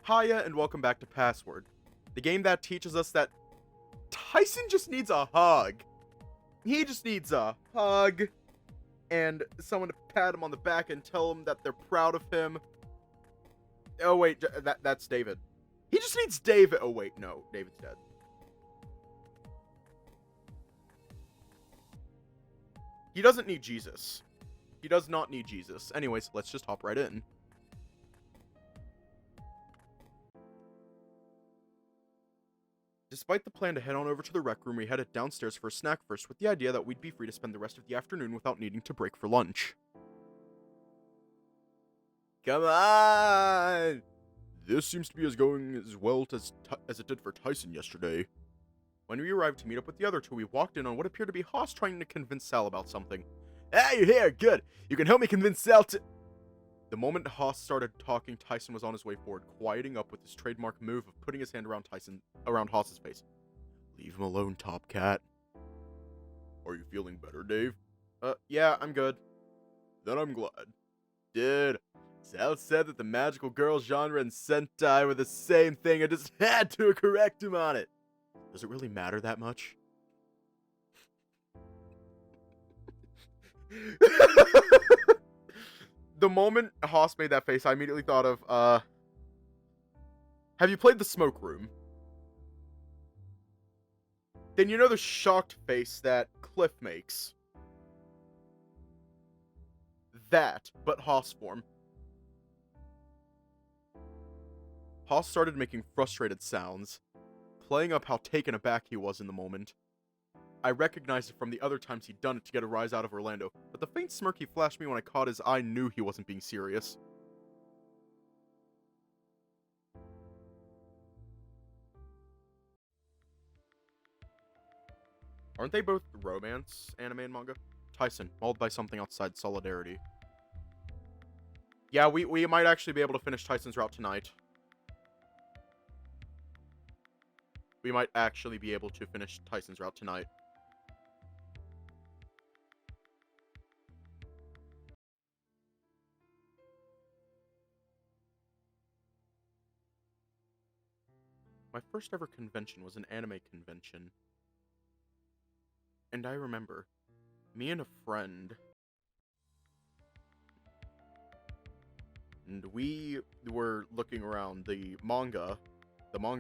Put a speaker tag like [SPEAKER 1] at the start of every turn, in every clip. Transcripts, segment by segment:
[SPEAKER 1] Hiya and welcome back to Password, the game that teaches us that Tyson just needs a hug. He just needs a hug and someone to pat him on the back and tell him that they're proud of him. Oh wait, that's David. He just needs David. Oh wait, no, David's dead. He doesn't need Jesus. He does not need Jesus. Anyways, let's just hop right in. Despite the plan to head on over to the rec room, we headed downstairs for a snack first with the idea that we'd be free to spend the rest of the afternoon without needing to break for lunch. Come on! This seems to be going as well as it did for Tyson yesterday. When we arrived to meet up with the other two, we walked in on what appeared to be Haas trying to convince Sal about something. Hey, you're here, good! You can help me convince Sal to... The moment Haas started talking, Tyson was on his way forward, quieting up with his trademark move of putting his hand around Haas's face. Leave him alone, Top Cat. Are you feeling better, Dave? Yeah, I'm good. Then I'm glad. Dude, Sal said that the magical girl genre and Sentai were the same thing. I just had to correct him on it. Does it really matter that much? The moment Haas made that face, I immediately thought of, have you played The Smoke Room? Then you know the shocked face that Cliff makes. That, but Haas form. Haas started making frustrated sounds, playing up how taken aback he was in the moment. I recognized it from the other times he'd done it to get a rise out of Orlando, but the faint smirk he flashed me when I caught his eye knew he wasn't being serious. Aren't they both romance, anime and manga? Tyson, mauled by something outside Solidarity. Yeah, we might actually be able to finish Tyson's route tonight. We might actually be able to finish Tyson's route tonight. My first ever convention was an anime convention. And I remember, me and a friend, and we were looking around the manga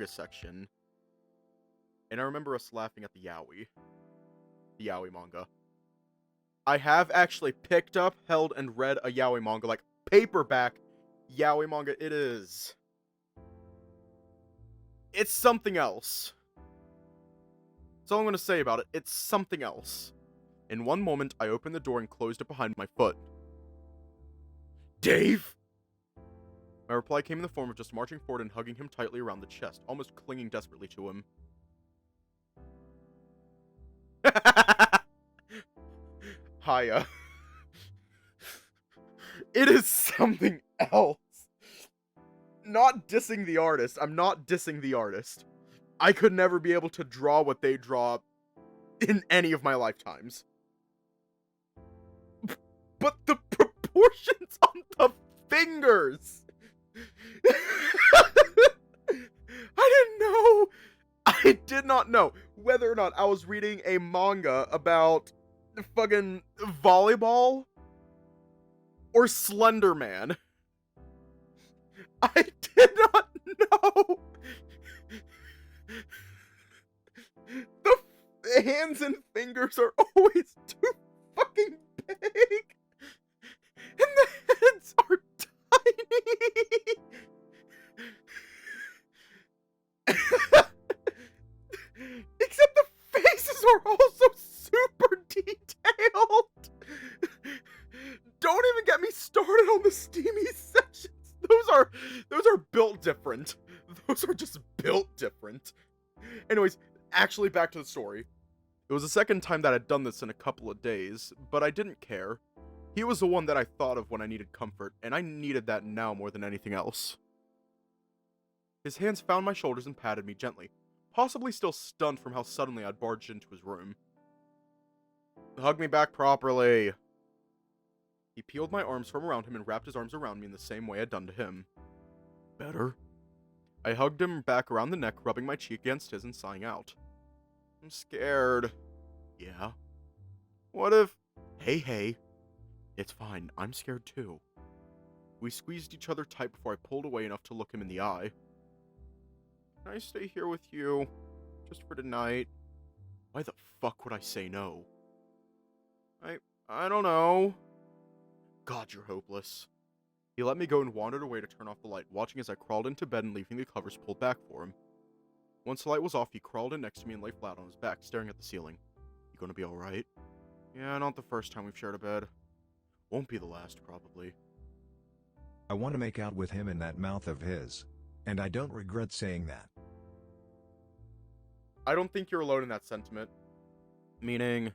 [SPEAKER 1] section, and I remember us laughing at the yaoi manga. I have actually picked up, held, and read a yaoi manga, like paperback yaoi manga. It's something else. That's all I'm going to say about it. It's something else. In one moment, I opened the door and closed it behind my foot. Dave? My reply came in the form of just marching forward and hugging him tightly around the chest, almost clinging desperately to him. Hiya. It is something else. Not dissing the artist. I'm not dissing the artist. I could never be able to draw what they draw in any of my lifetimes. But the proportions on the fingers! I did not know whether or not I was reading a manga about fucking volleyball or Slender Man. I did not know. The hands and fingers are always too fucking big. And the heads are tiny. Except the faces are also super detailed. Don't even get me started on the steamy sections. Those are built different. Those are just built different. Anyways, actually back to the story. It was the second time that I'd done this in a couple of days, but I didn't care. He was the one that I thought of when I needed comfort, and I needed that now more than anything else. His hands found my shoulders and patted me gently, possibly still stunned from how suddenly I'd barged into his room. Hug me back properly. He peeled my arms from around him and wrapped his arms around me in the same way I'd done to him. Better? I hugged him back around the neck, rubbing my cheek against his and sighing out. I'm scared. Yeah? What if... Hey. It's fine, I'm scared too. We squeezed each other tight before I pulled away enough to look him in the eye. Can I stay here with you? Just for tonight? Why the fuck would I say no? I don't know. God, you're hopeless. He let me go and wandered away to turn off the light, watching as I crawled into bed and leaving the covers pulled back for him. Once the light was off, he crawled in next to me and lay flat on his back, staring at the ceiling. You gonna be alright? Yeah, not the first time we've shared a bed. Won't be the last, probably.
[SPEAKER 2] I want to make out with him in that mouth of his. And I don't regret saying that.
[SPEAKER 1] I don't think you're alone in that sentiment. Meaning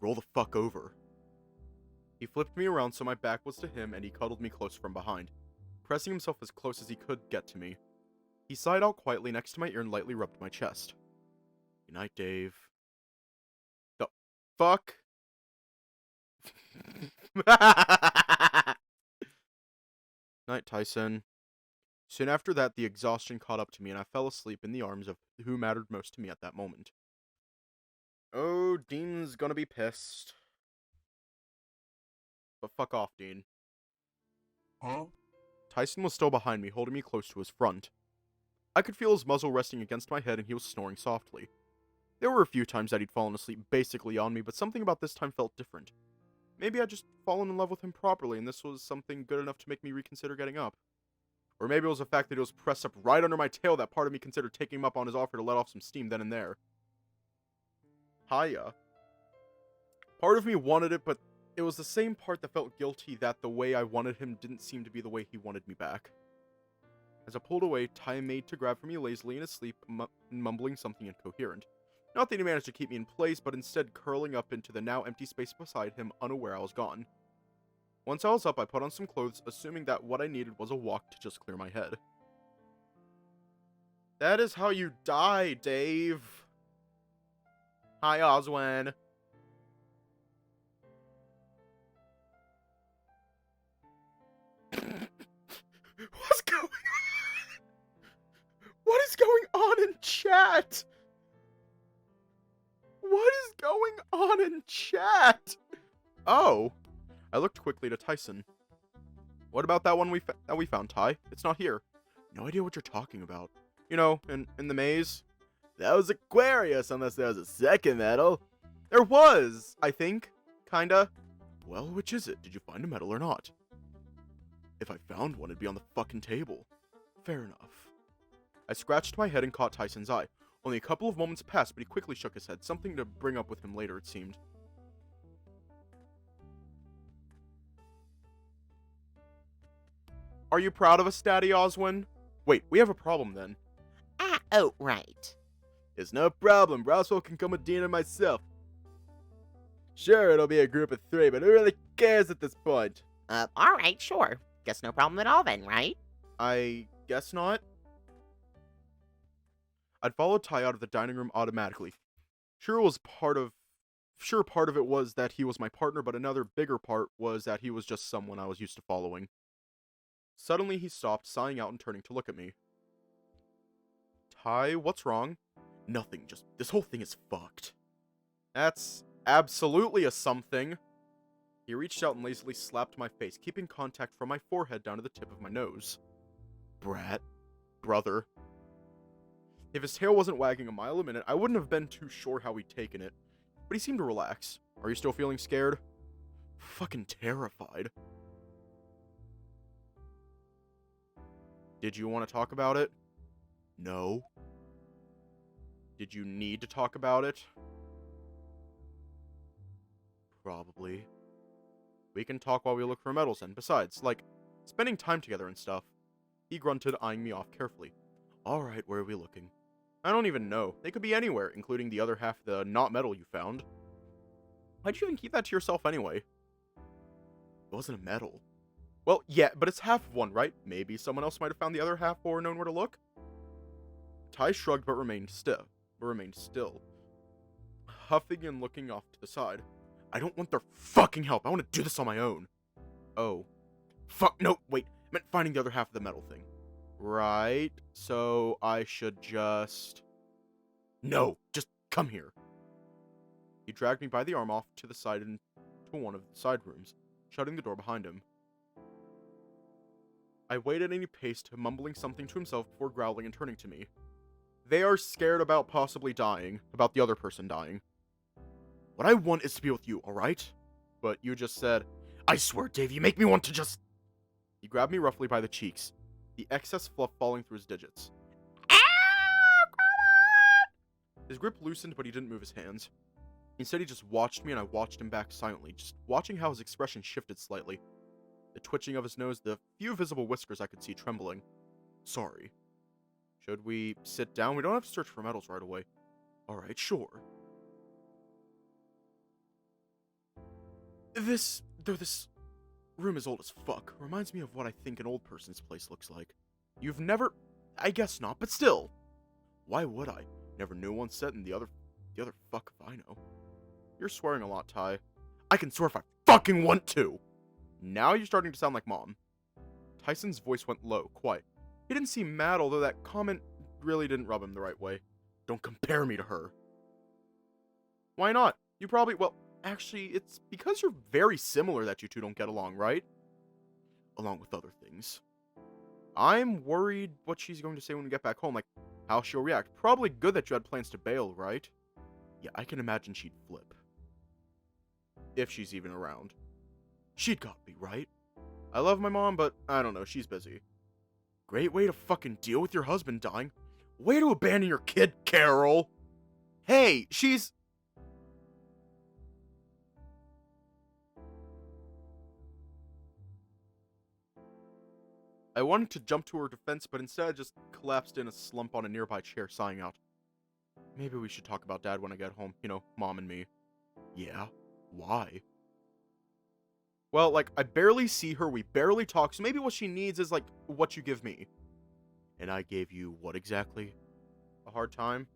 [SPEAKER 1] roll the fuck over. He flipped me around so my back was to him and he cuddled me close from behind, pressing himself as close as he could get to me. He sighed out quietly next to my ear and lightly rubbed my chest. Good night, Dave. The fuck? Night, Tyson. Soon after that, the exhaustion caught up to me and I fell asleep in the arms of who mattered most to me at that moment. Oh, Dean's gonna be pissed. But fuck off, Dean.
[SPEAKER 3] Huh?
[SPEAKER 1] Tyson was still behind me, holding me close to his front. I could feel his muzzle resting against my head and he was snoring softly. There were a few times that he'd fallen asleep basically on me, but something about this time felt different. Maybe I'd just fallen in love with him properly and this was something good enough to make me reconsider getting up. Or maybe it was the fact that he was pressed up right under my tail that part of me considered taking him up on his offer to let off some steam then and there. Hiya. Part of me wanted it, but it was the same part that felt guilty that the way I wanted him didn't seem to be the way he wanted me back. As I pulled away, Ty made to grab for me lazily in his sleep, mumbling something incoherent. Not that he managed to keep me in place, but instead curling up into the now empty space beside him, unaware I was gone. Once I was up, I put on some clothes, assuming that what I needed was a walk to just clear my head. That is how you die, Dave. Hi, Oswin. What's going on? What is going on in chat? What is going on in chat? Oh. I looked quickly to Tyson. What about that one that we found, Ty? It's not here. No idea what you're talking about. You know, in the maze. That was Aquarius, unless there was a second medal. There was, I think. Kinda. Well, which is it? Did you find a medal or not? If I found one, it'd be on the fucking table. Fair enough. I scratched my head and caught Tyson's eye. Only a couple of moments passed, but he quickly shook his head, something to bring up with him later, it seemed. Are you proud of us, Daddy Oswin? Wait, we have a problem then.
[SPEAKER 4] Oh, right.
[SPEAKER 1] It's no problem. Roswell can come with Dean and myself. Sure, it'll be a group of 3, but who really cares at this point?
[SPEAKER 4] Alright, sure. Guess no problem at all then, right?
[SPEAKER 1] I guess not. I'd followed Ty out of the dining room automatically. Part of it was that he was my partner, but another bigger part was that he was just someone I was used to following. Suddenly he stopped, sighing out and turning to look at me. Ty, what's wrong? Nothing, just this whole thing is fucked. That's absolutely a something. He reached out and lazily slapped my face, keeping contact from my forehead down to the tip of my nose. Brat. Brother. If his tail wasn't wagging a mile a minute, I wouldn't have been too sure how he'd taken it. But he seemed to relax. Are you still feeling scared? Fucking terrified. Did you want to talk about it? No. Did you need to talk about it? Probably. We can talk while we look for medals, and besides, like, spending time together and stuff. He grunted, eyeing me off carefully. Alright, where are we looking? I don't even know. They could be anywhere, including the other half of the not medal you found. Why'd you even keep that to yourself anyway? It wasn't a medal. Well, yeah, but it's half of one, right? Maybe someone else might have found the other half or known where to look? Ty shrugged but remained still. Huffing and looking off to the side. I don't want their fucking help. I want to do this on my own. Oh. Fuck, no, wait. I meant finding the other half of the medal thing. Right, so I should just... No, just come here. He dragged me by the arm off to the side into one of the side rooms, shutting the door behind him. I waited and he paced, mumbling something to himself before growling and turning to me. They are scared about possibly dying, about the other person dying. What I want is to be with you, alright? But you just said, I swear, Dave, you make me want to just... He grabbed me roughly by the cheeks, the excess fluff falling through his digits. His grip loosened, but he didn't move his hands. Instead, he just watched me, and I watched him back silently, just watching how his expression shifted slightly. The twitching of his nose, the few visible whiskers I could see trembling. Sorry. Should we sit down? We don't have to search for medals right away. Alright, sure. This room is old as fuck. Reminds me of what I think an old person's place looks like. You've never... I guess not, but still. Why would I? Never knew one set and the other fuck if I know. You're swearing a lot, Ty. I can swear if I fucking want to! Now you're starting to sound like Mom. Tyson's voice went low, quiet. He didn't seem mad, although that comment really didn't rub him the right way. Don't compare me to her. Why not? You probably... Well, actually, it's because you're very similar that you two don't get along, right? Along with other things. I'm worried what she's going to say when we get back home, like how she'll react. Probably good that you had plans to bail, right? Yeah, I can imagine she'd flip. If she's even around. She'd gotta be, right? I love my mom, but I don't know, she's busy. Great way to fucking deal with your husband dying. Way to abandon your kid, Carol! Hey, she's... I wanted to jump to her defense, but instead I just collapsed in a slump on a nearby chair, sighing out. Maybe we should talk about Dad when I get home. You know, Mom and me. Yeah? Why? Well, like, I barely see her, we barely talk, so maybe what she needs is, like, what you give me. And I gave you what exactly? A hard time?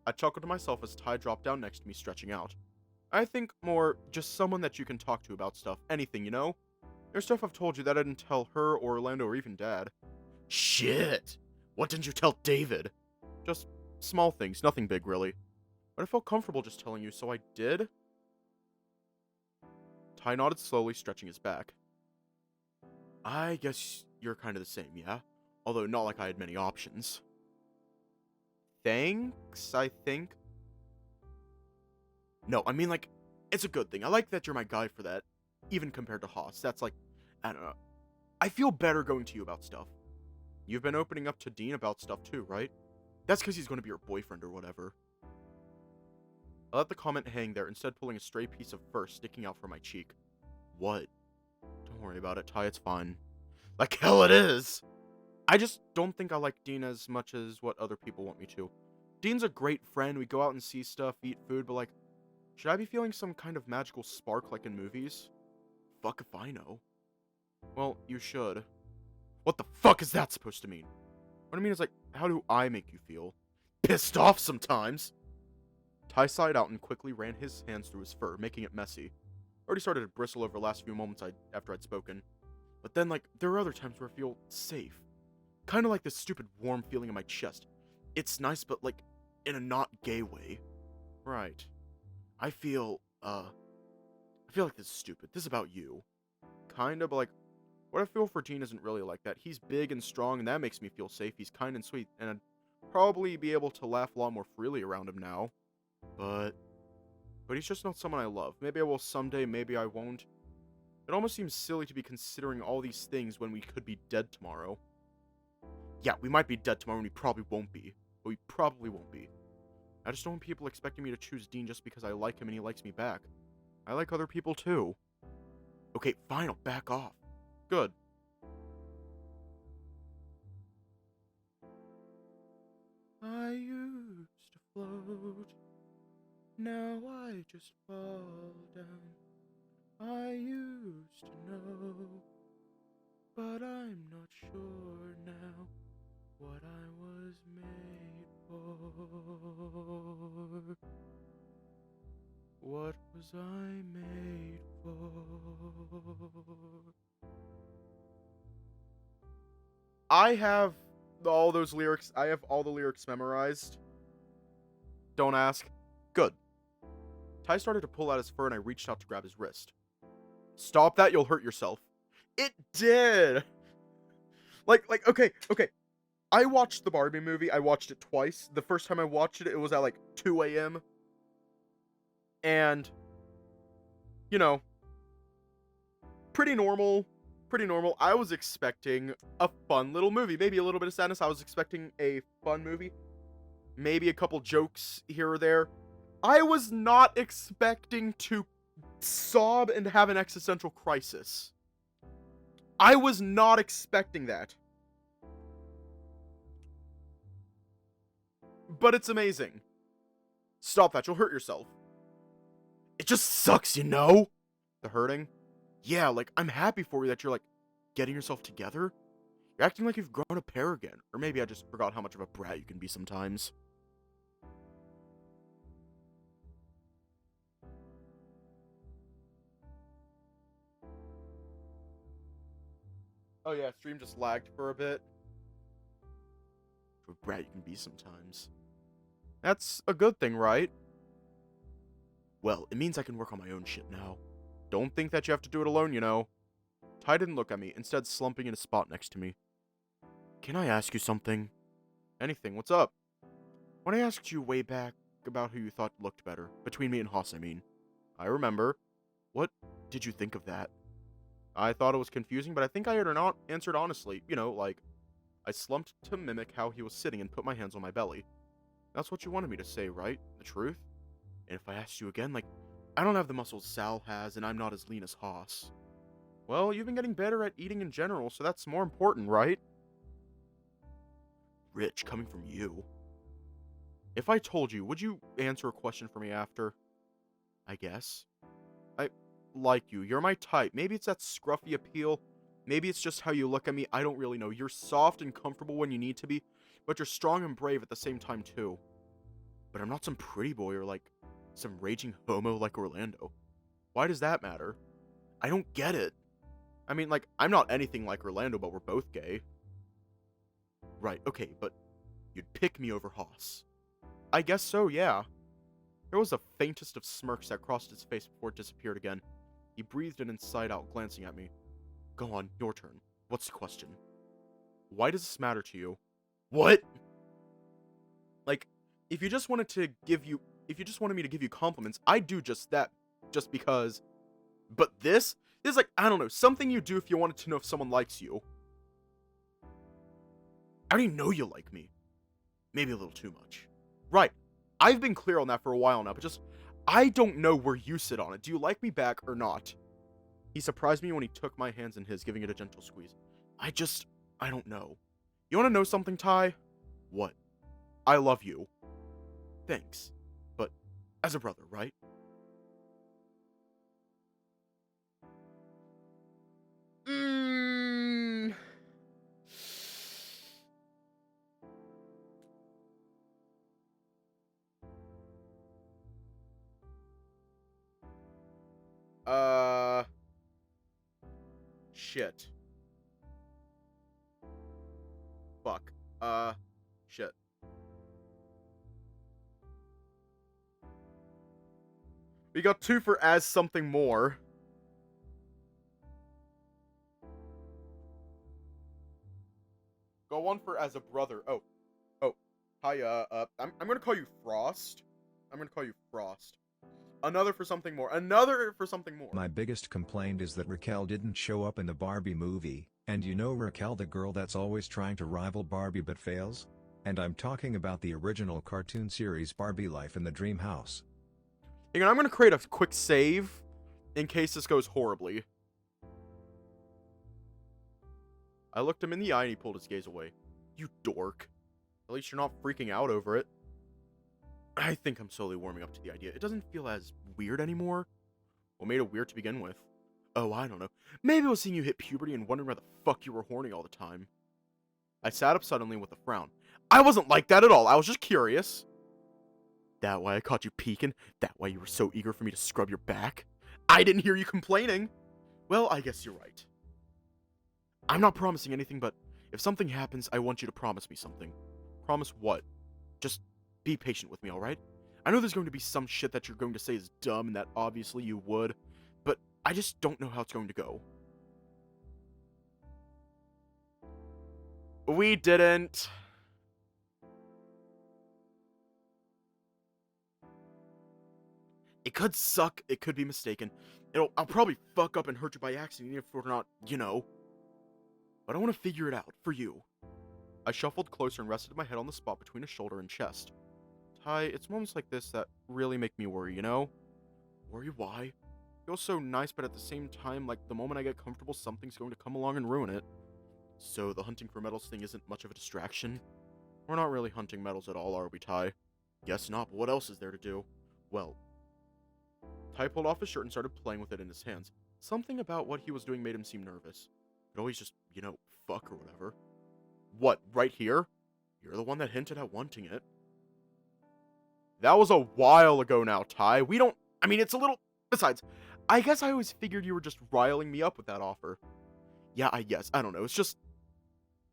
[SPEAKER 1] I chuckled to myself as Ty dropped down next to me, stretching out. I think more just someone that you can talk to about stuff. Anything, you know? There's stuff I've told you that I didn't tell her or Orlando or even Dad. Shit! What didn't you tell David? Just small things, nothing big, really. But I felt comfortable just telling you, so I did. Ty nodded slowly, stretching his back. I guess you're kind of the same, yeah? Although not like I had many options. Thanks, I think. No, I mean, like, it's a good thing. I like that you're my guy for that. Even compared to Haas. That's like, I don't know. I feel better going to you about stuff. You've been opening up to Dean about stuff too, right? That's because he's going to be your boyfriend or whatever. I let the comment hang there, instead pulling a stray piece of fur sticking out from my cheek. What? Don't worry about it, Ty, it's fine. Like hell it is! I just don't think I like Dean as much as what other people want me to. Dean's a great friend, we go out and see stuff, eat food, but like, should I be feeling some kind of magical spark like in movies? Fuck if I know. Well, you should. What the fuck is that supposed to mean? What I mean is like, how do I make you feel? Pissed off sometimes! Ty sighed out and quickly ran his hands through his fur, making it messy. Already started to bristle over the last few moments after I'd spoken. But then, like, there are other times where I feel safe. Kind of like this stupid warm feeling in my chest. It's nice, but like, in a not gay way. Right. I feel like this is stupid. This is about you. Kinda, but like, what I feel for Dean isn't really like that. He's big and strong, and that makes me feel safe. He's kind and sweet, and I'd probably be able to laugh a lot more freely around him now. But he's just not someone I love. Maybe I will someday, maybe I won't. It almost seems silly to be considering all these things when we could be dead tomorrow. Yeah, we might be dead tomorrow and we probably won't be. But we probably won't be. I just don't want people expecting me to choose Dean just because I like him and he likes me back. I like other people too. Okay, fine, I'll back off. Good. I used to float. Now I just fall down. I used to know, but I'm not sure now what I was made for. What was I made for? I have all those lyrics. I have all the lyrics memorized. Don't ask. Good. Ty started to pull out his fur and I reached out to grab his wrist. Stop that, you'll hurt yourself. It did! Okay. I watched the Barbie movie. I watched it twice. The first time I watched it, it was at like 2 a.m. And, you know, pretty normal. I was expecting a fun little movie. Maybe a little bit of sadness. I was expecting a fun movie. Maybe a couple jokes here or there. I was not expecting to sob and have an existential crisis. I was not expecting that. But it's amazing. Stop that, you'll hurt yourself. It just sucks, you know? The hurting? Yeah, like, I'm happy for you that you're, like, getting yourself together. You're acting like you've grown a pair again. Or maybe I just forgot how much of a brat you can be sometimes. Oh yeah, stream just lagged for a bit. What a brat you can be sometimes. That's a good thing, right? Well, it means I can work on my own shit now. Don't think that you have to do it alone, you know. Ty didn't look at me, instead slumping in a spot next to me. Can I ask you something? Anything, what's up? When I asked you way back about who you thought looked better, between me and Haas, I mean. I remember. What did you think of that? I thought it was confusing, but I think I answered honestly. You know, like, I slumped to mimic how he was sitting and put my hands on my belly. That's what you wanted me to say, right? The truth? And if I asked you again, like, I don't have the muscles Sal has, and I'm not as lean as Haas. Well, you've been getting better at eating in general, so that's more important, right? Rich, coming from you. If I told you, would you answer a question for me after? I guess. I like you. You're my type. Maybe it's that scruffy appeal. Maybe it's just how you look at me. I don't really know. You're soft and comfortable when you need to be, but you're strong and brave at the same time, too. But I'm not some pretty boy or, like, some raging homo like Orlando. Why does that matter? I don't get it. I mean, like, I'm not anything like Orlando, but we're both gay. Right, okay, but you'd pick me over Haas. I guess so, yeah. There was the faintest of smirks that crossed his face before it disappeared again. He breathed an inside out, glancing at me. Go on, your turn. What's the question? Why does this matter to you? What? Like, if you just wanted me to give you compliments, I'd do just that, just because. But this is like, I don't know, something you do if you wanted to know if someone likes you. I already know you like me. Maybe a little too much. Right. I've been clear on that for a while now, but just, I don't know where you sit on it. Do you like me back or not? He surprised me when he took my hands in his, giving it a gentle squeeze. I don't know. You want to know something, Ty? What? I love you. Thanks. But, as a brother, right? Shit. Fuck. Shit. We got 2 for as something more. Go 1 for as a brother. Oh. Hi, I'm gonna call you Frost. Another for something more.
[SPEAKER 2] My biggest complaint is that Raquel didn't show up in the Barbie movie, and you know Raquel, the girl that's always trying to rival Barbie but fails? And I'm talking about the original cartoon series Barbie Life in the Dream House.
[SPEAKER 1] Hang on, I'm gonna create a quick save in case this goes horribly. I looked him in the eye and he pulled his gaze away. You dork. At least you're not freaking out over it. I think I'm slowly warming up to the idea. It doesn't feel as weird anymore. What made it weird to begin with? Oh, I don't know. Maybe it was seeing you hit puberty and wondering why the fuck you were horny all the time. I sat up suddenly with a frown. I wasn't like that at all. I was just curious. That why I caught you peeking? That why you were so eager for me to scrub your back? I didn't hear you complaining. Well, I guess you're right. I'm not promising anything, but If something happens, I want you to promise me something. Promise what? Just be patient with me, alright? I know there's going to be some shit that you're going to say is dumb and that obviously you would, but I just don't know how it's going to go. We didn't. It could suck, it could be mistaken. I'll probably fuck up and hurt you by accident if we're not, you know. But I want to figure it out, for you. I shuffled closer and rested my head on the spot between his shoulder and chest. Ty, it's moments like this that really make me worry, you know? Worry why? Feels so nice, but at the same time, like the moment I get comfortable, something's going to come along and ruin it. So the hunting for medals thing isn't much of a distraction? We're not really hunting medals at all, are we, Ty? Guess not, but what else is there to do? Well, Ty pulled off his shirt and started playing with it in his hands. Something about what he was doing made him seem nervous. Could always just, you know, fuck or whatever. What, right here? You're the one that hinted at wanting it. That was a while ago now, Ty. It's a little... Besides, I guess I always figured you were just riling me up with that offer. Yeah, I guess. I don't know. It's just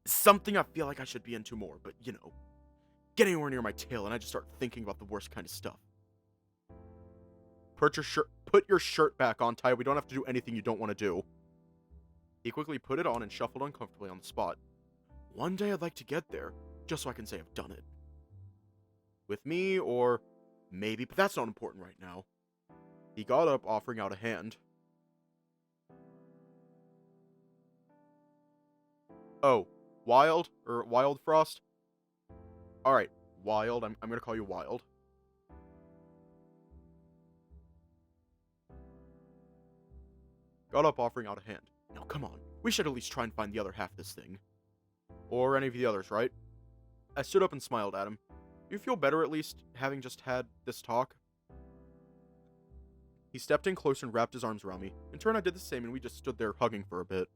[SPEAKER 1] something I feel like I should be into more, but, you know. Get anywhere near my tail and I just start thinking about the worst kind of stuff. Put your shirt back on, Ty. We don't have to do anything you don't want to do. He quickly put it on and shuffled uncomfortably on the spot. One day I'd like to get there, just so I can say I've done it. With me, or maybe, but that's not important right now. He got up, offering out a hand. Oh, Wild? Or Wild Frost? Alright, Wild. I'm gonna call you Wild. Got up, offering out a hand. Now, come on. We should at least try and find the other half of this thing. Or any of the others, right? I stood up and smiled at him. You feel better, at least, having just had this talk? He stepped in closer and wrapped his arms around me. In turn, I did the same, and we just stood there hugging for a bit.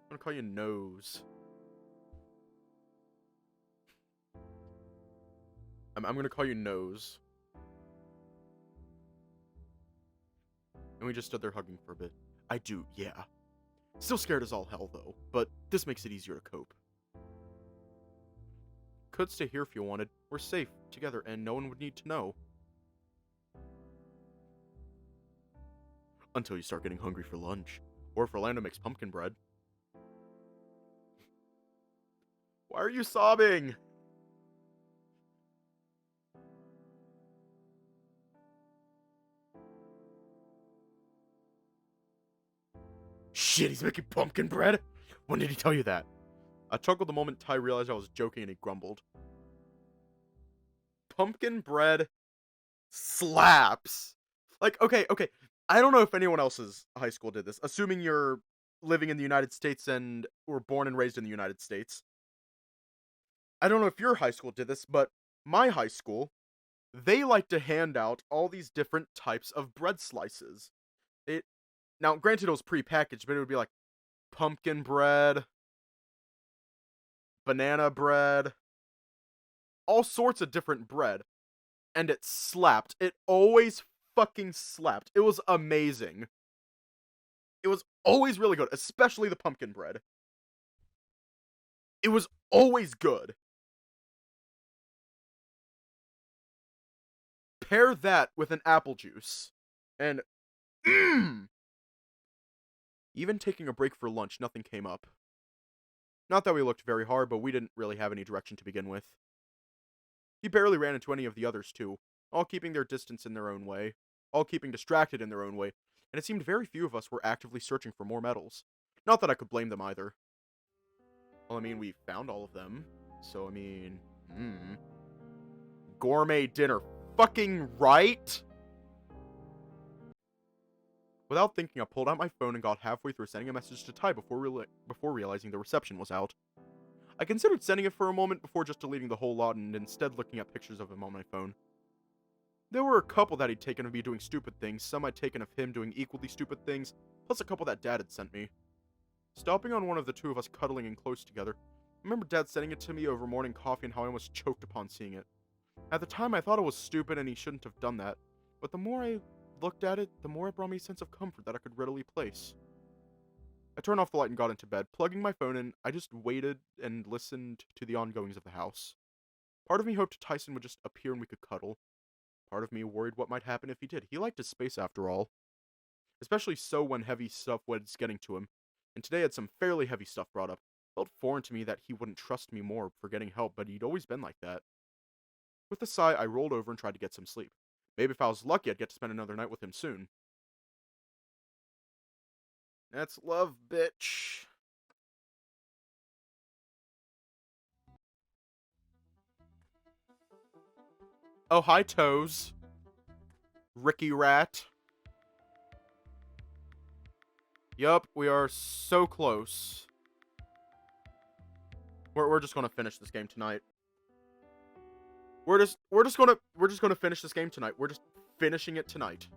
[SPEAKER 1] I'm gonna call you Nose. I'm gonna call you Nose. And we just stood there hugging for a bit. I do, yeah. Still scared as all hell, though, but this makes it easier to cope. Could stay here if you wanted. We're safe, together, and no one would need to know. Until you start getting hungry for lunch. Or if Orlando makes pumpkin bread. Why are you sobbing? Shit, he's making pumpkin bread? When did he tell you that? I chuckled the moment Ty realized I was joking and he grumbled. Pumpkin bread slaps. Like, okay. I don't know if anyone else's high school did this, assuming you're living in the United States and were born and raised in the United States. I don't know if your high school did this, but my high school, they like to hand out all these different types of bread slices. Now, granted, it was pre-packaged, but it would be like pumpkin bread, banana bread, all sorts of different bread. And it slapped. It always fucking slapped. It was amazing. It was always really good, especially the pumpkin bread. It was always good. Pair that with an apple juice, and even taking a break for lunch, nothing came up. Not that we looked very hard, but we didn't really have any direction to begin with. He barely ran into any of the others, too, all keeping their distance in their own way, all keeping distracted in their own way, and it seemed very few of us were actively searching for more medals. Not that I could blame them either. Well, we found all of them, so gourmet dinner, fucking right? Without thinking, I pulled out my phone and got halfway through sending a message to Ty before realizing the reception was out. I considered sending it for a moment before just deleting the whole lot and instead looking at pictures of him on my phone. There were a couple that he'd taken of me doing stupid things, some I'd taken of him doing equally stupid things, plus a couple that Dad had sent me. Stopping on one of the two of us cuddling and close together, I remember Dad sending it to me over morning coffee and how I almost choked upon seeing it. At the time, I thought it was stupid and he shouldn't have done that, But the more I looked at it, the more it brought me a sense of comfort that I could readily place. I turned off the light and got into bed. Plugging my phone in, I just waited and listened to the ongoings of the house. Part of me hoped Tyson would just appear and we could cuddle. Part of me worried what might happen if he did. He liked his space after all. Especially so when heavy stuff was getting to him. And today had some fairly heavy stuff brought up. It felt foreign to me that he wouldn't trust me more for getting help, but he'd always been like that. With a sigh, I rolled over and tried to get some sleep. Maybe if I was lucky, I'd get to spend another night with him soon. That's love, bitch. Oh, hi, Toes. Ricky Rat. Yup, we are so close. We're just gonna finish this game tonight. We're just gonna finish this game tonight. We're just finishing it tonight.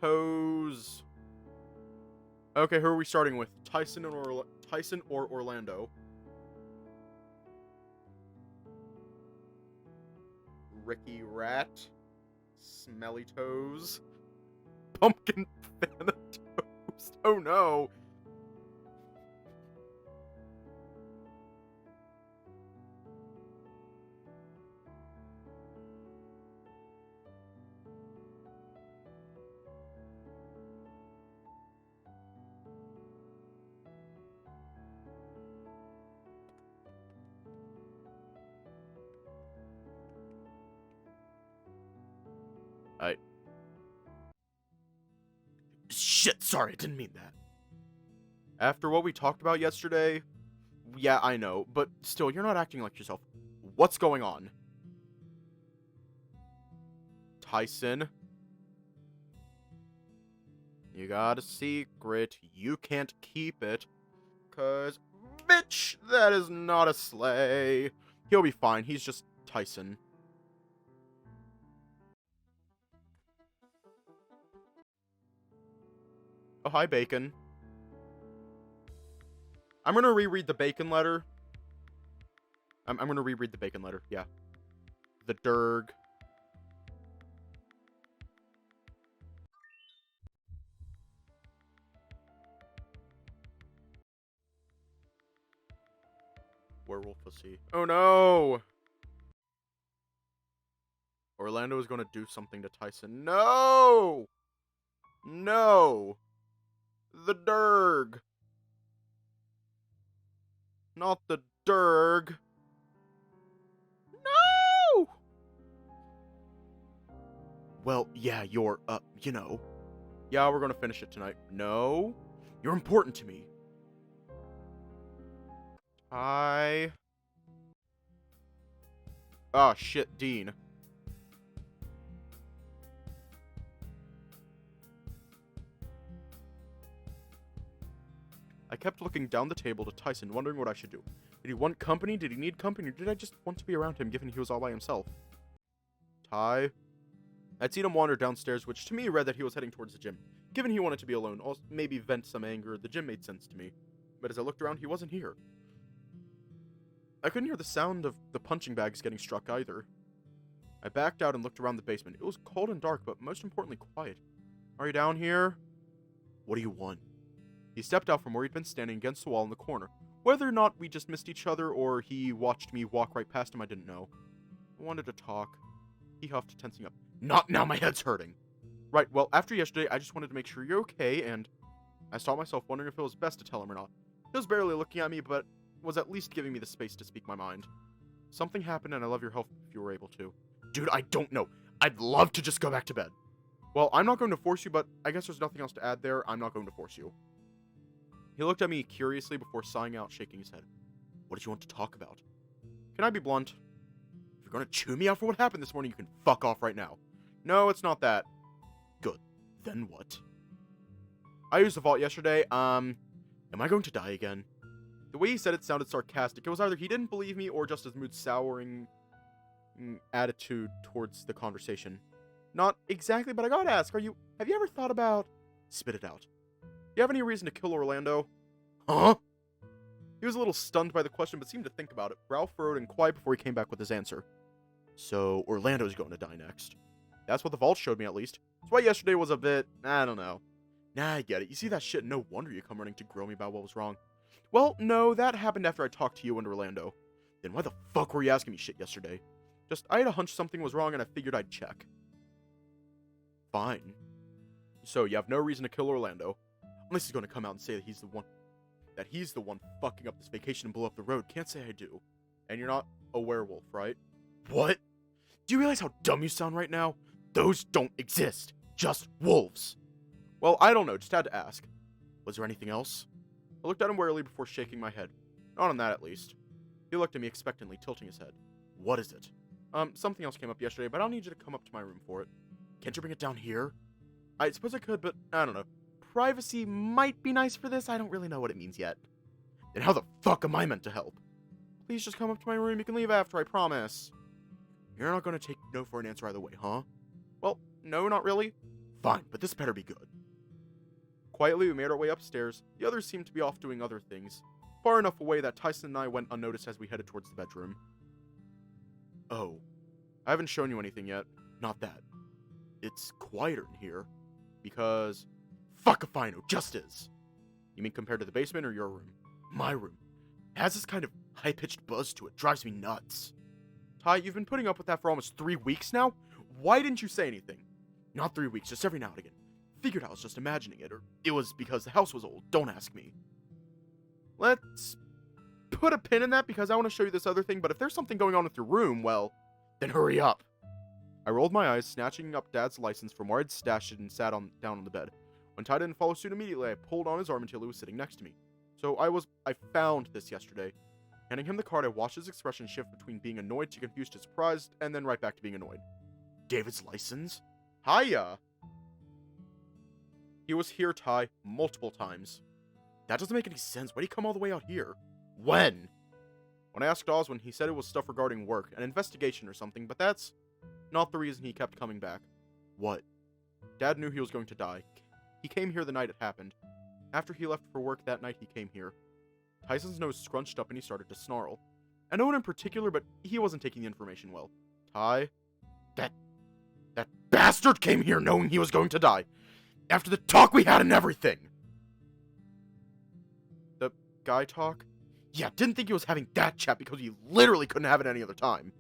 [SPEAKER 1] Toes. Okay, who are we starting with? Tyson or Orlando? Ricky Rat. Smelly Toes. Pumpkin Thanatos. Oh no. Shit, sorry, I didn't mean that. After what we talked about yesterday, yeah, I know, but still, you're not acting like yourself. What's going on? Tyson? You got a secret. You can't keep it. 'Cause, bitch, that is not a sleigh. He'll be fine. He's just Tyson. Oh, hi, Bacon. I'm gonna reread the Bacon letter. I'm gonna reread the Bacon letter, yeah. The Derg. Werewolf pussy. Oh no! Orlando is gonna do something to Tyson. No! No! The Derg! Not the Derg! No! Well, yeah, you're, you know. Yeah, we're gonna finish it tonight. No? You're important to me. I... Oh, shit, Dean. I kept looking down the table to Tyson, wondering what I should do. Did he want company? Did he need company? Or did I just want to be around him, given he was all by himself? Ty? I'd seen him wander downstairs, which to me read that he was heading towards the gym. Given he wanted to be alone, or maybe vent some anger, the gym made sense to me. But as I looked around, he wasn't here. I couldn't hear the sound of the punching bags getting struck either. I backed out and looked around the basement. It was cold and dark, but most importantly, quiet. Are you down here? What do you want? He stepped out from where he'd been standing against the wall in the corner. Whether or not we just missed each other or he watched me walk right past him, I didn't know. I wanted to talk. He huffed, tensing up. Not now, my head's hurting. Right, well, after yesterday, I just wanted to make sure you're okay, and I saw myself wondering if it was best to tell him or not. He was barely looking at me, but was at least giving me the space to speak my mind. Something happened, and I love your help if you were able to. Dude, I don't know. I'd love to just go back to bed. Well, I'm not going to force you, but I guess there's nothing else to add there. I'm not going to force you. He looked at me curiously before sighing out, shaking his head. What did you want to talk about? Can I be blunt? If you're going to chew me out for what happened this morning, you can fuck off right now. No, it's not that. Good. Then what? I used the vault yesterday. Am I going to die again? The way he said it sounded sarcastic. It was either he didn't believe me or just his mood souring attitude towards the conversation. Not exactly, but I gotta ask, have you ever thought about... Spit it out. Do you have any reason to kill Orlando? Huh? He was a little stunned by the question, but seemed to think about it. Brow furrowed and quiet before he came back with his answer. So, Orlando's going to die next. That's what the vault showed me, at least. That's why yesterday was a bit, I don't know. Nah, I get it. You see that shit, no wonder you come running to grill me about what was wrong. Well, no, that happened after I talked to you and Orlando. Then why the fuck were you asking me shit yesterday? Just, I had a hunch something was wrong and I figured I'd check. Fine. So, you have no reason to kill Orlando. Unless he's going to come out and say that he's the one fucking up this vacation and blow up the road. Can't say I do. And you're not a werewolf, right? What? Do you realize how dumb you sound right now? Those don't exist. Just wolves. Well, I don't know. Just had to ask. Was there anything else? I looked at him warily before shaking my head. Not on that, at least. He looked at me expectantly, tilting his head. What is it? Something else came up yesterday, but I'll need you to come up to my room for it. Can't you bring it down here? I suppose I could, but I don't know. Privacy might be nice for this. I don't really know what it means yet. Then how the fuck am I meant to help? Please just come up to my room. You can leave after, I promise. You're not going to take no for an answer either way, huh? Well, no, not really. Fine, but this better be good. Quietly, we made our way upstairs. The others seemed to be off doing other things, far enough away that Tyson and I went unnoticed as we headed towards the bedroom. Oh, I haven't shown you anything yet. Not that. It's quieter in here, because... Fuck if I know, just is. You mean compared to the basement or your room? My room. It has this kind of high-pitched buzz to it. Drives me nuts. Ty, you've been putting up with that for almost 3 weeks now? Why didn't you say anything? Not 3 weeks, just every now and again. Figured I was just imagining it, or it was because the house was old. Don't ask me. Let's put a pin in that because I want to show you this other thing, but if there's something going on with your room, well, then hurry up. I rolled my eyes, snatching up Dad's license from where I'd stashed it and sat down on the bed. When Ty didn't follow suit immediately, I pulled on his arm until he was sitting next to me. So I found this yesterday. Handing him the card, I watched his expression shift between being annoyed to confused to surprised, and then right back to being annoyed. David's license? Hiya! He was here, Ty, multiple times. That doesn't make any sense. Why'd he come all the way out here? When? When I asked Oswin, he said it was stuff regarding work, an investigation or something, but that's not the reason he kept coming back. What? Dad knew he was going to die. He came here the night it happened. After he left for work that night, he came here. Tyson's nose scrunched up and he started to snarl. And no one in particular, but he wasn't taking the information well. Ty? That bastard came here knowing he was going to die. After the talk we had and everything. The guy talk? Yeah, didn't think he was having that chat because he literally couldn't have it any other time.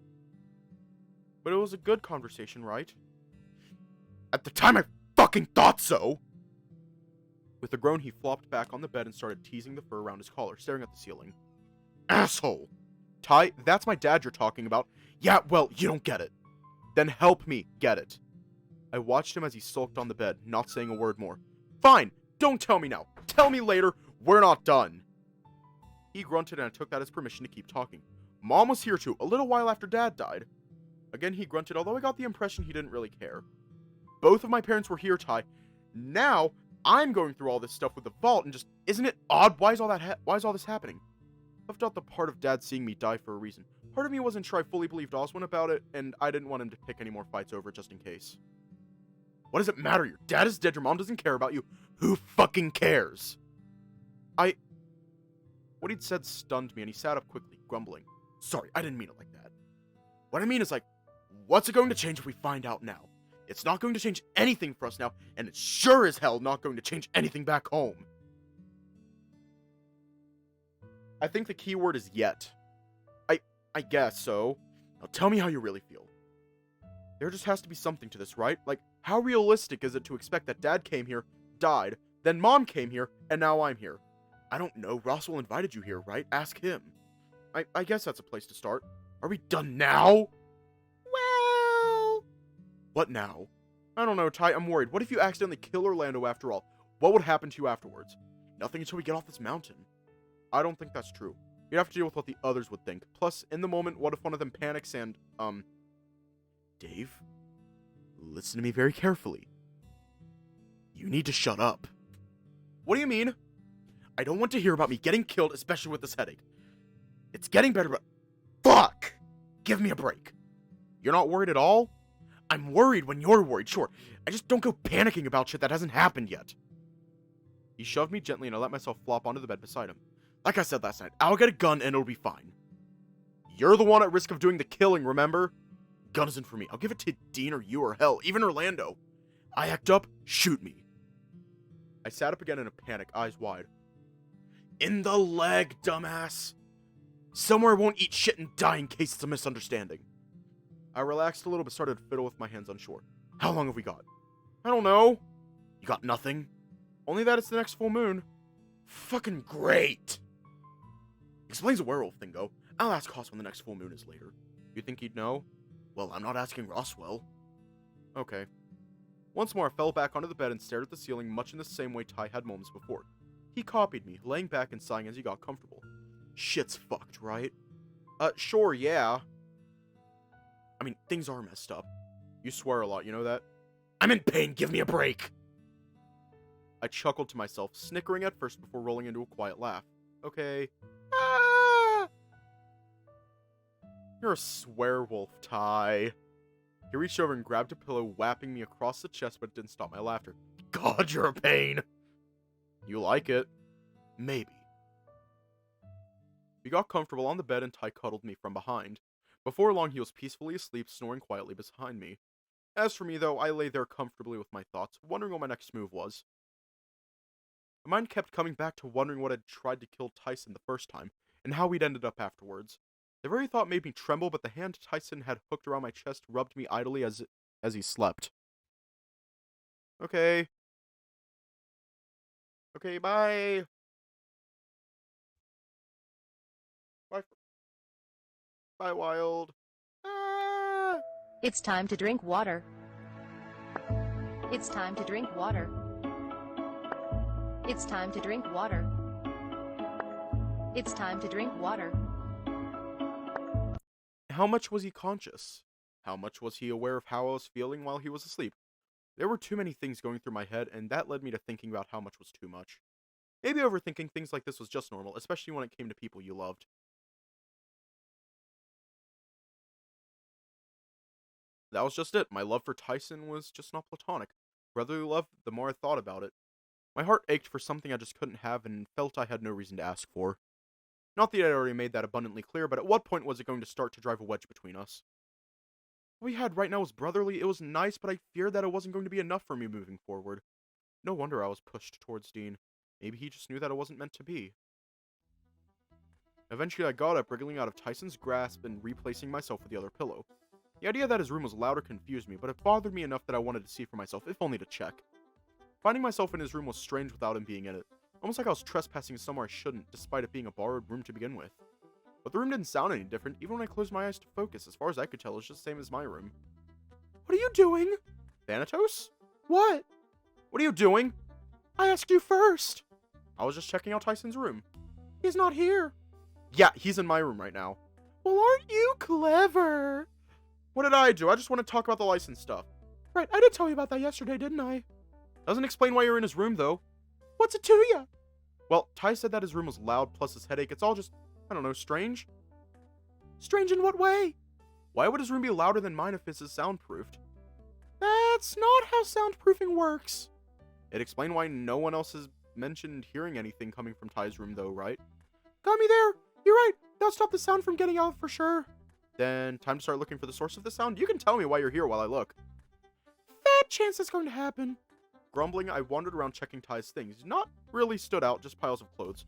[SPEAKER 1] But it was a good conversation, right? At the time I fucking thought so! With a groan, he flopped back on the bed and started teasing the fur around his collar, staring at the ceiling. Asshole! Ty, that's my dad you're talking about. Yeah, well, you don't get it. Then help me get it. I watched him as he sulked on the bed, not saying a word more. Fine, don't tell me now. Tell me later. We're not done. He grunted and I took that as permission to keep talking. Mom was here too, a little while after Dad died. Again, he grunted, although I got the impression he didn't really care. Both of my parents were here, Ty. Now, I'm going through all this stuff with the vault and just, isn't it odd? Why is all this happening? Left out the part of Dad seeing me die for a reason. Part of me wasn't sure I fully believed Oswin about it, and I didn't want him to pick any more fights over it just in case. What does it matter? Your dad is dead, your mom doesn't care about you. Who fucking cares? What he'd said stunned me, and he sat up quickly, grumbling. Sorry, I didn't mean it like that. What I mean is, what's it going to change if we find out now? It's not going to change anything for us now, and it's sure as hell not going to change anything back home. I think the key word is yet. I guess so. Now tell me how you really feel. There just has to be something to this, right? How realistic is it to expect that Dad came here, died, then Mom came here, and now I'm here? I don't know. Roswell invited you here, right? Ask him. I guess that's a place to start. Are we done now? Well... What now? I don't know, Ty. I'm worried. What if you accidentally kill Orlando after all? What would happen to you afterwards? Nothing until we get off this mountain. I don't think that's true. You'd have to deal with what the others would think. Plus, in the moment, what if one of them panics and, Dave? Listen to me very carefully. You need to shut up. What do you mean? I don't want to hear about me getting killed, especially with this headache. It's getting better, but... Fuck! Give me a break. You're not worried at all? I'm worried when you're worried, sure. I just don't go panicking about shit that hasn't happened yet. He shoved me gently and I let myself flop onto the bed beside him. Like I said last night, I'll get a gun and it'll be fine. You're the one at risk of doing the killing, remember? Gun isn't for me. I'll give it to Dean or you or hell, even Orlando. I act up, shoot me. I sat up again in a panic, eyes wide. In the leg, dumbass. Somewhere I won't eat shit and die in case it's a misunderstanding. I relaxed a little but started to fiddle with my hands unsure. How long have we got? I don't know. You got nothing? Only that it's the next full moon. Fucking great. Explains the werewolf thing, though. I'll ask Hoss when the next full moon is later. You think he'd know? Well, I'm not asking Roswell. Okay. Once more, I fell back onto the bed and stared at the ceiling much in the same way Ty had moments before. He copied me, laying back and sighing as he got comfortable. Shit's fucked, right? Sure, yeah. I mean, things are messed up. You swear a lot, you know that? I'm in pain, give me a break! I chuckled to myself, snickering at first before rolling into a quiet laugh. Okay. Ah! You're a swearwolf, Ty. He reached over and grabbed a pillow, whapping me across the chest, but it didn't stop my laughter. God, you're a pain! You like it? Maybe. We got comfortable on the bed and Ty cuddled me from behind. Before long, he was peacefully asleep, snoring quietly behind me. As for me, though, I lay there comfortably with my thoughts, wondering what my next move was. My mind kept coming back to wondering what had tried to kill Tyson the first time, and how we'd ended up afterwards. The very thought made me tremble, but the hand Tyson had hooked around my chest rubbed me idly as he slept. Okay. Okay, bye. Bye. Bye, Wild. Ah!
[SPEAKER 5] It's time to drink water. It's time to drink water. It's time to drink water. It's time to drink water.
[SPEAKER 1] How much was he conscious? How much was he aware of how I was feeling while he was asleep? There were too many things going through my head, and that led me to thinking about how much was too much. Maybe overthinking things like this was just normal, especially when it came to people you loved. That was just it. My love for Tyson was just not platonic. Brotherly love, the more I thought about it. My heart ached for something I just couldn't have and felt I had no reason to ask for. Not that I already made that abundantly clear, but at what point was it going to start to drive a wedge between us? What we had right now was brotherly, it was nice, but I feared that it wasn't going to be enough for me moving forward. No wonder I was pushed towards Dean. Maybe he just knew that it wasn't meant to be. Eventually I got up, wriggling out of Tyson's grasp and replacing myself with the other pillow. The idea that his room was louder confused me, but it bothered me enough that I wanted to see for myself, if only to check. Finding myself in his room was strange without him being in it. Almost like I was trespassing somewhere I shouldn't, despite it being a borrowed room to begin with. But the room didn't sound any different, even when I closed my eyes to focus. As far as I could tell, it was just the same as my room. What are you doing? Thanatos? What? What are you doing? I asked you first. I was just checking out Tyson's room. He's not here. Yeah, he's in my room right now. Well, aren't you clever? What did I do? I just want to talk about the license stuff. Right, I did tell you about that yesterday, didn't I? Doesn't explain why you're in his room, though. What's it to you? Well, Ty said that his room was loud, plus his headache. It's all just, I don't know, strange? Strange in what way? Why would his room be louder than mine if his is soundproofed? That's not how soundproofing works. It explained why no one else has mentioned hearing anything coming from Ty's room, though, right? Got me there. You're right. That'll stop the sound from getting out for sure. Then, time to start looking for the source of the sound. You can tell me why you're here while I look. Fat chance that's going to happen. Grumbling, I wandered around checking Ty's things. Not really stood out, just piles of clothes.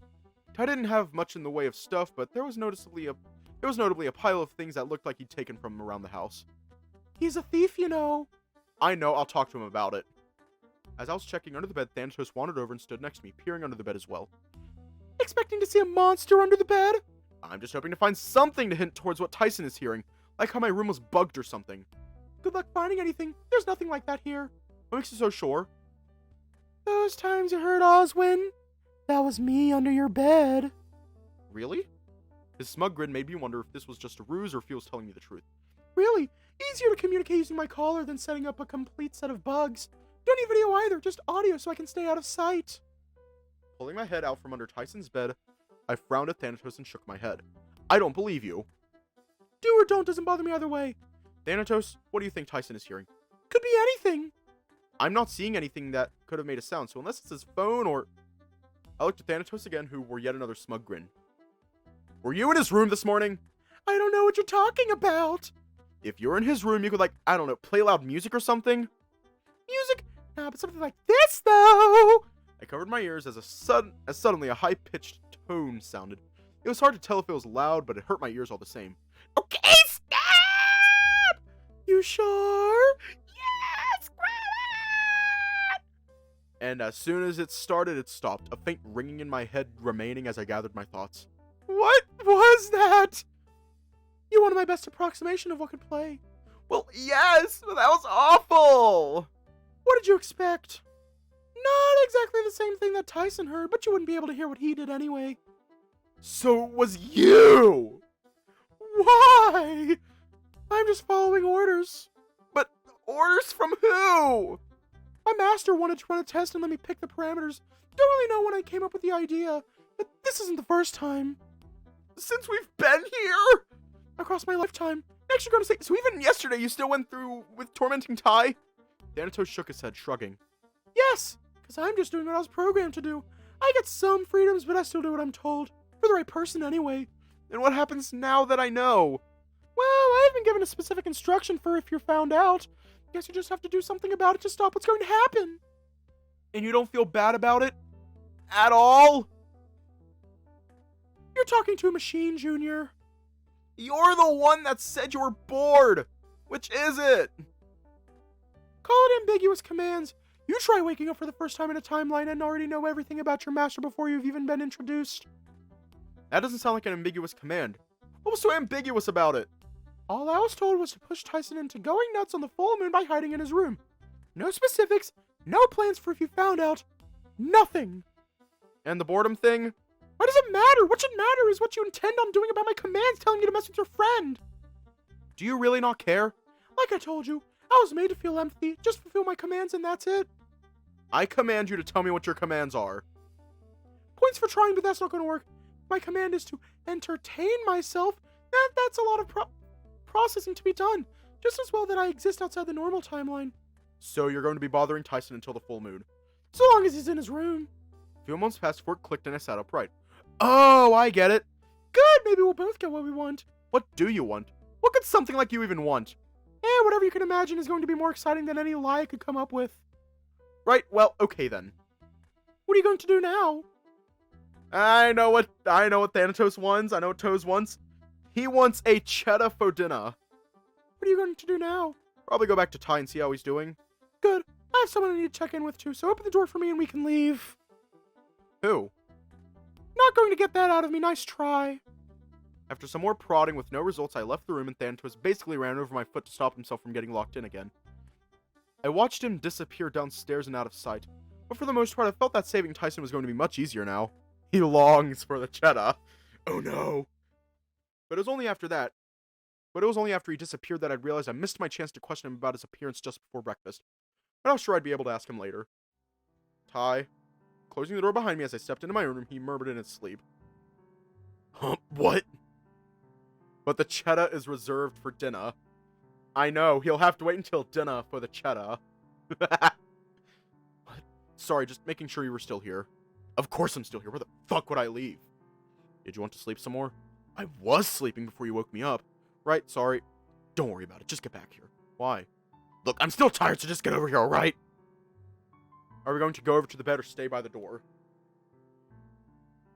[SPEAKER 1] Ty didn't have much in the way of stuff, but there was notably a pile of things that looked like he'd taken from around the house. He's a thief, you know. I know, I'll talk to him about it. As I was checking under the bed, Thanatos wandered over and stood next to me, peering under the bed as well. Expecting to see a monster under the bed? I'm just hoping to find something to hint towards what Tyson is hearing, like how my room was bugged or something. Good luck finding anything. There's nothing like that here. What makes you so sure? Those times you heard Oswin? That was me under your bed. Really? His smug grin made me wonder if this was just a ruse or if he was telling me the truth. Really? Easier to communicate using my collar than setting up a complete set of bugs. Don't need video either, just audio so I can stay out of sight. Pulling my head out from under Tyson's bed, I frowned at Thanatos and shook my head. I don't believe you. Do or don't doesn't bother me either way. Thanatos, what do you think Tyson is hearing? Could be anything. I'm not seeing anything that could have made a sound, so unless it's his phone or... I looked at Thanatos again, who wore yet another smug grin. Were you in his room this morning? I don't know what you're talking about. If you're in his room, you could, like, I don't know, play loud music or something? Music? Nah, but something like this, though! I covered my ears as suddenly a high-pitched tone sounded. It was hard to tell if it was loud, but it hurt my ears all the same. Okay, stop! You sure? Yes, Greta! And as soon as it started, it stopped, a faint ringing in my head remaining as I gathered my thoughts. What was that? You wanted my best approximation of what could play. Well, yes, but that was awful! What did you expect? Not exactly the same thing that Tyson heard, but you wouldn't be able to hear what he did anyway. So it was you! Why? I'm just following orders. But orders from who? My master wanted to run a test and let me pick the parameters. Don't really know when I came up with the idea, but this isn't the first time. Since we've been here? Across my lifetime. Next you're gonna say, so even yesterday you still went through with tormenting Ty? Thanatos shook his head, shrugging. Yes, because I'm just doing what I was programmed to do. I get some freedoms, but I still do what I'm told. For the right person, anyway. And what happens now that I know? Well, I haven't been given a specific instruction for if you're found out. Guess you just have to do something about it to stop what's going to happen. And you don't feel bad about it? At all? You're talking to a machine, Junior. You're the one that said you were bored. Which is it? Call it ambiguous commands. You try waking up for the first time in a timeline and already know everything about your master before you've even been introduced. That doesn't sound like an ambiguous command. What was so ambiguous about it? All I was told was to push Tyson into going nuts on the full moon by hiding in his room. No specifics, no plans for if you found out. Nothing. And the boredom thing? Why does it matter? What should matter is what you intend on doing about my commands telling you to mess with your friend. Do you really not care? Like I told you, I was made to feel empathy. Just fulfill my commands and that's it. I command you to tell me what your commands are. Points for trying, but that's not going to work. My command is to entertain myself. That's a lot of processing to be done. Just as well that I exist outside the normal timeline. So you're going to be bothering Tyson until the full moon. So long as he's in his room. A few moments passed before it clicked and I sat upright. Oh, I get it. Good, maybe we'll both get what we want. What do you want? What could something like you even want? Whatever you can imagine is going to be more exciting than any lie I could come up with. Right, well, okay then. What are you going to do now? I know what Thanatos wants. I know what Toes wants. He wants a cheddar for dinner. What are you going to do now? Probably go back to Ty and see how he's doing. Good. I have someone I need to check in with too, so open the door for me and we can leave. Who? Not going to get that out of me. Nice try. After some more prodding with no results, I left the room and Thanatos basically ran over my foot to stop himself from getting locked in again. I watched him disappear downstairs and out of sight, but for the most part I felt that saving Tyson was going to be much easier now. He longs for the cheddar. Oh no. But it was only after he disappeared that I realized I missed my chance to question him about his appearance just before breakfast. But I was sure I'd be able to ask him later. Ty. Closing the door behind me as I stepped into my room, he murmured in his sleep. What? But the cheddar is reserved for dinner. I know, he'll have to wait until dinner for the cheddar. What? Sorry, just making sure you were still here. Of course I'm still here. Where the fuck would I leave? Did you want to sleep some more? I was sleeping before you woke me up. Right, sorry. Don't worry about it. Just get back here. Why? Look, I'm still tired, so just get over here, alright? Are we going to go over to the bed or stay by the door?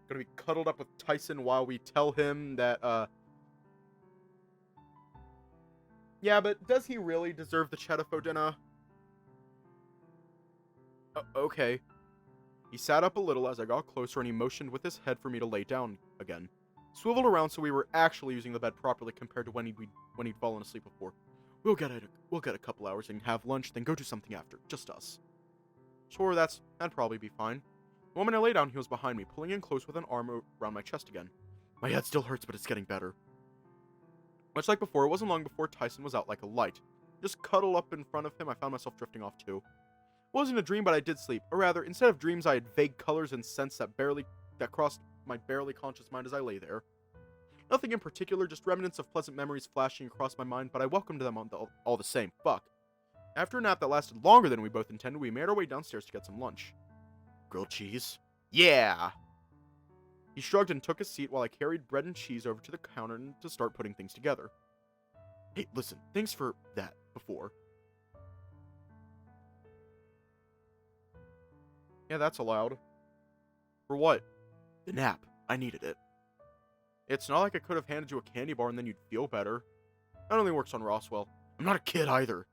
[SPEAKER 1] Gonna be cuddled up with Tyson while we tell him that, Yeah, but does he really deserve the cheddar for dinner? Okay. He sat up a little as I got closer and he motioned with his head for me to lay down again. Swiveled around so we were actually using the bed properly compared to when he'd fallen asleep before. We'll get a couple hours and have lunch, then go do something after. Just us. Sure, that'd probably be fine. The moment I lay down, he was behind me, pulling in close with an arm around my chest again. My head still hurts, but it's getting better. Much like before, it wasn't long before Tyson was out like a light. Just cuddled up in front of him, I found myself drifting off too. It wasn't a dream, but I did sleep. Or rather, instead of dreams, I had vague colors and scents that crossed my barely conscious mind as I lay there. Nothing in particular, just remnants of pleasant memories flashing across my mind, but I welcomed them all the same. Fuck. After a nap that lasted longer than we both intended, we made our way downstairs to get some lunch. Grilled cheese? Yeah. He shrugged and took a seat while I carried bread and cheese over to the counter to start putting things together. Hey, listen, thanks for that before. Yeah, that's allowed. For what? The nap. I needed it. It's not like I could have handed you a candy bar and then you'd feel better. That only works on Roswell. I'm not a kid either.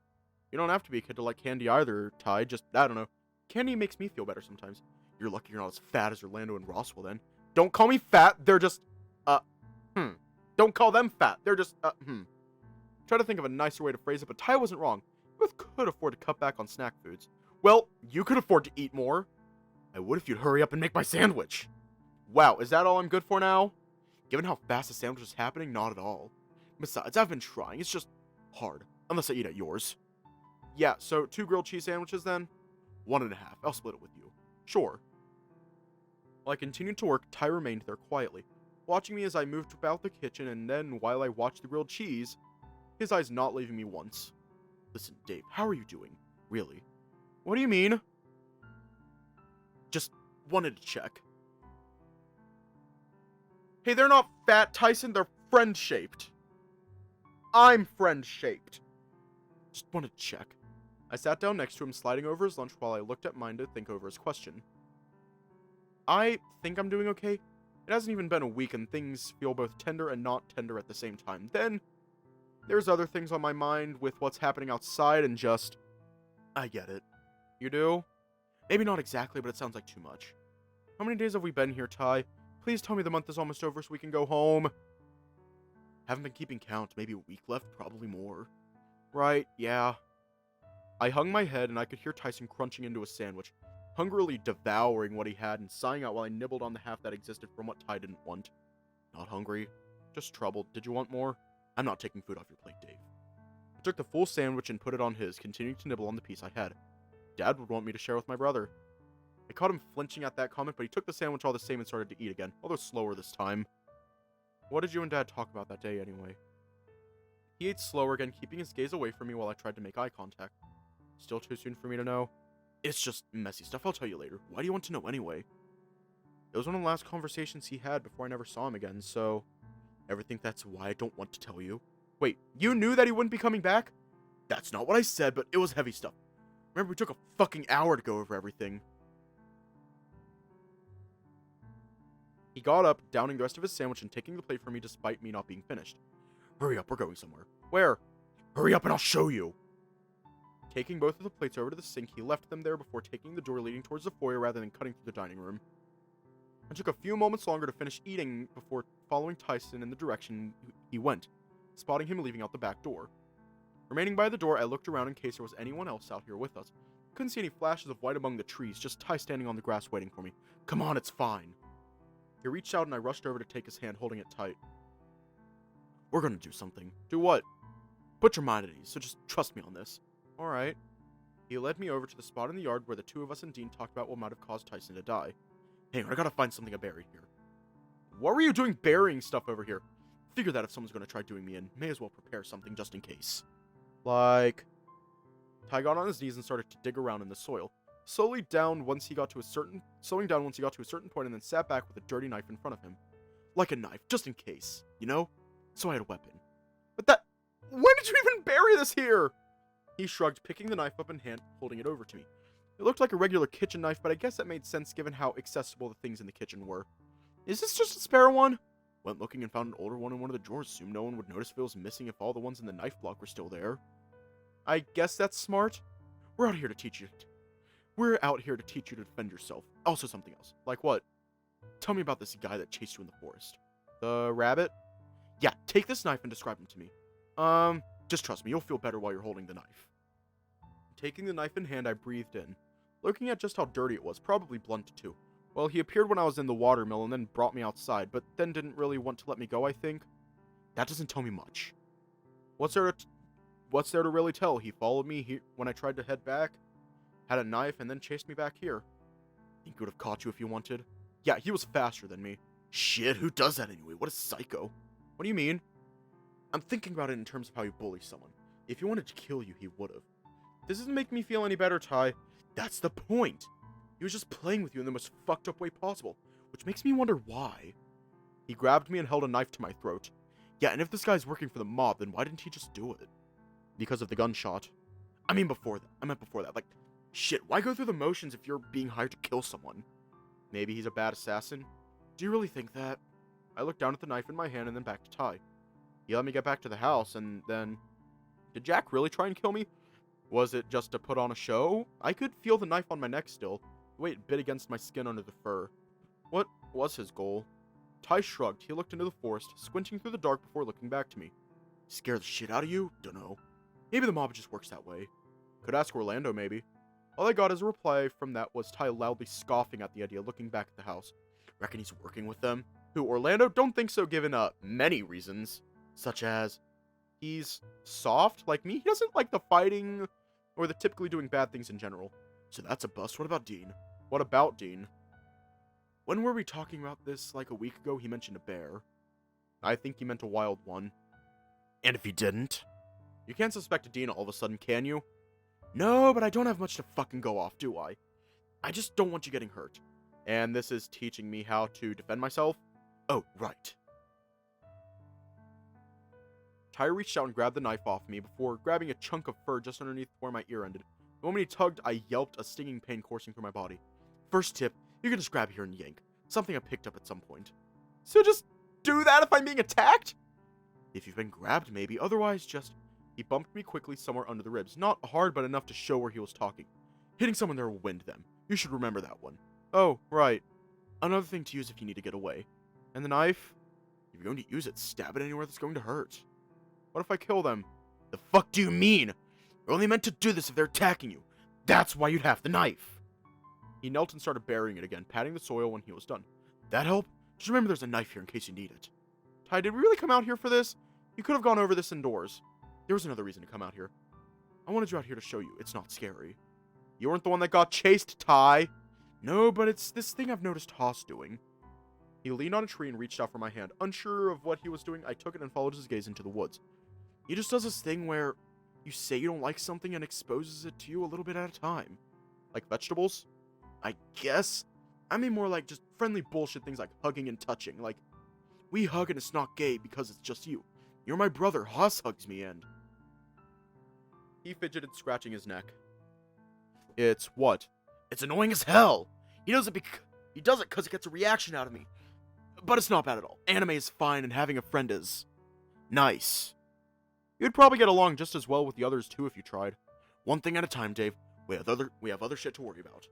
[SPEAKER 1] You don't have to be a kid to like candy either, Ty. Just, I don't know. Candy makes me feel better sometimes. You're lucky you're not as fat as Orlando and Roswell then. Don't call me fat. They're just, Don't call them fat. They're just, Try to think of a nicer way to phrase it, but Ty wasn't wrong. We both could afford to cut back on snack foods. Well, you could afford to eat more. I would if you'd hurry up and make my sandwich. Wow, is that all I'm good for now? Given how fast the sandwich is happening, not at all. Besides, I've been trying. It's just hard. Unless I eat at yours. Yeah, so 2 grilled cheese sandwiches then? 1.5. I'll split it with you. Sure. While I continued to work, Ty remained there quietly, watching me as I moved about the kitchen, and then while I watched the grilled cheese, his eyes not leaving me once. Listen, Dave, how are you doing? Really? What do you mean? Just wanted to check. Hey, they're not fat, Tyson. They're friend-shaped. I'm friend-shaped. Just wanted to check. I sat down next to him, sliding over his lunch while I looked at mine to think over his question. I think I'm doing okay. It hasn't even been a week and things feel both tender and not tender at the same time. Then, there's other things on my mind with what's happening outside and just... I get it. You do? Maybe not exactly, but it sounds like too much. How many days have we been here, Ty? Please tell me the month is almost over so we can go home. Haven't been keeping count. Maybe a week left, probably more. Right, yeah. I hung my head and I could hear Tyson crunching into a sandwich, hungrily devouring what he had and sighing out while I nibbled on the half that existed from what Ty didn't want. Not hungry, just troubled. Did you want more? I'm not taking food off your plate, Dave. I took the full sandwich and put it on his, continuing to nibble on the piece I had. Dad would want me to share with my brother. I caught him flinching at that comment, but he took the sandwich all the same and started to eat again, although slower this time. What did you and Dad talk about that day, anyway? He ate slower again, keeping his gaze away from me while I tried to make eye contact. Still too soon for me to know? It's just messy stuff, I'll tell you later. Why do you want to know anyway? It was one of the last conversations he had before I never saw him again, so... Ever think that's why I don't want to tell you? Wait, you knew that he wouldn't be coming back? That's not what I said, but it was heavy stuff. Remember, we took a fucking hour to go over everything. He got up, downing the rest of his sandwich and taking the plate from me despite me not being finished. Hurry up, we're going somewhere. Where? Hurry up and I'll show you. Taking both of the plates over to the sink, he left them there before taking the door leading towards the foyer rather than cutting through the dining room. I took a few moments longer to finish eating before following Tyson in the direction he went, spotting him leaving out the back door. Remaining by the door, I looked around in case there was anyone else out here with us. Couldn't see any flashes of white among the trees, just Ty standing on the grass waiting for me. Come on, it's fine. He reached out and I rushed over to take his hand, holding it tight. We're gonna do something. Do what? Put your mind at ease, so just trust me on this. Alright. He led me over to the spot in the yard where the two of us and Dean talked about what might have caused Tyson to die. Hang on, I gotta find something to bury here. What were you doing burying stuff over here? Figure that if someone's gonna try doing me in, may as well prepare something just in case. Like... Ty got on his knees and started to dig around in the soil, slowing down once he got to a certain point and then sat back with a dirty knife in front of him. Like a knife, just in case, you know? So I had a weapon. But that... When did you even bury this here? He shrugged, picking the knife up in hand, holding it over to me. It looked like a regular kitchen knife, but I guess that made sense given how accessible the things in the kitchen were. Is this just a spare one? Went looking and found an older one in one of the drawers. Assumed no one would notice if it was missing if all the ones in the knife block were still there. I guess that's smart. We're out here to teach you to defend yourself. Also something else. Like what? Tell me about this guy that chased you in the forest. The rabbit? Yeah, take this knife and describe him to me. Just trust me, you'll feel better while you're holding the knife. Taking the knife in hand, I breathed in, looking at just how dirty it was, probably blunt too. Well, he appeared when I was in the watermill and then brought me outside, but then didn't really want to let me go, I think. That doesn't tell me much. What's there to really tell? He followed me here when I tried to head back, had a knife, and then chased me back here. He could have caught you if you wanted. Yeah, he was faster than me. Shit, who does that anyway? What a psycho. What do you mean? I'm thinking about it in terms of how you bully someone. If he wanted to kill you, he would have. This doesn't make me feel any better, Ty. That's the point. He was just playing with you in the most fucked up way possible, which makes me wonder why. He grabbed me and held a knife to my throat. Yeah, and if this guy's working for the mob, then why didn't he just do it? Because of the gunshot. I meant before that. Like, shit, why go through the motions if you're being hired to kill someone? Maybe he's a bad assassin? Do you really think that? I looked down at the knife in my hand and then back to Ty. He let me get back to the house, and then... Did Jack really try and kill me? Was it just to put on a show? I could feel the knife on my neck still, the way it bit against my skin under the fur. What was his goal? Ty shrugged. He looked into the forest, squinting through the dark before looking back to me. Scare the shit out of you? Dunno. Maybe the mob just works that way. Could ask Orlando, maybe. All I got as a reply from that was Ty loudly scoffing at the idea, looking back at the house. Reckon he's working with them? Who, Orlando? Don't think so, given, many reasons. Such as, he's soft, like me. He doesn't like the fighting, or the typically doing bad things in general. So that's a bust. What about Dean? What about Dean? When were we talking about this? Like a week ago, he mentioned a bear. I think he meant a wild one. And if he didn't? You can't suspect Dean all of a sudden, can you? No, but I don't have much to fucking go off, do I? I just don't want you getting hurt. And this is teaching me how to defend myself? Oh, right. Ty reached out and grabbed the knife off me before grabbing a chunk of fur just underneath where my ear ended. The moment he tugged, I yelped, a stinging pain coursing through my body. First tip, you can just grab here and yank. Something I picked up at some point. So just do that if I'm being attacked? If you've been grabbed, maybe. Otherwise, just... He bumped me quickly somewhere under the ribs. Not hard, but enough to show where he was talking. Hitting someone there will wind them. You should remember that one. Oh, right. Another thing to use if you need to get away. And the knife? If you're going to use it, stab it anywhere that's going to hurt. What if I kill them? The fuck do you mean? You're only meant to do this if they're attacking you. That's why you'd have the knife. He knelt and started burying it again, patting the soil when he was done. That help? Just remember there's a knife here in case you need it. Ty, did we really come out here for this? You could have gone over this indoors. There was another reason to come out here. I wanted you out here to show you it's not scary. You weren't the one that got chased, Ty. No, but it's this thing I've noticed Haas doing. He leaned on a tree and reached out for my hand. Unsure of what he was doing, I took it and followed his gaze into the woods. He just does this thing where you say you don't like something and exposes it to you a little bit at a time. Like vegetables? I guess. I mean more like just friendly bullshit things like hugging and touching. Like, we hug and it's not gay because it's just you. You're my brother. Haas hugs me and... He fidgeted, scratching his neck. It's what? It's annoying as hell. He does it because it gets a reaction out of me. But it's not bad at all. Anime is fine and having a friend is... nice. You'd probably get along just as well with the others too if you tried. One thing at a time, Dave. We have other shit to worry about.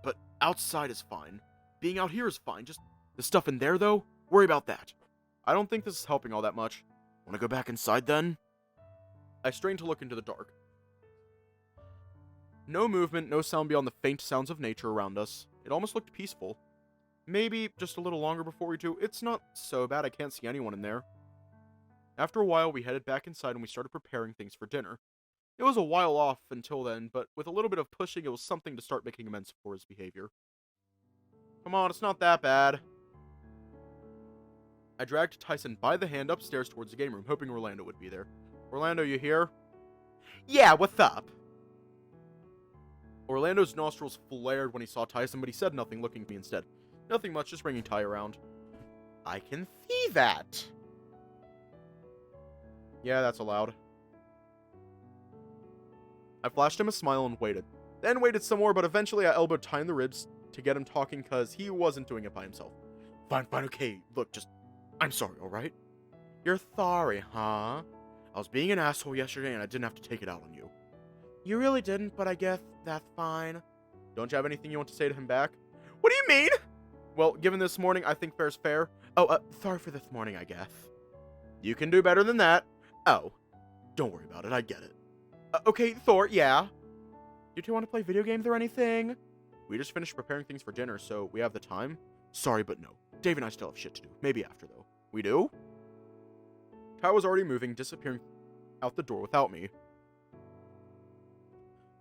[SPEAKER 1] But outside is fine. Being out here is fine. Just the stuff in there, though, worry about that. I don't think this is helping all that much. Want to go back inside, then? I strained to look into the dark. No movement, no sound beyond the faint sounds of nature around us. It almost looked peaceful. Maybe just a little longer before we do. It's not so bad, I can't see anyone in there. After a while, we headed back inside and we started preparing things for dinner. It was a while off until then, but with a little bit of pushing, it was something to start making amends for his behavior. Come on, it's not that bad. I dragged Tyson by the hand upstairs towards the game room, hoping Orlando would be there. Orlando, you here?
[SPEAKER 4] Yeah, what's up?
[SPEAKER 1] Orlando's nostrils flared when he saw Tyson, but he said nothing, looking at me instead. Nothing much, just bringing Ty around.
[SPEAKER 4] I can see that.
[SPEAKER 1] Yeah, that's allowed. I flashed him a smile and waited. Then waited some more, but eventually I elbowed Ty in the ribs to get him talking because he wasn't doing it by himself. Fine, okay. Look, I'm sorry, alright? You're sorry, huh? I was being an asshole yesterday and I didn't have to take it out on you. You really didn't, but I guess that's fine. Don't you have anything you want to say to him back? What do you mean? Well, given this morning, I think fair's fair. Oh, sorry for this morning, I guess. You can do better than that. Oh, don't worry about it, I get it. Okay, Thor, yeah? You two want to play video games or anything? We just finished preparing things for dinner, so we have the time. Sorry, but no. Dave and I still have shit to do. Maybe after, though. We do? Ty was already moving, disappearing out the door without me.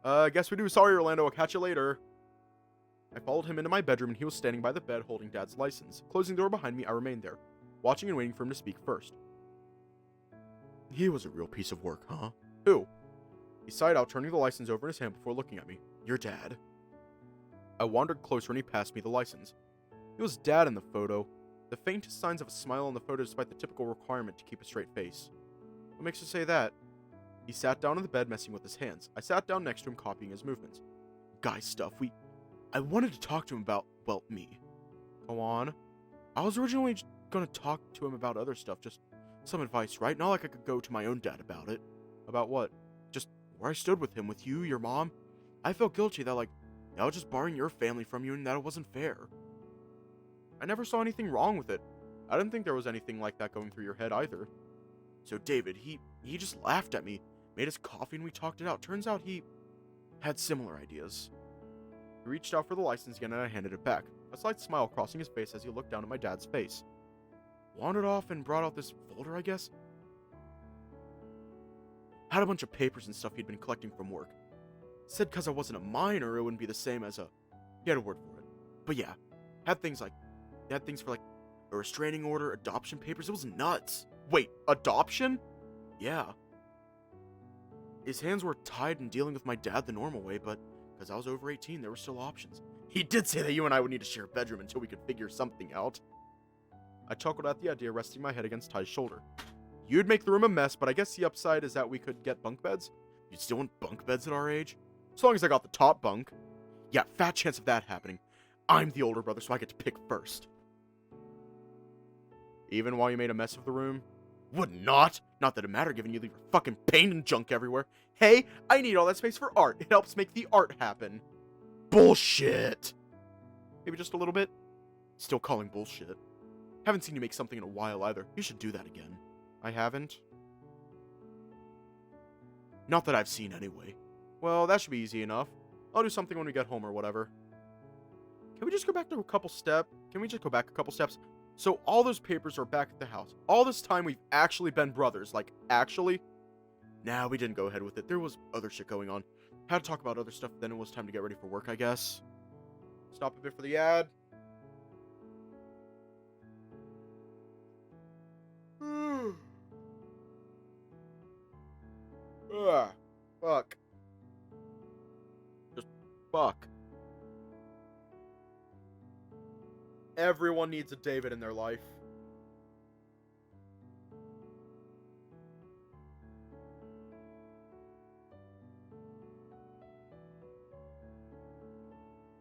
[SPEAKER 1] Guess we do. Sorry, Orlando. I'll catch you later. I followed him into my bedroom, and he was standing by the bed holding Dad's license. Closing the door behind me, I remained there, watching and waiting for him to speak first. He was a real piece of work, huh? Who? He sighed out, turning the license over in his hand before looking at me. Your dad. I wandered closer and he passed me the license. It was Dad in the photo. The faintest signs of a smile on the photo despite the typical requirement to keep a straight face. What makes you say that? He sat down on the bed messing with his hands. I sat down next to him copying his movements. Guy stuff, I wanted to talk to him about, well, me. Go on. I was originally gonna talk to him about other stuff, just some advice, right? Not like I could go to my own dad about it. About what? Just where I stood with him, with you, your mom. I felt guilty that, I was just borrowing your family from you and that it wasn't fair. I never saw anything wrong with it. I didn't think there was anything like that going through your head either. So David, he just laughed at me, made us coffee and we talked it out. Turns out he had similar ideas. He reached out for the license again and I handed it back, a slight smile crossing his face as he looked down at my dad's face. Wandered off and brought out this folder, I guess? Had a bunch of papers and stuff he'd been collecting from work. Said because I wasn't a minor, it wouldn't be the same as he had a word for it. But yeah, had things for a restraining order, adoption papers. It was nuts. Wait, adoption? Yeah. His hands were tied and dealing with my dad the normal way, but because I was over 18, there were still options. He did say that you and I would need to share a bedroom until we could figure something out. I chuckled at the idea, resting my head against Ty's shoulder. You'd make the room a mess, but I guess the upside is that we could get bunk beds. You'd still want bunk beds at our age? As long as I got the top bunk. Yeah, fat chance of that happening. I'm the older brother, so I get to pick first. Even while you made a mess of the room? Would not. Not that it mattered given you leave your fucking paint and junk everywhere. Hey, I need all that space for art. It helps make the art happen. Bullshit. Maybe just a little bit? Still calling bullshit. Haven't seen you make something in a while either. You should do that again. I haven't? Not that I've seen anyway. Well, that should be easy enough. I'll do something when we get home or whatever. Can we just go back a couple steps? So all those papers are back at the house. All this time we've actually been brothers. Actually? Nah, we didn't go ahead with it. There was other shit going on. Had to talk about other stuff, then it was time to get ready for work, I guess. Stop a bit for the ad. Fuck. Just fuck. Everyone needs a David in their life.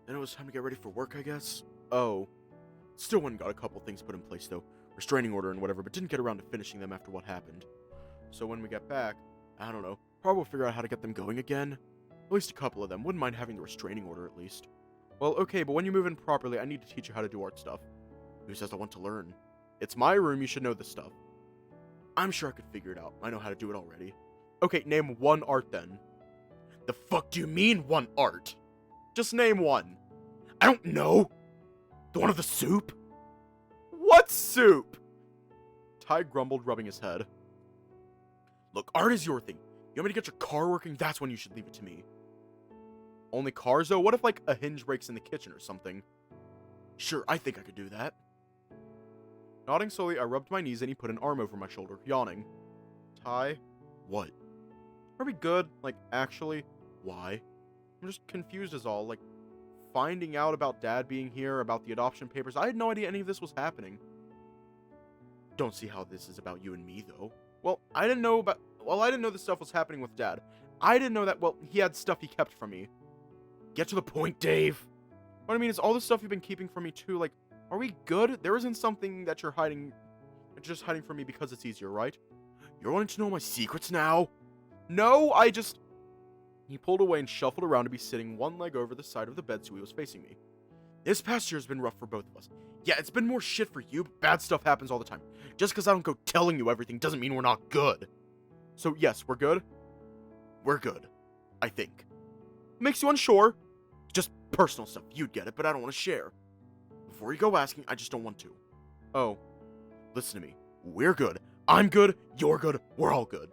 [SPEAKER 1] Then it was time to get ready for work, I guess? Oh. Still went and got a couple things put in place, though. Restraining order and whatever, but didn't get around to finishing them after what happened. So when we get back, I don't know, probably we'll figure out how to get them going again. At least a couple of them. Wouldn't mind having the restraining order at least. Well, okay, but when you move in properly, I need to teach you how to do art stuff. Who says I want to learn? It's my room, you should know this stuff. I'm sure I could figure it out. I know how to do it already. Okay, name one art then. The fuck do you mean one art? Just name one. I don't know. The one of the soup? What soup? Ty grumbled, rubbing his head. Look, art is your thing. You want me to get your car working? That's when you should leave it to me. Only cars, though? What if, a hinge breaks in the kitchen or something? Sure, I think I could do that. Nodding slowly, I rubbed my knees and he put an arm over my shoulder, yawning. Ty? What? Are we good? Actually? Why? I'm just confused as all. Finding out about Dad being here, about the adoption papers, I had no idea any of this was happening. Don't see how this is about you and me, though. I didn't know this stuff was happening with Dad. I didn't know that, he had stuff he kept from me. Get to the point, Dave. What I mean is all the stuff you've been keeping from me, too, are we good? There isn't something that you're hiding, just hiding from me because it's easier, right? You're wanting to know my secrets now? No, He pulled away and shuffled around to be sitting one leg over the side of the bed so he was facing me. This past year has been rough for both of us. Yeah, it's been more shit for you, but bad stuff happens all the time. Just because I don't go telling you everything doesn't mean we're not good. So yes, we're good? We're good. I think. Makes you unsure? Just personal stuff. You'd get it, but I don't want to share. Before you go asking, I just don't want to. Oh. Listen to me. We're good. I'm good. You're good. We're all good.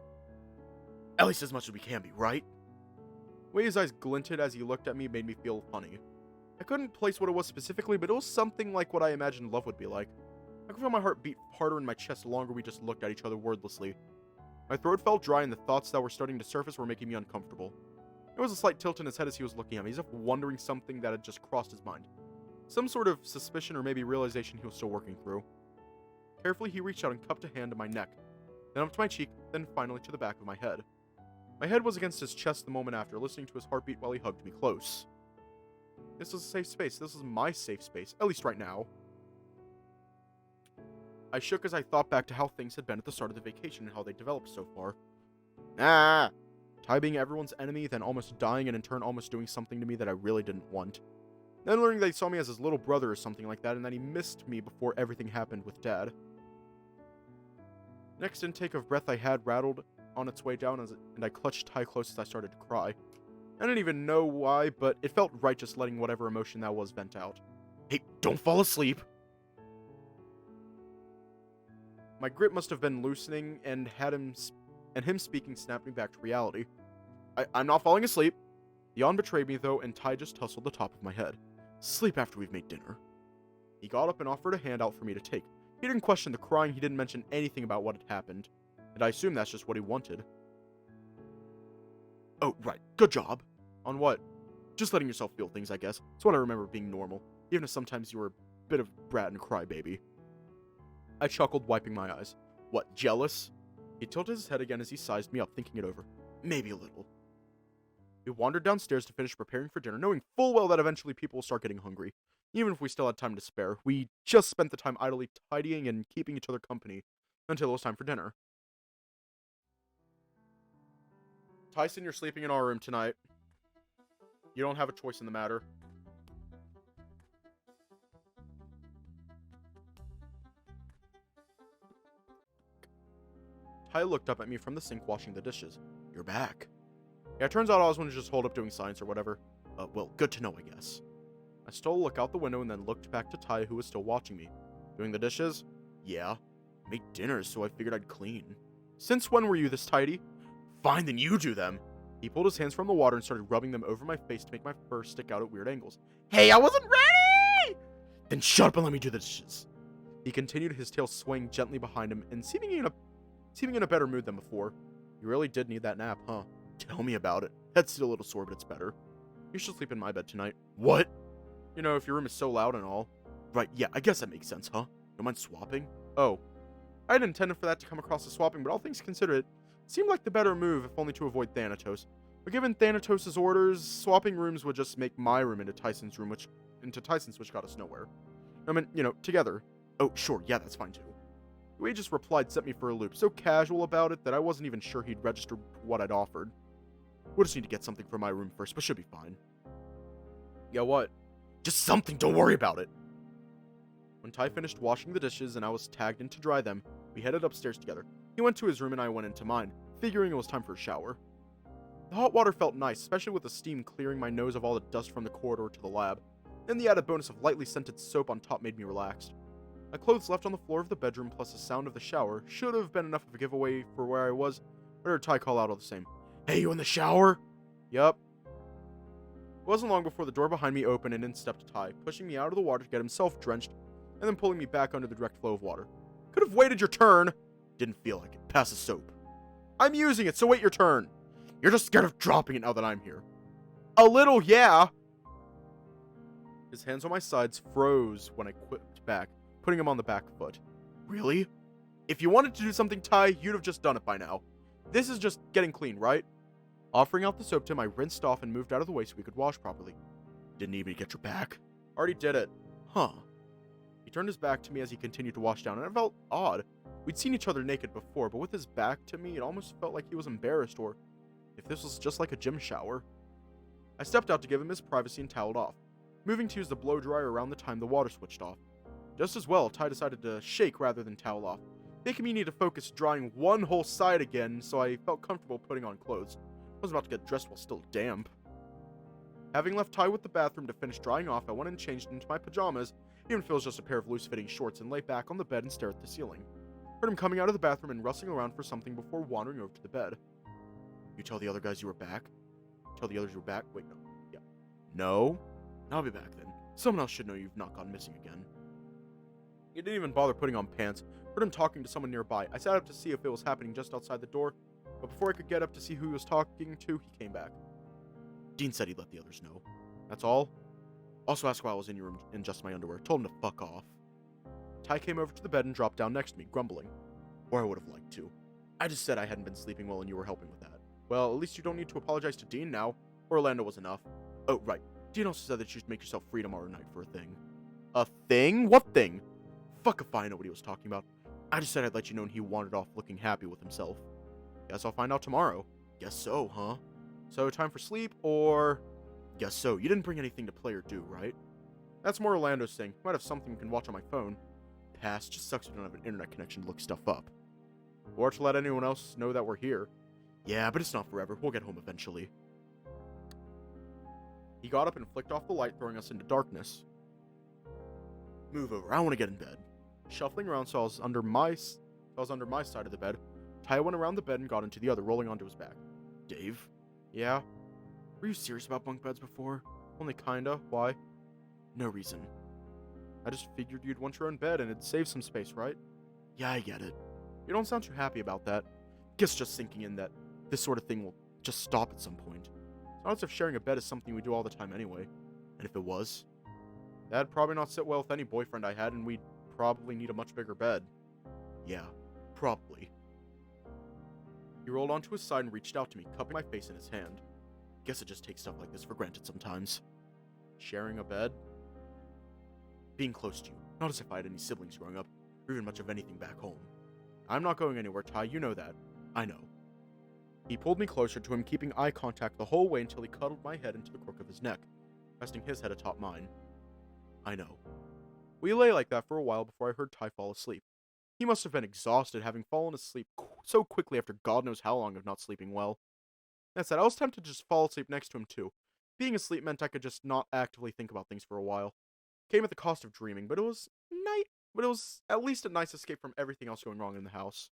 [SPEAKER 1] At least as much as we can be, right? The way his eyes glinted as he looked at me made me feel funny. I couldn't place what it was specifically, but it was something like what I imagined love would be like. I could feel my heart beat harder in my chest the longer we just looked at each other wordlessly. My throat felt dry and the thoughts that were starting to surface were making me uncomfortable. There was a slight tilt in his head as he was looking at me, as if wondering something that had just crossed his mind. Some sort of suspicion or maybe realization he was still working through. Carefully, he reached out and cupped a hand to my neck, then up to my cheek, then finally to the back of my head. My head was against his chest the moment after, listening to his heartbeat while he hugged me close. This was a safe space. This is my safe space, at least right now. I shook as I thought back to how things had been at the start of the vacation and how they developed so far. Ah! Ty being everyone's enemy, then almost dying and in turn almost doing something to me that I really didn't want. Then learning that he saw me as his little brother or something like that, and that he missed me before everything happened with Dad. Next intake of breath I had rattled on its way down, and I clutched Ty close as I started to cry. I didn't even know why, but it felt right just letting whatever emotion that was vent out. Hey, don't fall asleep! My grip must have been loosening, and him speaking snapped me back to reality. I'm not falling asleep. The yawn betrayed me, though, and Ty just tussled the top of my head. Sleep after we've made dinner. He got up and offered a hand out for me to take. He didn't question the crying, he didn't mention anything about what had happened, and I assume that's just what he wanted. Oh, right. Good job. On what? Just letting yourself feel things, I guess. It's what I remember being normal, even if sometimes you were a bit of a brat and crybaby. I chuckled, wiping my eyes. What, jealous? He tilted his head again as he sized me up, thinking it over. Maybe a little. We wandered downstairs to finish preparing for dinner, knowing full well that eventually people will start getting hungry. Even if we still had time to spare, we just spent the time idly tidying and keeping each other company until it was time for dinner. Tyson, you're sleeping in our room tonight. You don't have a choice in the matter. Ty looked up at me from the sink washing the dishes. You're back. Yeah, it turns out Oswin was just holed up doing science or whatever. Well, good to know, I guess. I stole a look out the window and then looked back to Ty, who was still watching me. Doing the dishes? Yeah. Made dinner, so I figured I'd clean. Since when were you this tidy? Fine, then you do them. He pulled his hands from the water and started rubbing them over my face to make my fur stick out at weird angles. Hey, I wasn't ready! Then shut up and let me do the dishes. He continued, his tail swaying gently behind him and seeming in a better mood than before. You really did need that nap, huh? Tell me about it. Head's still a little sore, but it's better. You should sleep in my bed tonight. What? You know, if your room is so loud and all. Right, yeah, I guess that makes sense, huh? Don't mind swapping? Oh. I had intended for that to come across as swapping, but all things considered, it seemed like the better move, if only to avoid Thanatos. But given Thanatos' orders, swapping rooms would just make my room into Tyson's room, which got us nowhere. I mean, you know, together. Oh, sure, yeah, that's fine too. The way he just replied set me for a loop, so casual about it that I wasn't even sure he'd registered what I'd offered. We'll just need to get something from my room first, but should be fine. Yeah, what? Just something, don't worry about it. When Ty finished washing the dishes and I was tagged in to dry them, we headed upstairs together. He went to his room and I went into mine, figuring it was time for a shower. The hot water felt nice, especially with the steam clearing my nose of all the dust from the corridor to the lab. Then the added bonus of lightly scented soap on top made me relaxed. My clothes left on the floor of the bedroom plus the sound of the shower should have been enough of a giveaway for where I was, but I heard Ty call out all the same. Hey, you in the shower? Yup. It wasn't long before the door behind me opened and in stepped Ty, pushing me out of the water to get himself drenched, and then pulling me back under the direct flow of water. Could have waited your turn. Didn't feel like it. Pass the soap. I'm using it, so wait your turn. You're just scared of dropping it now that I'm here. A little, yeah. His hands on my sides froze when I quipped back, putting him on the back foot. Really? If you wanted to do something, Ty, you'd have just done it by now. This is just getting clean, right? Offering out the soap to him, I rinsed off and moved out of the way so we could wash properly. Didn't need me to get your back. Already did it. Huh. He turned his back to me as he continued to wash down, and it felt odd. We'd seen each other naked before, but with his back to me, it almost felt like he was embarrassed, or if this was just like a gym shower. I stepped out to give him his privacy and toweled off, moving to use the blow dryer around the time the water switched off. Just as well, Ty decided to shake rather than towel off, making me need to focus drying one whole side again, so I felt comfortable putting on clothes. I was about to get dressed while still damp. Having left Ty with the bathroom to finish drying off, I went and changed into my pajamas, even if it was just a pair of loose-fitting shorts, and lay back on the bed and stare at the ceiling. Heard him coming out of the bathroom and rustling around for something before wandering over to the bed. You tell the other guys you were back? Tell the others you were back? Wait, no. Yeah. No? I'll be back then. Someone else should know you've not gone missing again. He didn't even bother putting on pants. Heard him talking to someone nearby. I sat up to see if it was happening just outside the door, but before I could get up to see who he was talking to, he came back. Dean said he'd let the others know. That's all. Also asked why I was in your room in just my underwear. Told him to fuck off. Ty came over to the bed and dropped down next to me, grumbling. Or I would have liked to. I just said I hadn't been sleeping well and you were helping with that. Well, at least you don't need to apologize to Dean now. Orlando was enough. Oh, right. Dean also said that you should make yourself free tomorrow night for a thing. A thing? What thing? Fuck if I know what he was talking about. I just said I'd let you know and he wandered off looking happy with himself. Guess I'll find out tomorrow. Guess so, huh? So, time for sleep, or... Guess so. You didn't bring anything to play or do, right? That's more Orlando's thing. Might have something you can watch on my phone. Pass. Just sucks we don't have an internet connection to look stuff up. Or to let anyone else know that we're here. Yeah, but it's not forever. We'll get home eventually. He got up and flicked off the light, throwing us into darkness. Move over. I want to get in bed. Shuffling around so I was under my side of the bed. Ty went around the bed and got into the other, rolling onto his back. Dave? Yeah? Were you serious about bunk beds before? Only kinda. Why? No reason. I just figured you'd want your own bed and it'd save some space, right? Yeah, I get it. You don't sound too happy about that. Guess just sinking in that this sort of thing will just stop at some point. It's not as if sharing a bed is something we do all the time anyway. And if it was, that'd probably not sit well with any boyfriend I had, and we'd probably need a much bigger bed. Yeah, probably. He rolled onto his side and reached out to me, cupping my face in his hand. Guess I just take stuff like this for granted sometimes. Sharing a bed? Being close to you, not as if I had any siblings growing up, or even much of anything back home. I'm not going anywhere, Ty, you know that. I know. He pulled me closer to him, keeping eye contact the whole way until he cuddled my head into the crook of his neck, resting his head atop mine. I know. We lay like that for a while before I heard Ty fall asleep. He must have been exhausted, having fallen asleep so quickly after God knows how long of not sleeping well. That said, I was tempted to just fall asleep next to him too. Being asleep meant I could just not actively think about things for a while. Came at the cost of dreaming, but it was at least a nice escape from everything else going wrong in the house.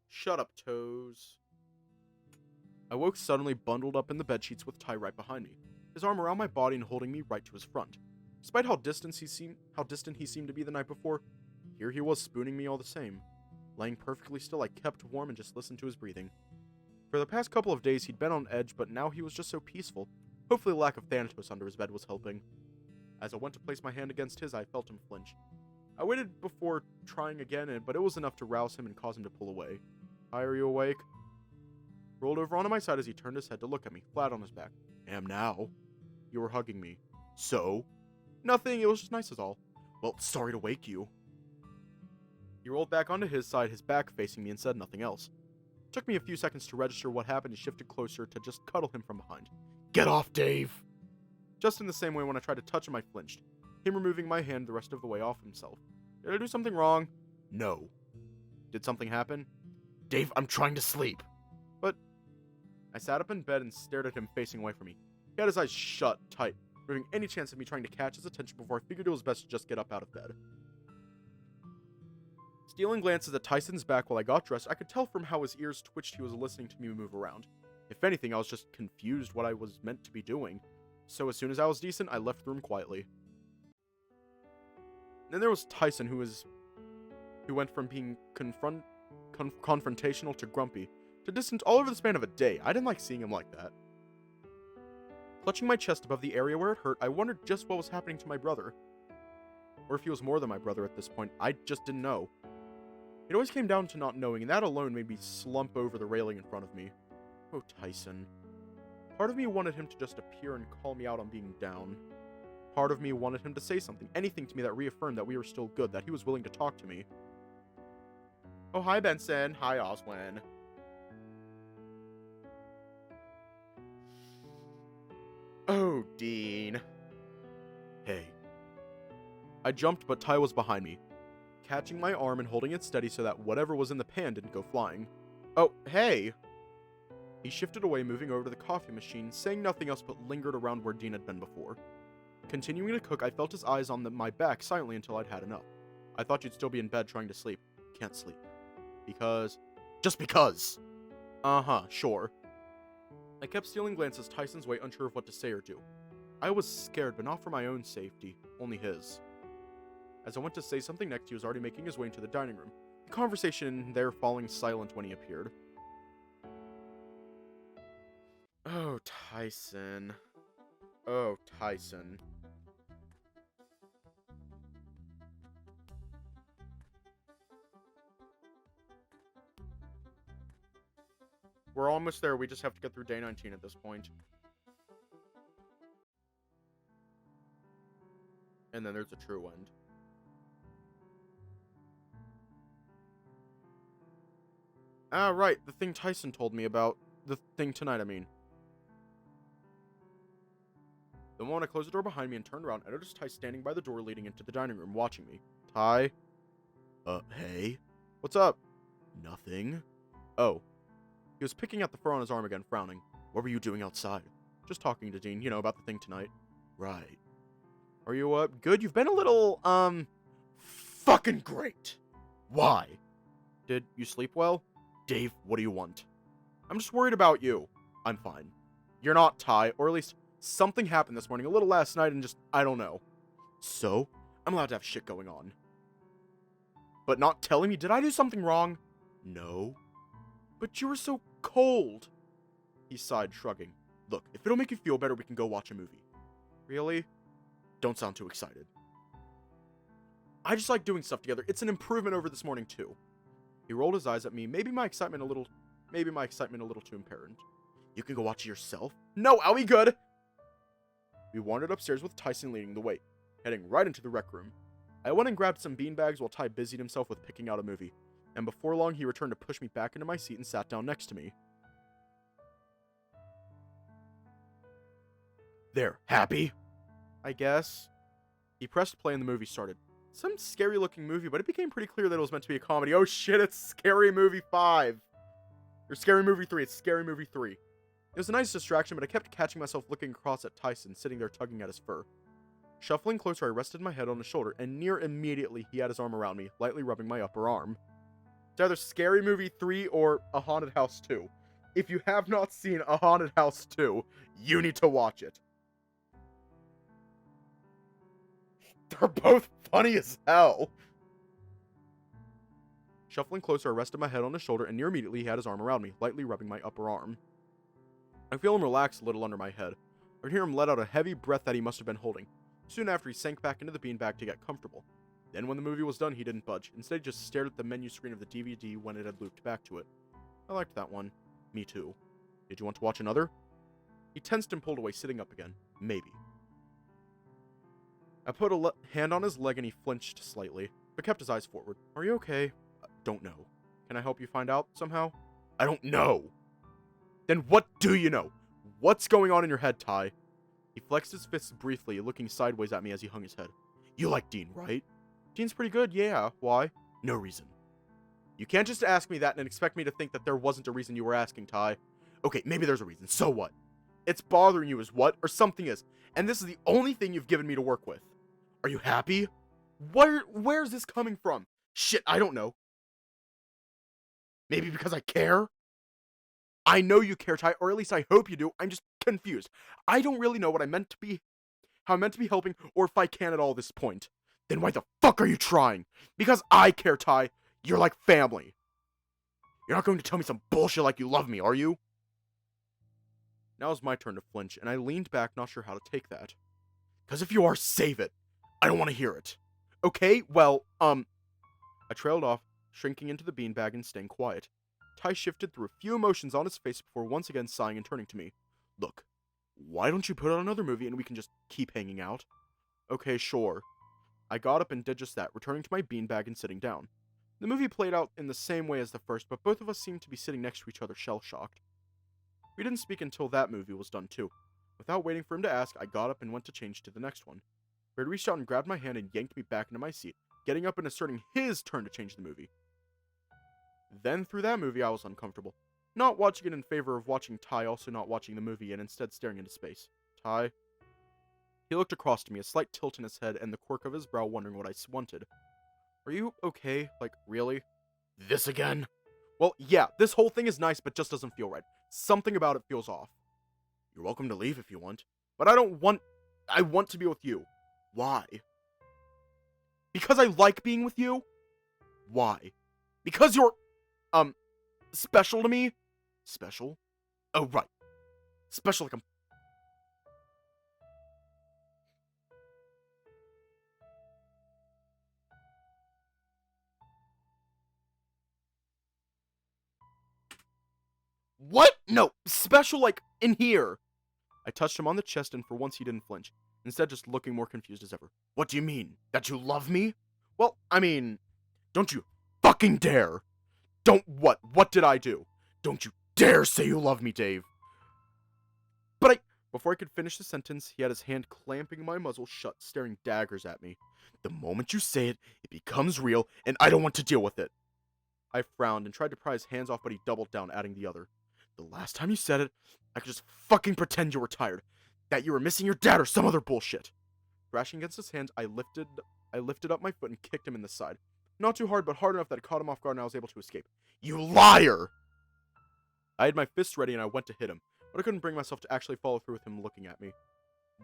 [SPEAKER 1] Shut up, Toes. I woke suddenly, bundled up in the bedsheets with Ty right behind me, his arm around my body and holding me right to his front. Despite how distant he seemed to be the night before, here he was spooning me all the same. Laying perfectly still, I kept warm and just listened to his breathing. For the past couple of days, he'd been on edge, but now he was just so peaceful. Hopefully the lack of Thanatos under his bed was helping. As I went to place my hand against his, I felt him flinch. I waited before trying again, but it was enough to rouse him and cause him to pull away. Hi, are you awake? Rolled over onto my side as he turned his head to look at me, flat on his back. Am now. You were hugging me. So? Nothing, it was just nice as all. Well, sorry to wake you. He rolled back onto his side, his back facing me, and said nothing else. It took me a few seconds to register what happened and shifted closer to just cuddle him from behind. Get off, Dave! Just in the same way when I tried to touch him, I flinched, him removing my hand the rest of the way off himself. Did I do something wrong? No. Did something happen? Dave, I'm trying to sleep. But I sat up in bed and stared at him facing away from me. He had his eyes shut tight, removing any chance of me trying to catch his attention before I figured it was best to just get up out of bed. Stealing glances at Tyson's back while I got dressed, I could tell from how his ears twitched he was listening to me move around. If anything, I was just confused what I was meant to be doing. So as soon as I was decent, I left the room quietly. Then there was Tyson, who went from being confrontational to grumpy, to distant all over the span of a day. I didn't like seeing him like that. Clutching my chest above the area where it hurt, I wondered just what was happening to my brother. Or if he was more than my brother at this point, I just didn't know. It always came down to not knowing, and that alone made me slump over the railing in front of me. Oh, Tyson. Part of me wanted him to just appear and call me out on being down. Part of me wanted him to say something, anything to me that reaffirmed that we were still good, that he was willing to talk to me. Oh, hi, Benson. Hi, Oswin. Oh, Dean. Hey. I jumped, but Ty was behind me, catching my arm and holding it steady so that whatever was in the pan didn't go flying. Oh, hey! He shifted away, moving over to the coffee machine, saying nothing else but lingered around where Dean had been before. Continuing to cook, I felt his eyes on my back silently until I'd had enough. I thought you'd still be in bed trying to sleep. Can't sleep. Because... Just because! Uh-huh, sure. I kept stealing glances Tyson's way, unsure of what to say or do. I was scared, but not for my own safety, only his. As I went to say something next, he was already making his way into the dining room, the conversation there falling silent when he appeared. Oh, Tyson. Oh, Tyson. We're almost there. We just have to get through day 19 at this point. And then there's a true end. Ah, right. The thing Tyson told me about. The thing tonight, I mean. The moment I closed the door behind me and turned around, I noticed Ty standing by the door leading into the dining room, watching me. Ty? Hey? What's up? Nothing. Oh. He was picking at the fur on his arm again, frowning. What were you doing outside? Just talking to Dean, about the thing tonight. Right. Are you, good? You've been a little, fucking great. Why? Did you sleep well? Dave, what do you want? I'm just worried about you. I'm fine. You're not, Ty, or at least something happened this morning, a little last night, and just, I don't know. So? I'm allowed to have shit going on. But not telling me, did I do something wrong? No. But you were so cold. He sighed, shrugging. Look, if it'll make you feel better, we can go watch a movie. Really? Don't sound too excited. I just like doing stuff together. It's an improvement over this morning, too. He rolled his eyes at me, maybe my excitement a little too apparent. You can go watch it yourself? No, I'll be good! We wandered upstairs with Tyson leading the way, heading right into the rec room. I went and grabbed some beanbags while Ty busied himself with picking out a movie, and before long he returned to push me back into my seat and sat down next to me. There, happy? I guess. He pressed play and the movie started. Some scary looking movie, but it became pretty clear that it was meant to be a comedy. Oh shit, it's Scary Movie 5! Or Scary Movie 3, it's Scary Movie 3. It was a nice distraction, but I kept catching myself looking across at Tyson, sitting there tugging at his fur. Shuffling closer, I rested my head on his shoulder, and near immediately he had his arm around me, lightly rubbing my upper arm. It's either Scary Movie 3 or A Haunted House 2. If you have not seen A Haunted House 2, you need to watch it. They're both funny as hell. Shuffling closer, I rested my head on his shoulder, and near immediately he had his arm around me, lightly rubbing my upper arm. I feel him relax a little under my head. I could hear him let out a heavy breath that he must have been holding. Soon after, he sank back into the beanbag to get comfortable. Then when the movie was done, he didn't budge. Instead, he just stared at the menu screen of the DVD when it had looped back to it. I liked that one. Me too. Did you want to watch another? He tensed and pulled away, sitting up again. Maybe. I put a hand on his leg and he flinched slightly, but kept his eyes forward. Are you okay? Don't know. Can I help you find out somehow? I don't know. Then what do you know? What's going on in your head, Ty? He flexed his fists briefly, looking sideways at me as he hung his head. You like Dean, right? Dean's pretty good, yeah. Why? No reason. You can't just ask me that and expect me to think that there wasn't a reason you were asking, Ty. Okay, maybe there's a reason. So what? It's bothering you is what? Or something is. And this is the only thing you've given me to work with. Are you happy? Where's this coming from? Shit, I don't know. Maybe because I care? I know you care, Ty, or at least I hope you do. I'm just confused. I don't really know what I meant to be, how I'm meant to be helping, or if I can at all at this point. Then why the fuck are you trying? Because I care, Ty. You're like family. You're not going to tell me some bullshit like you love me, are you? Now it's my turn to flinch, and I leaned back, not sure how to take that. Because if you are, save it. I don't want to hear it. Okay, well, I trailed off, shrinking into the beanbag and staying quiet. Ty shifted through a few emotions on his face before once again sighing and turning to me. Look, why don't you put on another movie and we can just keep hanging out? Okay, sure. I got up and did just that, returning to my beanbag and sitting down. The movie played out in the same way as the first, but both of us seemed to be sitting next to each other shell-shocked. We didn't speak until that movie was done too. Without waiting for him to ask, I got up and went to change to the next one. Red reached out and grabbed my hand and yanked me back into my seat, getting up and asserting his turn to change the movie. Then, through that movie, I was uncomfortable. Not watching it in favor of watching Ty also not watching the movie and instead staring into space. Ty? He looked across to me, a slight tilt in his head and the quirk of his brow, wondering what I wanted. Are you okay? Like, really? This again? Well, yeah, this whole thing is nice, but just doesn't feel right. Something about it feels off. You're welcome to leave if you want. But I want to be with you. Why? Because I like being with you? Why? Because you're, special to me? Special? Oh, right. Special like I'm... What? No, special like in here. I touched him on the chest, and for once he didn't flinch, instead just looking more confused as ever. What do you mean? That you love me? Well, I mean, don't you fucking dare. Don't what? What did I do? Don't you dare say you love me, Dave. But Before I could finish the sentence, he had his hand clamping my muzzle shut, staring daggers at me. The moment you say it, it becomes real, and I don't want to deal with it. I frowned and tried to pry his hands off, but he doubled down, adding the other. The last time you said it, I could just fucking pretend you were tired. That you were missing your dad or some other bullshit. Thrashing against his hands, I lifted up my foot and kicked him in the side. Not too hard, but hard enough that it caught him off guard and I was able to escape. You liar! I had my fists ready and I went to hit him, but I couldn't bring myself to actually follow through with him looking at me.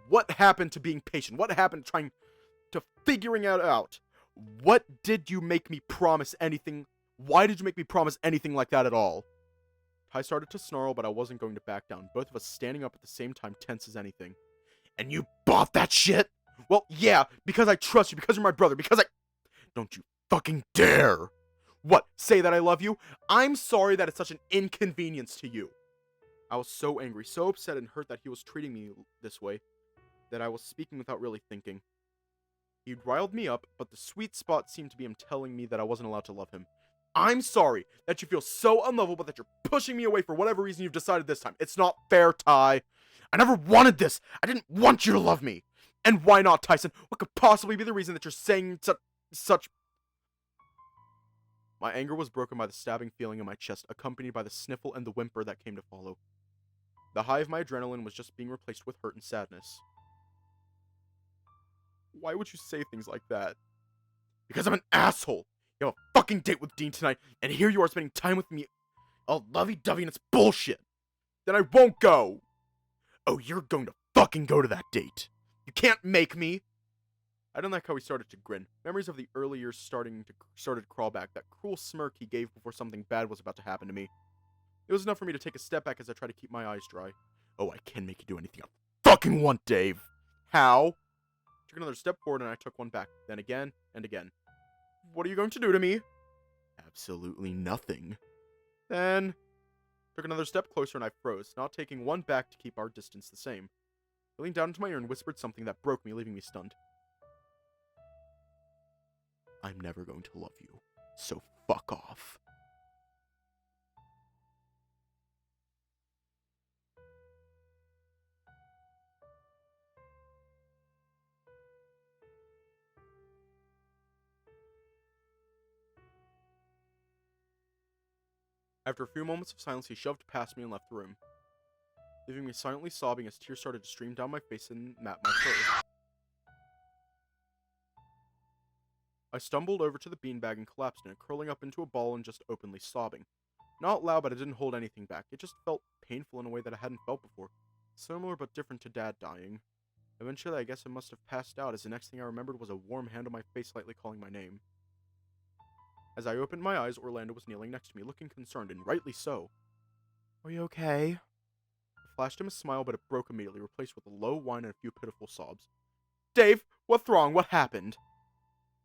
[SPEAKER 1] What happened to being patient? What happened to trying to figuring it out? What did you make me promise anything? Why did you make me promise anything like that at all? Ty started to snarl, but I wasn't going to back down, both of us standing up at the same time, tense as anything. And you bought that shit? Well, yeah, because I trust you, because you're my brother, because I... Don't you fucking dare! What, say that I love you? I'm sorry that it's such an inconvenience to you. I was so angry, so upset and hurt that he was treating me this way, that I was speaking without really thinking. He'd riled me up, but the sweet spot seemed to be him telling me that I wasn't allowed to love him. I'm sorry that you feel so unlovable that you're pushing me away for whatever reason you've decided this time. It's not fair, Ty. I never wanted this. I didn't want you to love me. And why not, Tyson? What could possibly be the reason that you're saying such... My anger was broken by the stabbing feeling in my chest, accompanied by the sniffle and the whimper that came to follow. The high of my adrenaline was just being replaced with hurt and sadness. Why would you say things like that? Because I'm an asshole. You have a fucking date with Dean tonight, and here you are spending time with me all lovey-dovey and it's bullshit. Then I won't go. Oh, you're going to fucking go to that date. You can't make me. I didn't like how he started to grin. Memories of the early years started to crawl back. That cruel smirk he gave before something bad was about to happen to me. It was enough for me to take a step back as I tried to keep my eyes dry. Oh, I can make you do anything I fucking want, Dave. How? Took another step forward and I took one back. Then again and again. What are you going to do to me? Absolutely nothing. Then took another step closer and I froze, not taking one back to keep our distance the same. I leaned down into my ear and whispered something that broke me, leaving me stunned. I'm never going to love you, so fuck off. After a few moments of silence, he shoved past me and left the room, leaving me silently sobbing as tears started to stream down my face and map my fur. I stumbled over to the beanbag and collapsed in it, curling up into a ball and just openly sobbing. Not loud, but I didn't hold anything back. It just felt painful in a way that I hadn't felt before. Similar but different to Dad dying. Eventually, I guess I must have passed out, as the next thing I remembered was a warm hand on my face lightly calling my name. As I opened my eyes, Orlando was kneeling next to me, looking concerned, and rightly so. Are you okay? I flashed him a smile, but it broke immediately, replaced with a low whine and a few pitiful sobs. Dave, what's wrong? What happened?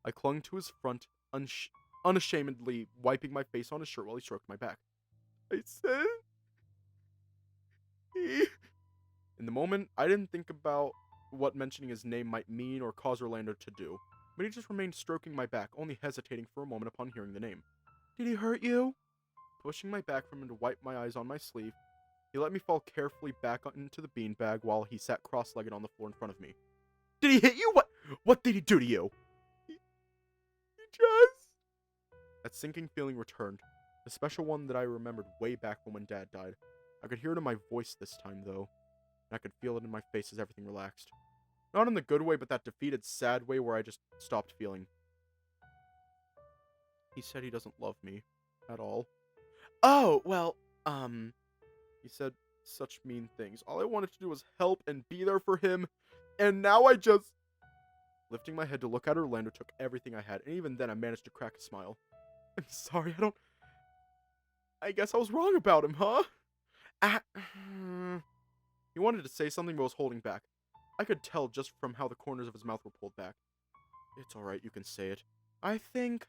[SPEAKER 1] I clung to his front, unashamedly wiping my face on his shirt while he stroked my back. I said... In the moment, I didn't think about what mentioning his name might mean or cause Orlando to do, but he just remained stroking my back, only hesitating for a moment upon hearing the name. Did he hurt you? Pushing my back from him to wipe my eyes on my sleeve, he let me fall carefully back into the beanbag while he sat cross-legged on the floor in front of me. Did he hit you? What did he do to you? He just... That sinking feeling returned, the special one that I remembered way back from when Dad died. I could hear it in my voice this time, though, and I could feel it in my face as everything relaxed. Not in the good way, but that defeated, sad way where I just stopped feeling. He said he doesn't love me at all. Oh, well, he said such mean things. All I wanted to do was help and be there for him, and now I just... Lifting my head to look at Orlando took everything I had, and even then I managed to crack a smile. I'm sorry, I guess I was wrong about him, huh? Ah, he wanted to say something but was holding back. I could tell just from how the corners of his mouth were pulled back. It's alright, you can say it. I think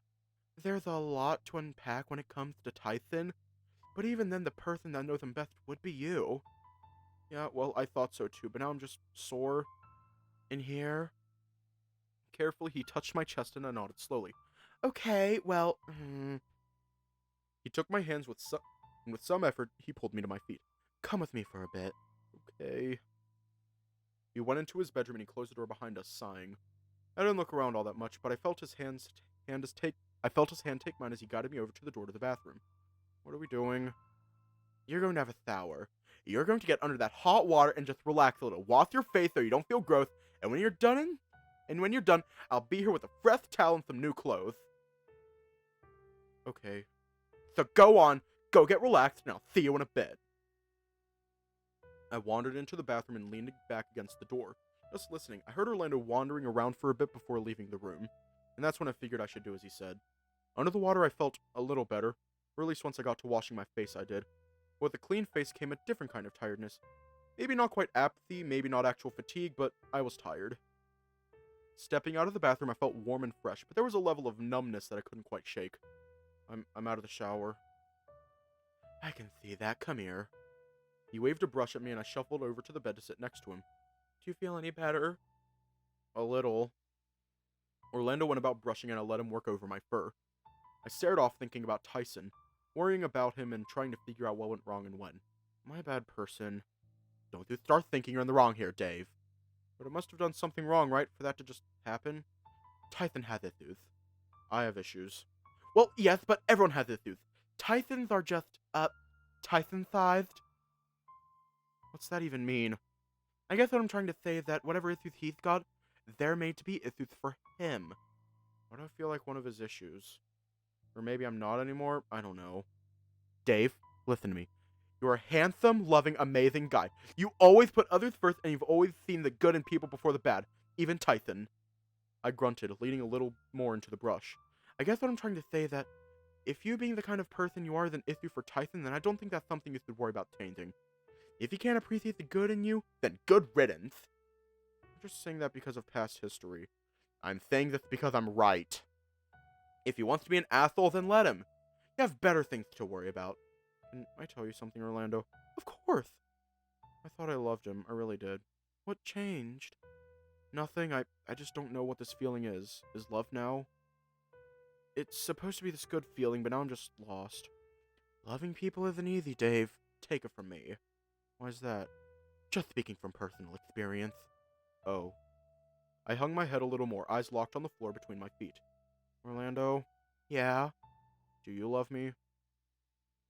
[SPEAKER 1] there's a lot to unpack when it comes to Tyson, but even then the person that knows him best would be you. Yeah, well, I thought so too, but now I'm just sore in here. Carefully, he touched my chest and I nodded slowly. Okay, well, He took my hands with some effort, he pulled me to my feet. Come with me for a bit. Okay. He went into his bedroom and he closed the door behind us, sighing. I didn't look around all that much, but I felt his hand take mine as he guided me over to the door to the bathroom. What are we doing? You're going to have a shower. You're going to get under that hot water and just relax a little. Wash your face so you don't feel gross, and when you're done, I'll be here with a fresh towel and some new clothes. Okay. So go on, go get relaxed, and I'll see you in a bit. I wandered into the bathroom and leaned back against the door. Just listening, I heard Orlando wandering around for a bit before leaving the room, and that's when I figured I should do as he said. Under the water I felt a little better, or at least once I got to washing my face I did. With a clean face came a different kind of tiredness. Maybe not quite apathy, maybe not actual fatigue, but I was tired. Stepping out of the bathroom I felt warm and fresh, but there was a level of numbness that I couldn't quite shake. I'm out of the shower. I can see that, come here. He waved a brush at me and I shuffled over to the bed to sit next to him. Do you feel any better? A little. Orlando went about brushing and I let him work over my fur. I stared off thinking about Tyson, worrying about him and trying to figure out what went wrong and when. My bad person. Don't you start thinking you're in the wrong here, Dave. But I must have done something wrong, right, for that to just happen? Tyson has issues. I have issues. Well, yes, but everyone has issues. Tysons are just, Tyson-sized. What's that even mean? I guess what I'm trying to say is that whatever issues he's got, they're made to be issues for him. Why do I feel like one of his issues? Or maybe I'm not anymore? I don't know. Dave, listen to me. You're a handsome, loving, amazing guy. You always put others first, and you've always seen the good in people before the bad. Even Tyson. I grunted, leaning a little more into the brush. I guess what I'm trying to say is that if you being the kind of person you are is an issue for Tyson, then I don't think that's something you should worry about changing. If you can't appreciate the good in you, then good riddance. I'm just saying that because of past history. I'm saying this because I'm right. If he wants to be an asshole, then let him. You have better things to worry about. Can I tell you something, Orlando? Of course. I thought I loved him. I really did. What changed? Nothing. I just don't know what this feeling is. Is love now? It's supposed to be this good feeling, but now I'm just lost. Loving people isn't easy, Dave. Take it from me. Why's that? Just speaking from personal experience. Oh. I hung my head a little more, eyes locked on the floor between my feet. Orlando? Yeah? Do you love me?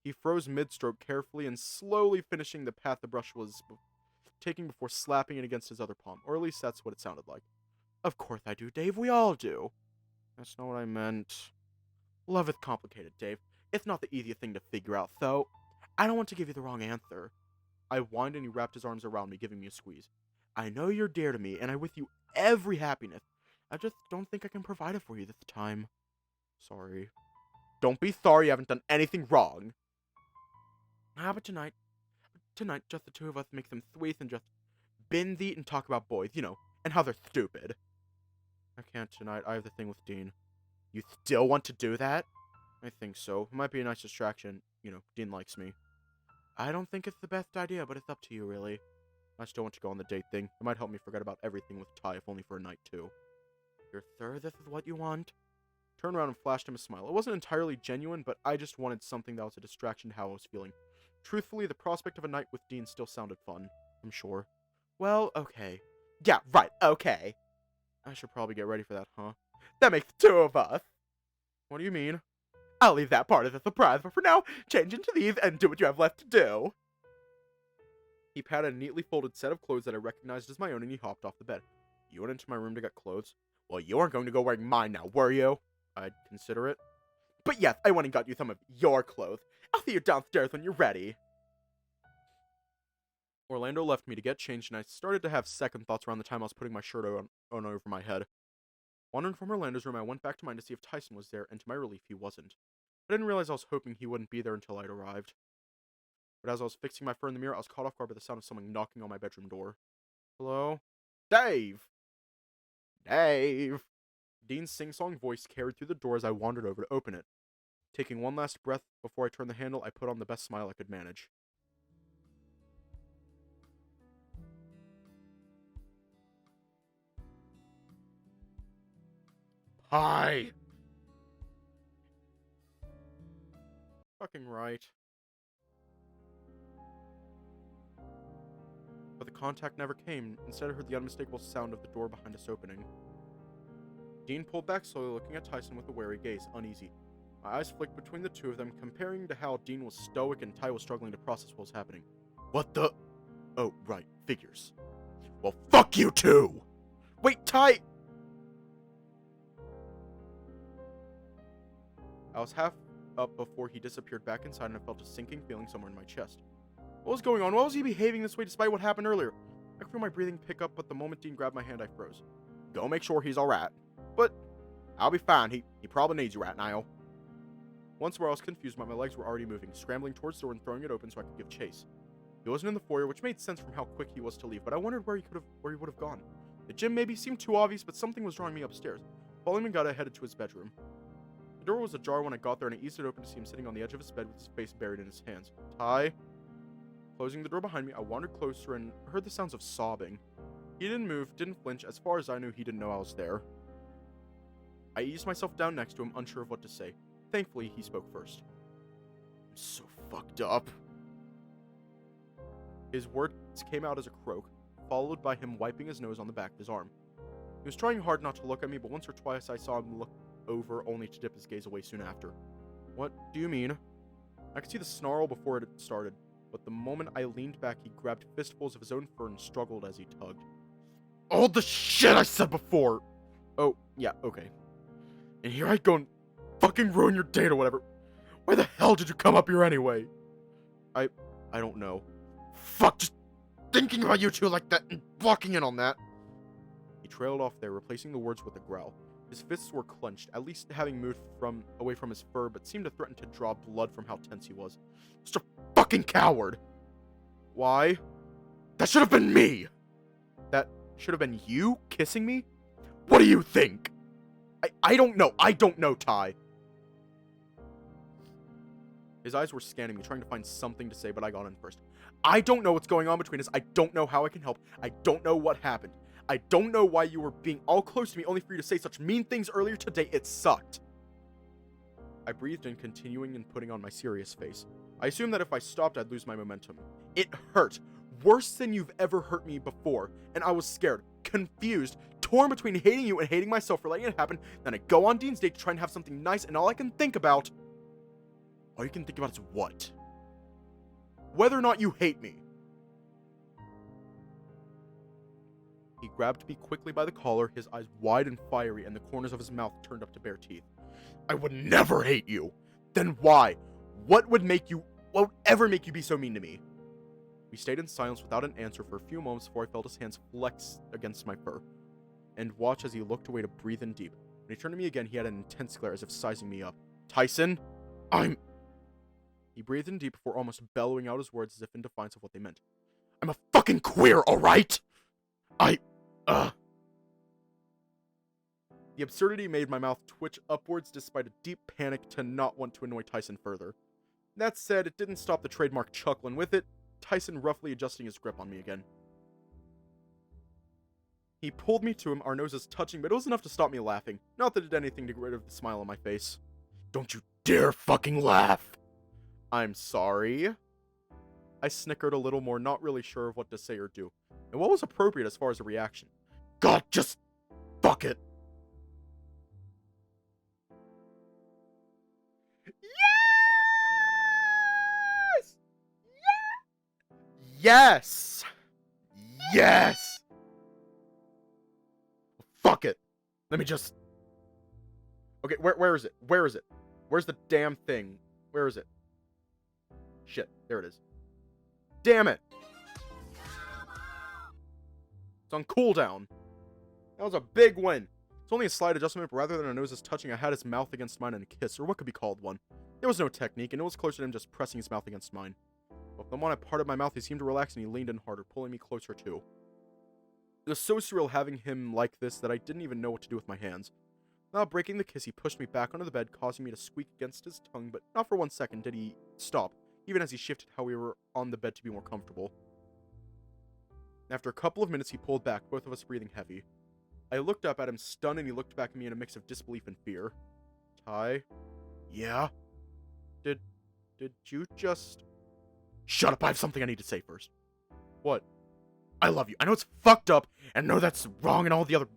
[SPEAKER 1] He froze mid-stroke carefully and slowly finishing the path the brush was taking before slapping it against his other palm, or at least that's what it sounded like. Of course I do, Dave. We all do. That's not what I meant. Love is complicated, Dave. It's not the easiest thing to figure out, so I don't want to give you the wrong answer. I whined and he wrapped his arms around me, giving me a squeeze. I know you're dear to me, and I wish you every happiness. I just don't think I can provide it for you this time. Sorry. Don't be sorry, you haven't done anything wrong. How about tonight? Tonight, just the two of us make some sweets and just binge eat and talk about boys, and how they're stupid. I can't tonight. I have the thing with Dean. You still want to do that? I think so. It might be a nice distraction. Dean likes me. I don't think it's the best idea, but it's up to you, really. I still want to go on the date thing. It might help me forget about everything with Ty, if only for a night, too. You're sure this is what you want? Turned around and flashed him a smile. It wasn't entirely genuine, but I just wanted something that was a distraction to how I was feeling. Truthfully, the prospect of a night with Dean still sounded fun. I'm sure. Well, okay. Yeah, right, okay. I should probably get ready for that, huh? That makes two of us. What do you mean? I'll leave that part as a surprise, but for now, change into these and do what you have left to do. He patted a neatly folded set of clothes that I recognized as my own and he hopped off the bed. You went into my room to get clothes? Well, you aren't going to go wearing mine now, were you? I'd consider it. But yes, I went and got you some of your clothes. I'll see you downstairs when you're ready. Orlando left me to get changed, and I started to have second thoughts around the time I was putting my shirt on over my head. Wandering from Orlando's room, I went back to mine to see if Tyson was there, and to my relief, he wasn't. I didn't realize I was hoping he wouldn't be there until I'd arrived. But as I was fixing my fur in the mirror, I was caught off guard by the sound of someone knocking on my bedroom door. Hello? Dave! Dave! Dean's sing-song voice carried through the door as I wandered over to open it. Taking one last breath before I turned the handle, I put on the best smile I could manage. Hi! Fucking right. But the contact never came. Instead, I heard the unmistakable sound of the door behind us opening. Dean pulled back slowly, looking at Tyson with a wary gaze, uneasy. My eyes flicked between the two of them, comparing to how Dean was stoic and Ty was struggling to process what was happening. What the? Oh, right, figures. Well, fuck you too! Wait, Ty! I was half up before he disappeared back inside, and I felt a sinking feeling somewhere in my chest. What was going on? Why was he behaving this way despite what happened earlier? I could feel my breathing pick up, but the moment Dean grabbed my hand, I froze. Go make sure he's alright. But I'll be fine. He probably needs you right now. Once more, I was confused, but my legs were already moving, scrambling towards the door and throwing it open so I could give chase. He wasn't in the foyer, which made sense from how quick he was to leave, but I wondered where he would have gone. The gym maybe seemed too obvious, but something was drawing me upstairs. Following him, I headed to his bedroom. The door was ajar when I got there, and I eased it open to see him sitting on the edge of his bed with his face buried in his hands. Ty? Closing the door behind me, I wandered closer and heard the sounds of sobbing. He didn't move, didn't flinch. As far as I knew, he didn't know I was there. I eased myself down next to him, unsure of what to say. Thankfully, he spoke first. I'm so fucked up. His words came out as a croak, followed by him wiping his nose on the back of his arm. He was trying hard not to look at me, but once or twice I saw him look over, only to dip his gaze away soon after. What do you mean? I could see the snarl before it started, but the moment I leaned back, he grabbed fistfuls of his own fur and struggled as he tugged. All the shit I said before! Oh, yeah, okay. And here I go and fucking ruin your date or whatever. Why the hell did you come up here anyway? I don't know. Fuck, just thinking about you two like that and blocking in on that. He trailed off there, replacing the words with a growl. His fists were clenched, at least having moved away from his fur, but seemed to threaten to draw blood from how tense he was. Just a fucking coward! Why? That should have been me! That should have been you kissing me? What do you think? I don't know. I don't know, Ty. His eyes were scanning me, trying to find something to say, but I got in first. I don't know what's going on between us. I don't know how I can help. I don't know what happened. I don't know why you were being all close to me only for you to say such mean things earlier today. It sucked. I breathed in, continuing and putting on my serious face. I assumed that if I stopped, I'd lose my momentum. It hurt. Worse than you've ever hurt me before. And I was scared, confused, torn between hating you and hating myself for letting it happen. Then I go on Dean's date to try and have something nice, and all you can think about is what? Whether or not you hate me. He grabbed me quickly by the collar, his eyes wide and fiery, and the corners of his mouth turned up to bare teeth. I would never hate you. Then why? What would ever make you be so mean to me? We stayed in silence without an answer for a few moments before I felt his hands flex against my fur, and watched as he looked away to breathe in deep. When he turned to me again, he had an intense glare as if sizing me up. Tyson, He breathed in deep before almost bellowing out his words as if in defiance of what they meant. I'm a fucking queer, alright? The absurdity made my mouth twitch upwards despite a deep panic to not want to annoy Tyson further. That said, it didn't stop the trademark chuckle, and with it, Tyson roughly adjusting his grip on me again. He pulled me to him, our noses touching, but it was enough to stop me laughing. Not that it did anything to get rid of the smile on my face. Don't you dare fucking laugh! I'm sorry. I snickered a little more, not really sure of what to say or do, and what was appropriate as far as a reaction. God, just fuck it. Yes! Yes! Fuck it. Let me just... Okay, where is it? Where is it? Where's the damn thing? Where is it? Shit, there it is. Damn it! It's on cooldown. That was a big win. It's only a slight adjustment, but rather than our noses touching, I had his mouth against mine in a kiss, or what could be called one. There was no technique, and it was closer to him just pressing his mouth against mine. But the moment I parted my mouth, he seemed to relax, and he leaned in harder, pulling me closer too. It was so surreal having him like this that I didn't even know what to do with my hands. Without breaking the kiss, he pushed me back onto the bed, causing me to squeak against his tongue, but not for 1 second did he stop, even as he shifted how we were on the bed to be more comfortable. After a couple of minutes, he pulled back, both of us breathing heavy. I looked up at him, stunned, and he looked back at me in a mix of disbelief and fear. Ty? Yeah? Did you just... Shut up, I have something I need to say first. What? I love you. I know it's fucked up, and know that's wrong and all the other...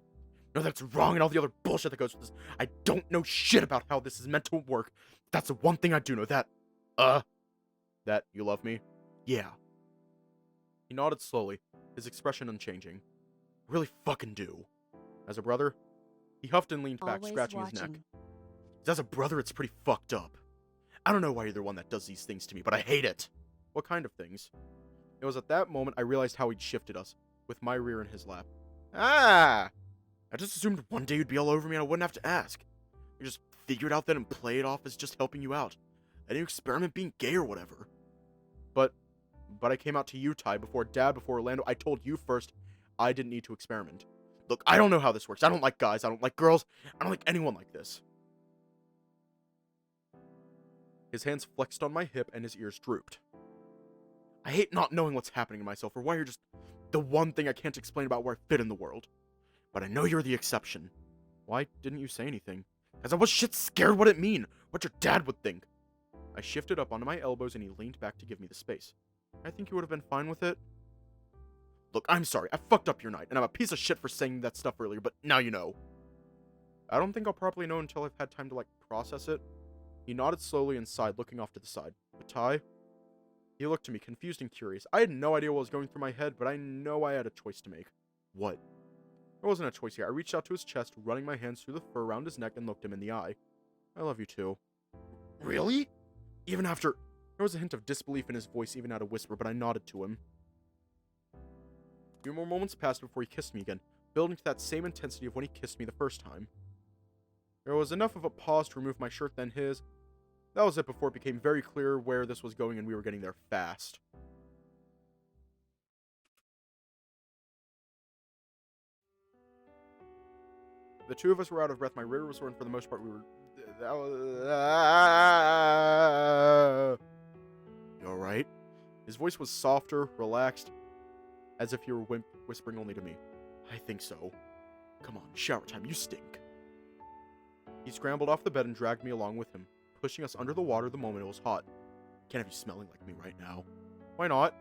[SPEAKER 1] bullshit that goes with this. I don't know shit about how this is meant to work. That's the one thing I do know, that you love me? Yeah. He nodded slowly, his expression unchanging. I really fucking do. As a brother, he huffed and leaned back,
[SPEAKER 5] Always
[SPEAKER 1] scratching his neck.
[SPEAKER 5] watching.
[SPEAKER 1] As a brother, it's pretty fucked up. I don't know why you're the one that does these things to me, but I hate it. What kind of things? It was at that moment I realized how he'd shifted us, with my rear in his lap. Ah! I just assumed one day you'd be all over me and I wouldn't have to ask. You just figure it out then and play it off as just helping you out. I didn't experiment being gay or whatever. But I came out to you, Ty, before Dad, before Orlando. I told you first I didn't need to experiment. Look, I don't know how this works. I don't like guys. I don't like girls. I don't like anyone like this. His hands flexed on my hip and his ears drooped. I hate not knowing what's happening to myself or why you're just the one thing I can't explain about where I fit in the world. But I know you're the exception. Why didn't you say anything? Because I was shit scared what it'd mean. What your dad would think. I shifted up onto my elbows and he leaned back to give me the space. I think you would have been fine with it. Look, I'm sorry. I fucked up your night, and I'm a piece of shit for saying that stuff earlier, but now you know. I don't think I'll properly know until I've had time to, process it. He nodded slowly and sighed, looking off to the side. But Ty? He looked at me, confused and curious. I had no idea what was going through my head, but I know I had a choice to make. What? There wasn't a choice here. I reached out to his chest, running my hands through the fur around his neck, and looked him in the eye. I love you too. Really? Even after... There was a hint of disbelief in his voice, even at a whisper, but I nodded to him. A few more moments passed before he kissed me again, building to that same intensity of when he kissed me the first time. There was enough of a pause to remove my shirt, then his. That was it before it became very clear where this was going, and we were getting there fast. The two of us were out of breath. My rear was sore, and for the most part, we were... You alright? His voice was softer, relaxed, as if he were whispering only to me. I think so. Come on, shower time, you stink. He scrambled off the bed and dragged me along with him, pushing us under the water the moment it was hot. Can't have you smelling like me right now. Why not?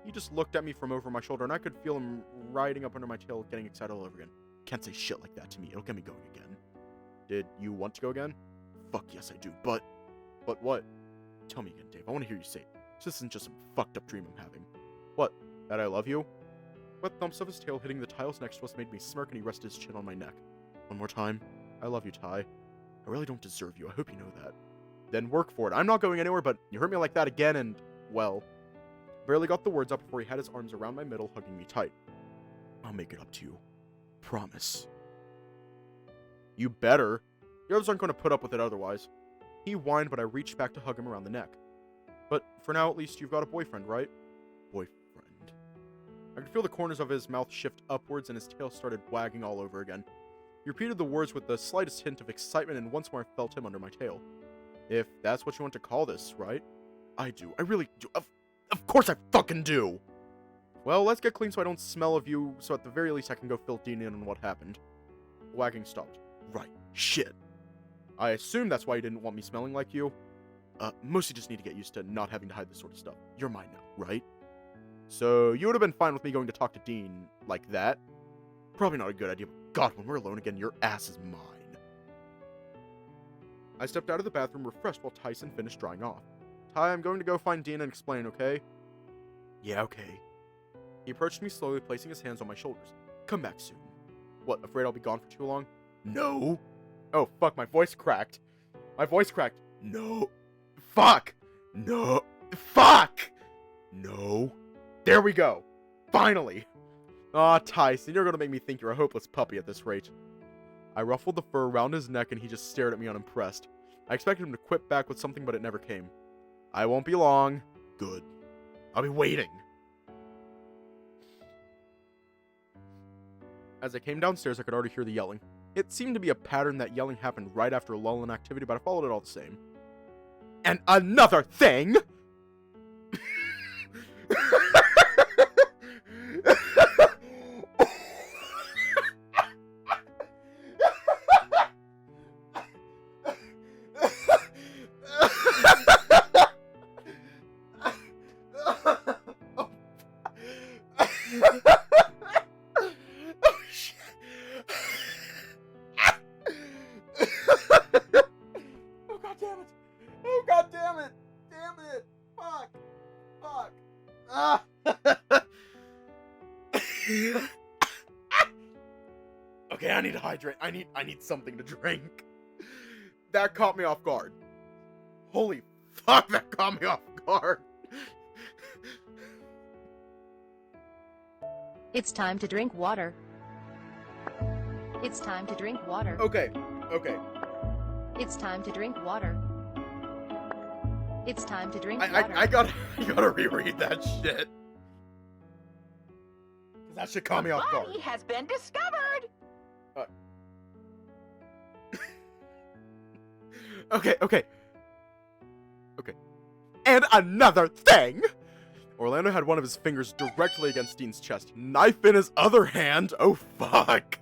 [SPEAKER 1] He just looked at me from over my shoulder, and I could feel him riding up under my tail, getting excited all over again. Can't say shit like that to me, it'll get me going again. Did you want to go again? Fuck yes I do, but what? Tell me again, Dave, I want to hear you say it. This isn't just some fucked up dream I'm having. What? That I love you? Wet thumps of his tail hitting the tiles next to us made me smirk, and he rested his chin on my neck. One more time. I love you, Ty. I really don't deserve you, I hope you know that. Then work for it. I'm not going anywhere, but you hurt me like that again and, well... Barely got the words out before he had his arms around my middle, hugging me tight. I'll make it up to you. Promise. You better. The others aren't going to put up with it otherwise. He whined, but I reached back to hug him around the neck. But for now, at least, you've got a boyfriend, right? Boyfriend. I could feel the corners of his mouth shift upwards, and his tail started wagging all over again. He repeated the words with the slightest hint of excitement, and once more I felt him under my tail. If that's what you want to call this, right? I do. I really do. Of course I fucking do! Well, let's get clean so I don't smell of you, so at the very least I can go fill Dean in on what happened. The wagging stopped. Right. Shit. I assume that's why you didn't want me smelling like you. Mostly just need to get used to not having to hide this sort of stuff. You're mine now, right? So, you would have been fine with me going to talk to Dean like that? Probably not a good idea, but God, when we're alone again, your ass is mine. I stepped out of the bathroom refreshed while Tyson finished drying off. Ty, I'm going to go find Dean and explain, okay? Yeah, okay. He approached me slowly, placing his hands on my shoulders. Come back soon. What, afraid I'll be gone for too long? No. Oh, fuck, my voice cracked. My voice cracked. No. Fuck. No. Fuck. No. There we go. Finally. Aw, Tyson, you're gonna make me think you're a hopeless puppy at this rate. I ruffled the fur around his neck and he just stared at me unimpressed. I expected him to quip back with something, but it never came. I won't be long. Good. I'll be waiting. As I came downstairs, I could already hear the yelling. It seemed to be a pattern that yelling happened right after a lull in activity, but I followed it all the same. And another thing! Okay, I need to hydrate. I need something to drink. That caught me off guard. Holy fuck, that caught me off guard.
[SPEAKER 5] It's time to drink water. It's time to drink water.
[SPEAKER 1] Okay.
[SPEAKER 5] It's time to drink water. It's time to drink water.
[SPEAKER 1] I gotta reread that shit. 'Cause that shit caught me off guard.
[SPEAKER 4] The body has been discovered.
[SPEAKER 1] Okay. And another thing! Orlando had one of his fingers directly against Dean's chest, knife in his other hand. Oh fuck.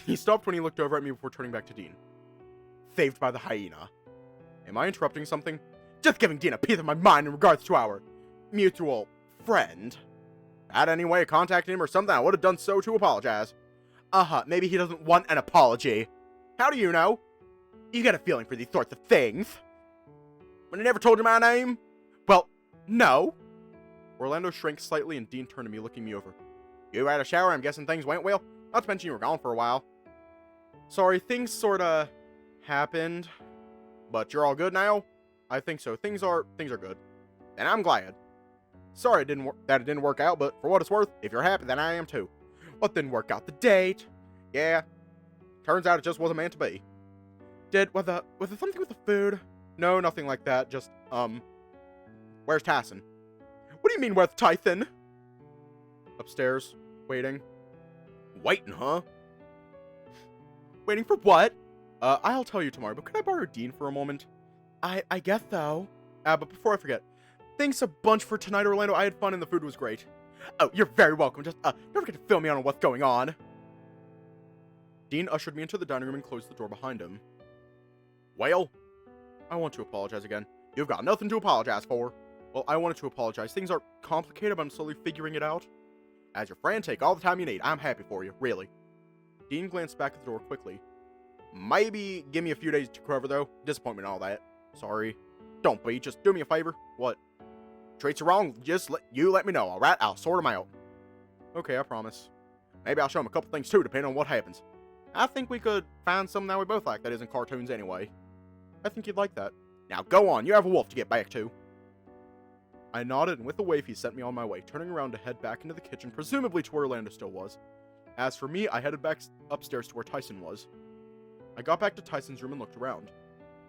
[SPEAKER 1] He stopped when he looked over at me before turning back to Dean. Saved by the hyena. Am I interrupting something? Just giving Dean a piece of my mind in regards to our mutual friend. Had any way of contacting him or something, I would have done so to apologize. Maybe he doesn't want an apology. How do you know? You get a feeling for these sorts of things. When he never told you my name? Well, no. Orlando shrank slightly and Dean turned to me, looking me over. You had a shower, I'm guessing things went well? Not to mention you were gone for a while. Sorry, things sorta happened. But you're all good now? I think so. Things are good. And I'm glad. Sorry that it didn't work out, but for what it's worth, if you're happy, then I am too. What didn't work out? The date. Yeah. Turns out it just wasn't meant to be. Was it something with the food? No, nothing like that. Just, where's Tyson? What do you mean, where's Tyson? Upstairs. Waiting. Waiting, huh? Waiting for what? I'll tell you tomorrow, but could I borrow Dean for a moment? I guess so. But before I forget, thanks a bunch for tonight, Orlando. I had fun and the food was great. Oh, you're very welcome. Just, don't forget to fill me in on what's going on. Dean ushered me into the dining room and closed the door behind him. Well, I want to apologize again. You've got nothing to apologize for. Well, I wanted to apologize. Things are complicated, but I'm slowly figuring it out. As your friend, take all the time you need. I'm happy for you, really. Dean glanced back at the door quickly. Maybe give me a few days to recover, though. Disappointment and all that. Sorry. Don't be. Just do me a favor. What? Treats are wrong. Just let me know, alright? I'll sort them out. Okay, I promise. Maybe I'll show him a couple things, too, depending on what happens. I think we could find something that we both like that isn't cartoons anyway. I think you'd like that. Now go on, you have a wolf to get back to. I nodded, and with a wave he sent me on my way, turning around to head back into the kitchen, presumably to where Orlando still was. As for me, I headed back upstairs to where Tyson was. I got back to Tyson's room and looked around.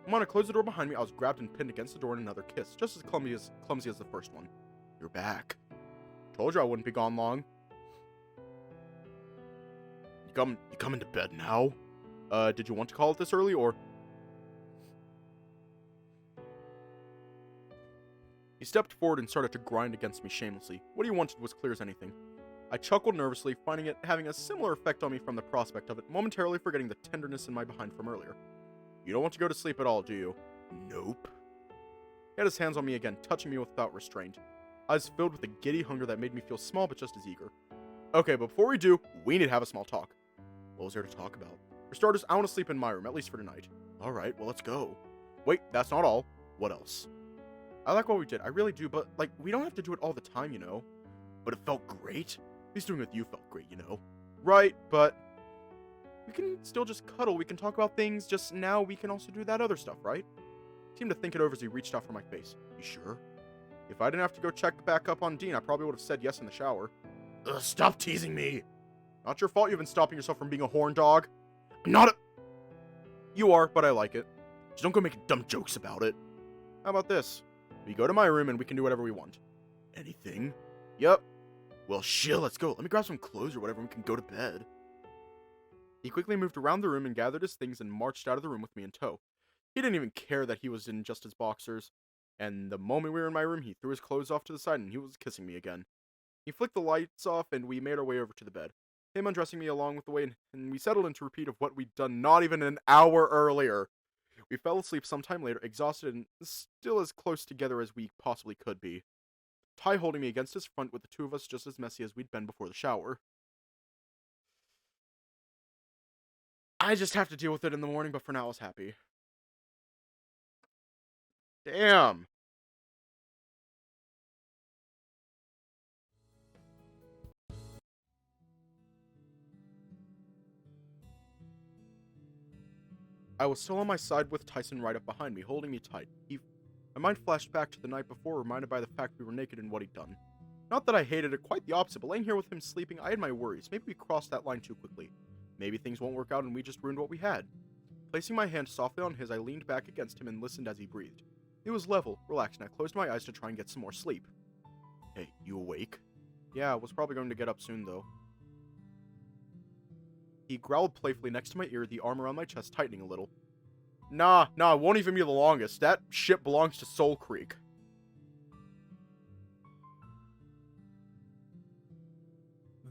[SPEAKER 1] When I closed the door behind me, I was grabbed and pinned against the door in another kiss, just as clumsy as the first one. You're back. Told you I wouldn't be gone long. You coming to bed now? Did you want to call it this early, or? He stepped forward and started to grind against me shamelessly. What he wanted was clear as anything. I chuckled nervously, finding it having a similar effect on me from the prospect of it, momentarily forgetting the tenderness in my behind from earlier. You don't want to go to sleep at all, do you? Nope. He had his hands on me again, touching me without restraint. Eyes filled with a giddy hunger that made me feel small but just as eager. Okay, but before we do, we need to have a small talk. What was there to talk about? For starters, I want to sleep in my room, at least for tonight. Alright, well let's go. Wait, that's not all. What else? I like what we did, I really do, but, like, we don't have to do it all the time, you know? But it felt great. At least doing it with you felt great, you know? Right, but we can still just cuddle, we can talk about things, just now we can also do that other stuff, right? He seemed to think it over as he reached out for my face. You sure? If I didn't have to go check back up on Dean, I probably would have said yes in the shower. Ugh, stop teasing me! Not your fault you've been stopping yourself from being a horn dog. You are, but I like it. Just don't go making dumb jokes about it. How about this? We go to my room and we can do whatever we want. Anything? Yup. Well, shit, let's go. Let me grab some clothes or whatever and we can go to bed. He quickly moved around the room and gathered his things and marched out of the room with me in tow. He didn't even care that he was in just his boxers. And the moment we were in my room, he threw his clothes off to the side and he was kissing me again. He flicked the lights off and we made our way over to the bed. Him undressing me along with the way, and we settled into a repeat of what we'd done not even an hour earlier. We fell asleep sometime later, exhausted and still as close together as we possibly could be. Ty holding me against his front with the two of us just as messy as we'd been before the shower. I just have to deal with it in the morning, but for now I was happy. Damn. I was still on my side with Tyson right up behind me, holding me tight. My mind flashed back to the night before, reminded by the fact we were naked and what he'd done. Not that I hated it, quite the opposite, but laying here with him sleeping, I had my worries. Maybe we crossed that line too quickly. Maybe things won't work out and we just ruined what we had. Placing my hand softly on his, I leaned back against him and listened as he breathed. He was level, relaxed, and I closed my eyes to try and get some more sleep. Hey, you awake? Yeah, I was probably going to get up soon, though. He growled playfully next to my ear, the arm around my chest tightening a little. Nah, it won't even be the longest. That ship belongs to Soul Creek.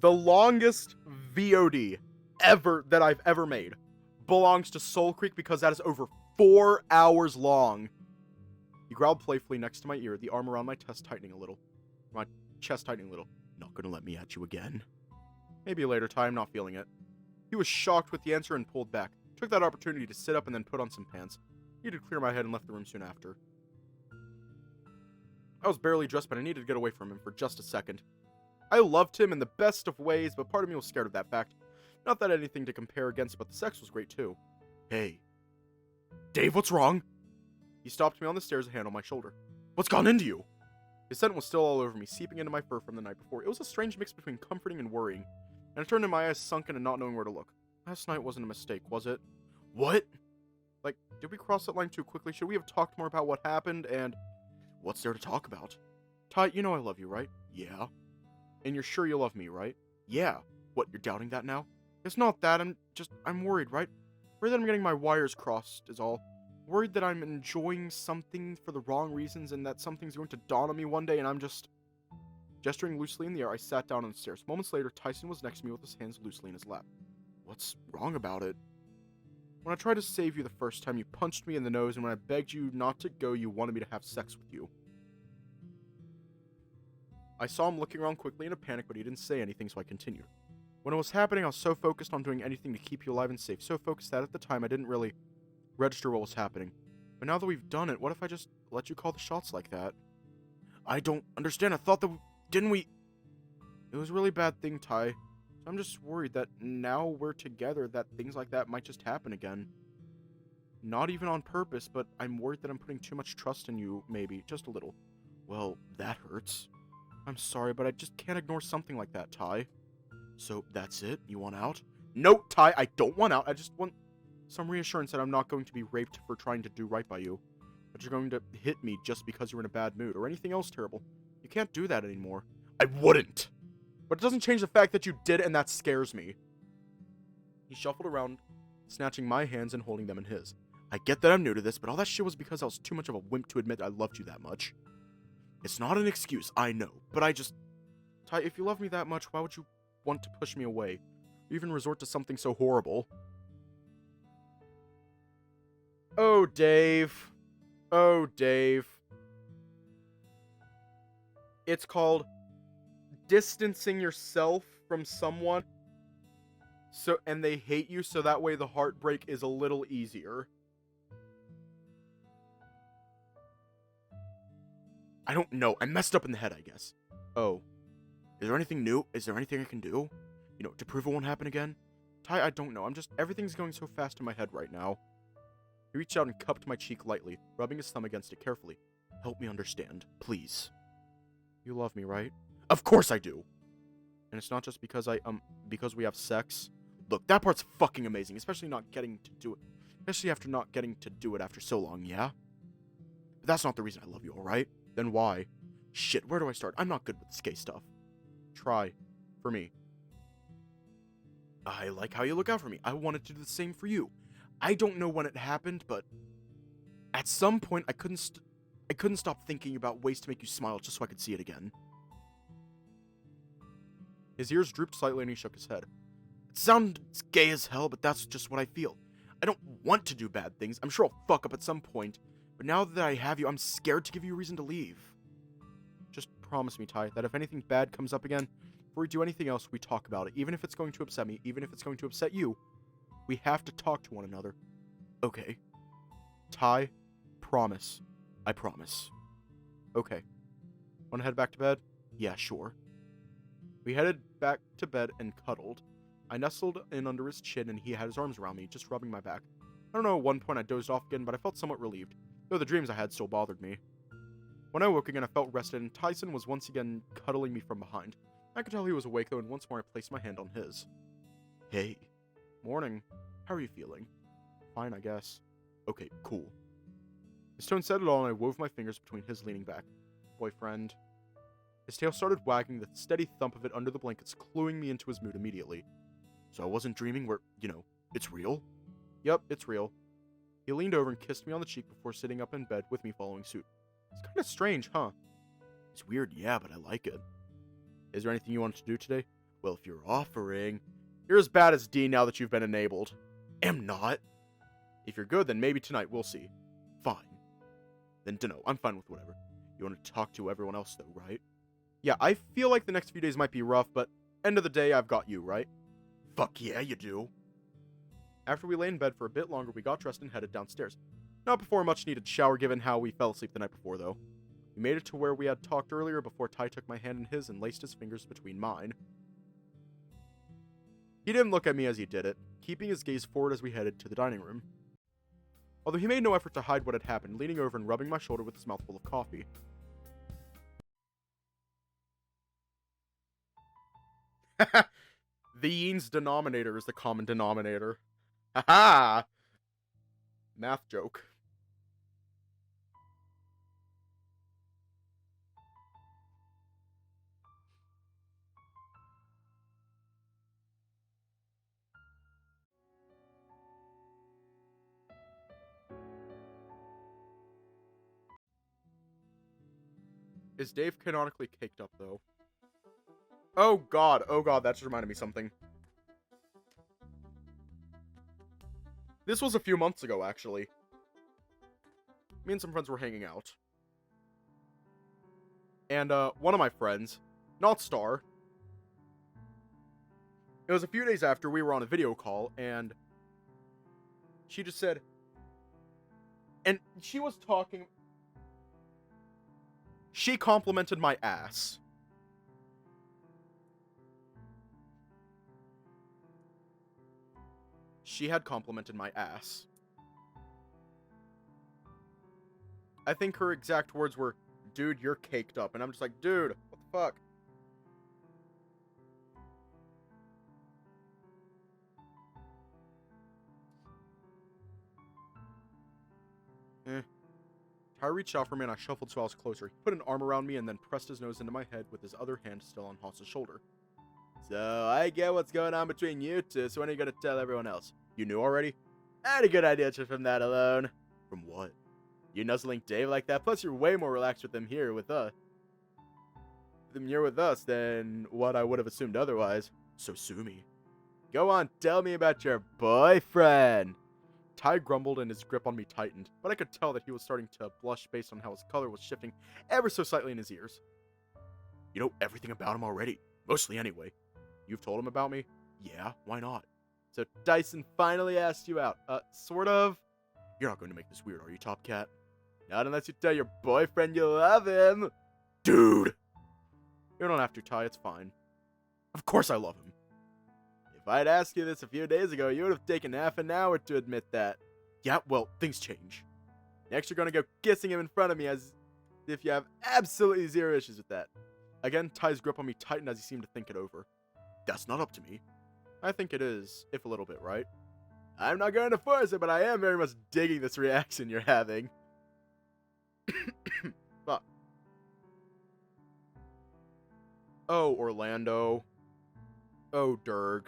[SPEAKER 1] The longest VOD ever that I've ever made belongs to Soul Creek because that is over 4 hours long. He growled playfully next to my ear, the arm around my chest tightening a little. Not gonna let me at you again. Maybe later, Ty, I'm not feeling it. He was shocked with the answer and pulled back. Took that opportunity to sit up and then put on some pants. Needed to clear my head and left the room soon after. I was barely dressed, but I needed to get away from him for just a second. I loved him in the best of ways, but part of me was scared of that fact. Not that anything to compare against, but the sex was great too. Hey. Dave, what's wrong? He stopped me on the stairs, a hand on my shoulder. What's gone into you? His scent was still all over me, seeping into my fur from the night before. It was a strange mix between comforting and worrying, and I turned to my eyes sunken and not knowing where to look. Last night wasn't a mistake, was it? What? Like, did we cross that line too quickly? Should we have talked more about what happened, and what's there to talk about? Ty, you know I love you, right? Yeah. And you're sure you love me, right? Yeah. What, you're doubting that now? It's not that, I'm worried, right? Worried that I'm getting my wires crossed, is all. Worried that I'm enjoying something for the wrong reasons and that something's going to dawn on me one day and I'm just... Gesturing loosely in the air, I sat down on the stairs. Moments later, Tyson was next to me with his hands loosely in his lap. What's wrong about it? When I tried to save you the first time, you punched me in the nose, and when I begged you not to go, you wanted me to have sex with you. I saw him looking around quickly in a panic, but he didn't say anything, so I continued. When it was happening, I was so focused on doing anything to keep you alive and safe, so focused that at the time I didn't really register what was happening. But now that we've done it, what if I just let you call the shots like that? I don't understand. I thought that didn't we... It was a really bad thing, Ty. So I'm just worried that now we're together that things like that might just happen again. Not even on purpose, but I'm worried that I'm putting too much trust in you, maybe. Just a little. Well, that hurts. I'm sorry, but I just can't ignore something like that, Ty. So, that's it? You want out? No, Ty, I don't want out. I just want some reassurance that I'm not going to be raped for trying to do right by you. That you're going to hit me just because you're in a bad mood, or anything else terrible. You can't do that anymore. I wouldn't! But it doesn't change the fact that you did, and that scares me. He shuffled around, snatching my hands and holding them in his. I get that I'm new to this, but all that shit was because I was too much of a wimp to admit I loved you that much. It's not an excuse, I know, but I just... Ty, if you love me that much, why would you want to push me away? Or even resort to something so horrible? Oh, Dave. Oh, Dave. It's called distancing yourself from someone, and they hate you, so that way the heartbreak is a little easier. I don't know. I messed up in the head, I guess. Oh. Is there anything new? Is there anything I can do? You know, to prove it won't happen again? Ty, I don't know. Everything's going so fast in my head right now. He reached out and cupped my cheek lightly, rubbing his thumb against it carefully. Help me understand, please. You love me, right? Of course I do! And it's not just because because we have sex. Look, that part's fucking amazing, especially not getting to do it. Especially after not getting to do it after so long, yeah? But that's not the reason I love you, alright? Then why? Shit, where do I start? I'm not good with this gay stuff. Try. For me. I like how you look out for me. I wanted to do the same for you. I don't know when it happened, but at some point I couldn't stop thinking about ways to make you smile just so I could see it again. His ears drooped slightly and he shook his head. It sounds gay as hell, but that's just what I feel. I don't want to do bad things. I'm sure I'll fuck up at some point, but now that I have you, I'm scared to give you a reason to leave. Just promise me, Ty, that if anything bad comes up again, before we do anything else, we talk about it. Even if it's going to upset me, even if it's going to upset you, we have to talk to one another. Okay. Ty, promise. I promise. Okay. Wanna head back to bed? Yeah, sure. We headed back to bed and cuddled. I nestled in under his chin and he had his arms around me, just rubbing my back. I don't know, at one point I dozed off again, but I felt somewhat relieved, though the dreams I had still bothered me. When I woke again, I felt rested, and Tyson was once again cuddling me from behind. I could tell he was awake, though, and once more I placed my hand on his. Hey. Morning. How are you feeling? Fine, I guess. Okay, cool. His tone said it all, and I wove my fingers between his, leaning back. Boyfriend. His tail started wagging, the steady thump of it under the blankets cluing me into his mood immediately. So I wasn't dreaming where, it's real? Yep, it's real. He leaned over and kissed me on the cheek before sitting up in bed with me following suit. It's kind of strange, huh? It's weird, yeah, but I like it. Is there anything you want to do today? Well, if you're offering... You're as bad as D now that you've been enabled. Am not. If you're good, then maybe tonight, we'll see. Fine. Then dunno, I'm fine with whatever. You want to talk to everyone else though, right? Yeah, I feel like the next few days might be rough, but end of the day, I've got you, right? Fuck yeah, you do. After we lay in bed for a bit longer, we got dressed and headed downstairs. Not before a much-needed shower, given how we fell asleep the night before, though. We made it to where we had talked earlier before Ty took my hand in his and laced his fingers between mine. He didn't look at me as he did it, keeping his gaze forward as we headed to the dining room. Although he made no effort to hide what had happened, leaning over and rubbing my shoulder with his mouthful of coffee. The Yeen's denominator is the common denominator. Ha-ha! Math joke. Is Dave canonically caked up, though? Oh god, that just reminded me something. This was a few months ago, actually. Me and some friends were hanging out. And, one of my friends, not Star, it was a few days after we were on a video call, and she just said, and she was talking, she complimented my ass. She had complimented my ass. I think her exact words were, dude, you're caked up. And I'm just like, dude, what the fuck? Ty reached out for me and I shuffled so I was closer. He put an arm around me and then pressed his nose into my head with his other hand still on Haas's shoulder. So, I get what's going on between you two, so when are you gonna tell everyone else? You knew already? I had a good idea just from that alone. From what? You nuzzling Dave like that, plus you're way more relaxed with him here with us. Than what I would have assumed otherwise. So sue me. Go on, tell me about your boyfriend. Ty grumbled and his grip on me tightened, but I could tell that he was starting to blush based on how his color was shifting ever so slightly in his ears. You know everything about him already. Mostly anyway. You've told him about me? Yeah, why not? So Tyson finally asked you out. Sort of. You're not going to make this weird, are you, Top Cat? Not unless you tell your boyfriend you love him. Dude! You don't have to, Ty, it's fine. Of course I love him. If I'd asked you this a few days ago, you would have taken half an hour to admit that. Yeah, well, things change. Next you're gonna go kissing him in front of me as if you have absolutely zero issues with that. Again, Ty's grip on me tightened as he seemed to think it over. That's not up to me. I think it is, if a little bit, right? I'm not going to force it, but I am very much digging this reaction you're having. Fuck. Oh, Orlando. Oh, Durg.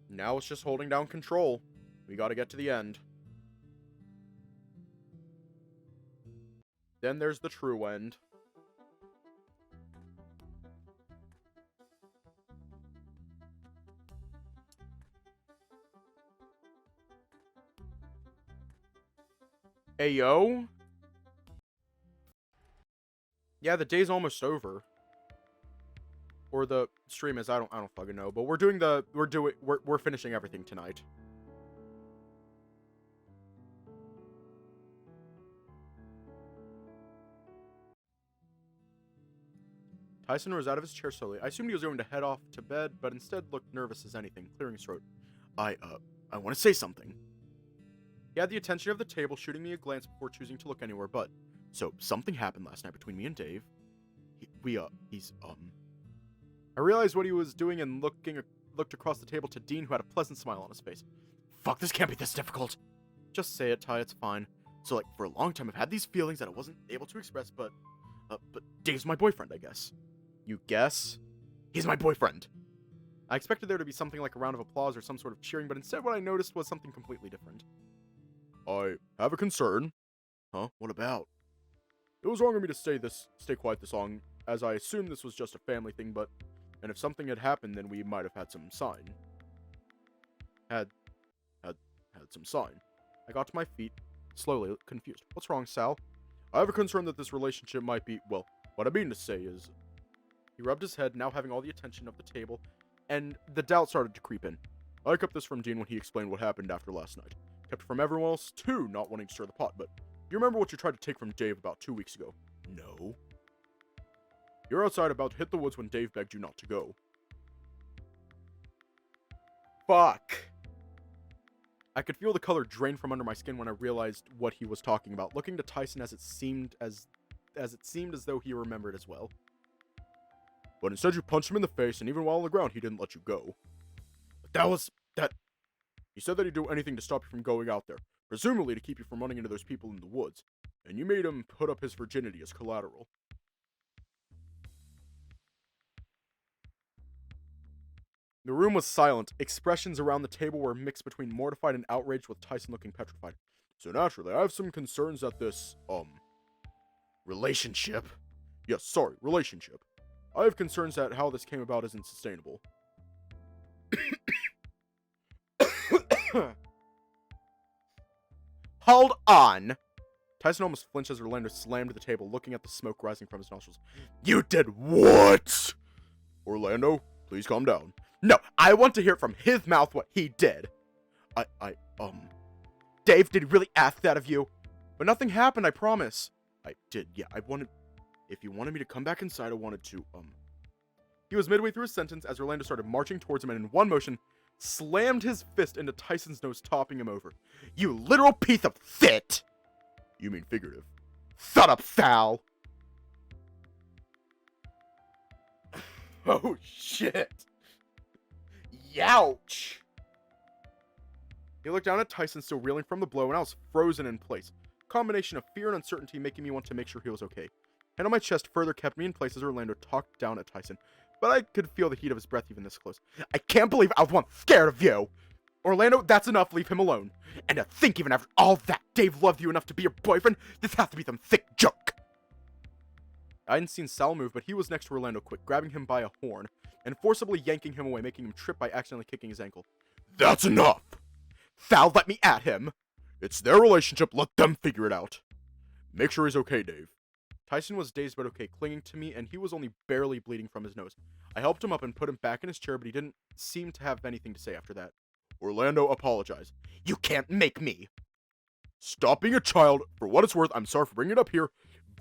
[SPEAKER 1] Now it's just holding down control. We gotta get to the end. Then there's the true end. Ayo? Yeah, the day's almost over. Or the stream is, I don't fucking know. But we're finishing everything tonight. Tyson rose out of his chair slowly. I assumed he was going to head off to bed, but instead looked nervous as anything, clearing his throat. I want to say something. He had the attention of the table, shooting me a glance before choosing to look anywhere but. So, something happened last night between me and Dave. I realized what he was doing and looked across the table to Dean, who had a pleasant smile on his face. Fuck, this can't be this difficult. Just say it, Ty, it's fine. So, for a long time I've had these feelings that I wasn't able to express, but Dave's my boyfriend, I guess. You guess? He's my boyfriend. I expected there to be something like a round of applause or some sort of cheering, but instead what I noticed was something completely different. I have a concern. Huh? What about? It was wrong of me to stay quiet this long, as I assumed this was just a family thing, and if something had happened, then we might have had some sign. Had some sign. I got to my feet, slowly, confused. What's wrong, Sal? I have a concern that this relationship might be, well, what I mean to say is... He rubbed his head, now having all the attention of the table, and the doubt started to creep in. I kept this from Dean when he explained what happened after last night. Kept it from everyone else, too, not wanting to stir the pot, but... You remember what you tried to take from Dave about 2 weeks ago? No. You're outside about to hit the woods when Dave begged you not to go. Fuck. I could feel the color drain from under my skin when I realized what he was talking about, looking to Tyson as it seemed as though he remembered as well. But instead you punched him in the face, and even while on the ground, he didn't let you go. But that... He said that he'd do anything to stop you from going out there, presumably to keep you from running into those people in the woods, and you made him put up his virginity as collateral. The room was silent. Expressions around the table were mixed between mortified and outraged, with Tyson looking petrified. So naturally, I have some concerns that this, relationship. Yes, sorry, relationship. I have concerns that how this came about isn't sustainable. Hold on! Tyson almost flinched as Orlando slammed the table, looking at the smoke rising from his nostrils. You did what? Orlando, please calm down. No, I want to hear from his mouth what he did. Dave did really ask that of you. But nothing happened, I promise. I did, yeah, if you wanted me to come back inside, I wanted to, He was midway through his sentence as Orlando started marching towards him and in one motion, slammed his fist into Tyson's nose, topping him over. You literal piece of shit! You mean figurative. Shut up, Sal! Oh, shit. Youch! He looked down at Tyson, still reeling from the blow, and I was frozen in place. Combination of fear and uncertainty making me want to make sure he was okay. Hand on my chest further kept me in place as Orlando talked down at Tyson, but I could feel the heat of his breath even this close. I can't believe I was once scared of you! Orlando, that's enough, leave him alone. And to think even after all that, Dave loved you enough to be your boyfriend? This has to be some thick joke! I hadn't seen Sal move, but he was next to Orlando quick, grabbing him by a horn, and forcibly yanking him away, making him trip by accidentally kicking his ankle. That's enough! Sal, let me at him! It's their relationship, let them figure it out. Make sure he's okay, Dave. Tyson was dazed but okay, clinging to me, and he was only barely bleeding from his nose. I helped him up and put him back in his chair, but he didn't seem to have anything to say after that. Orlando, apologize. You can't make me! Stop being a child. For what it's worth, I'm sorry for bringing it up here,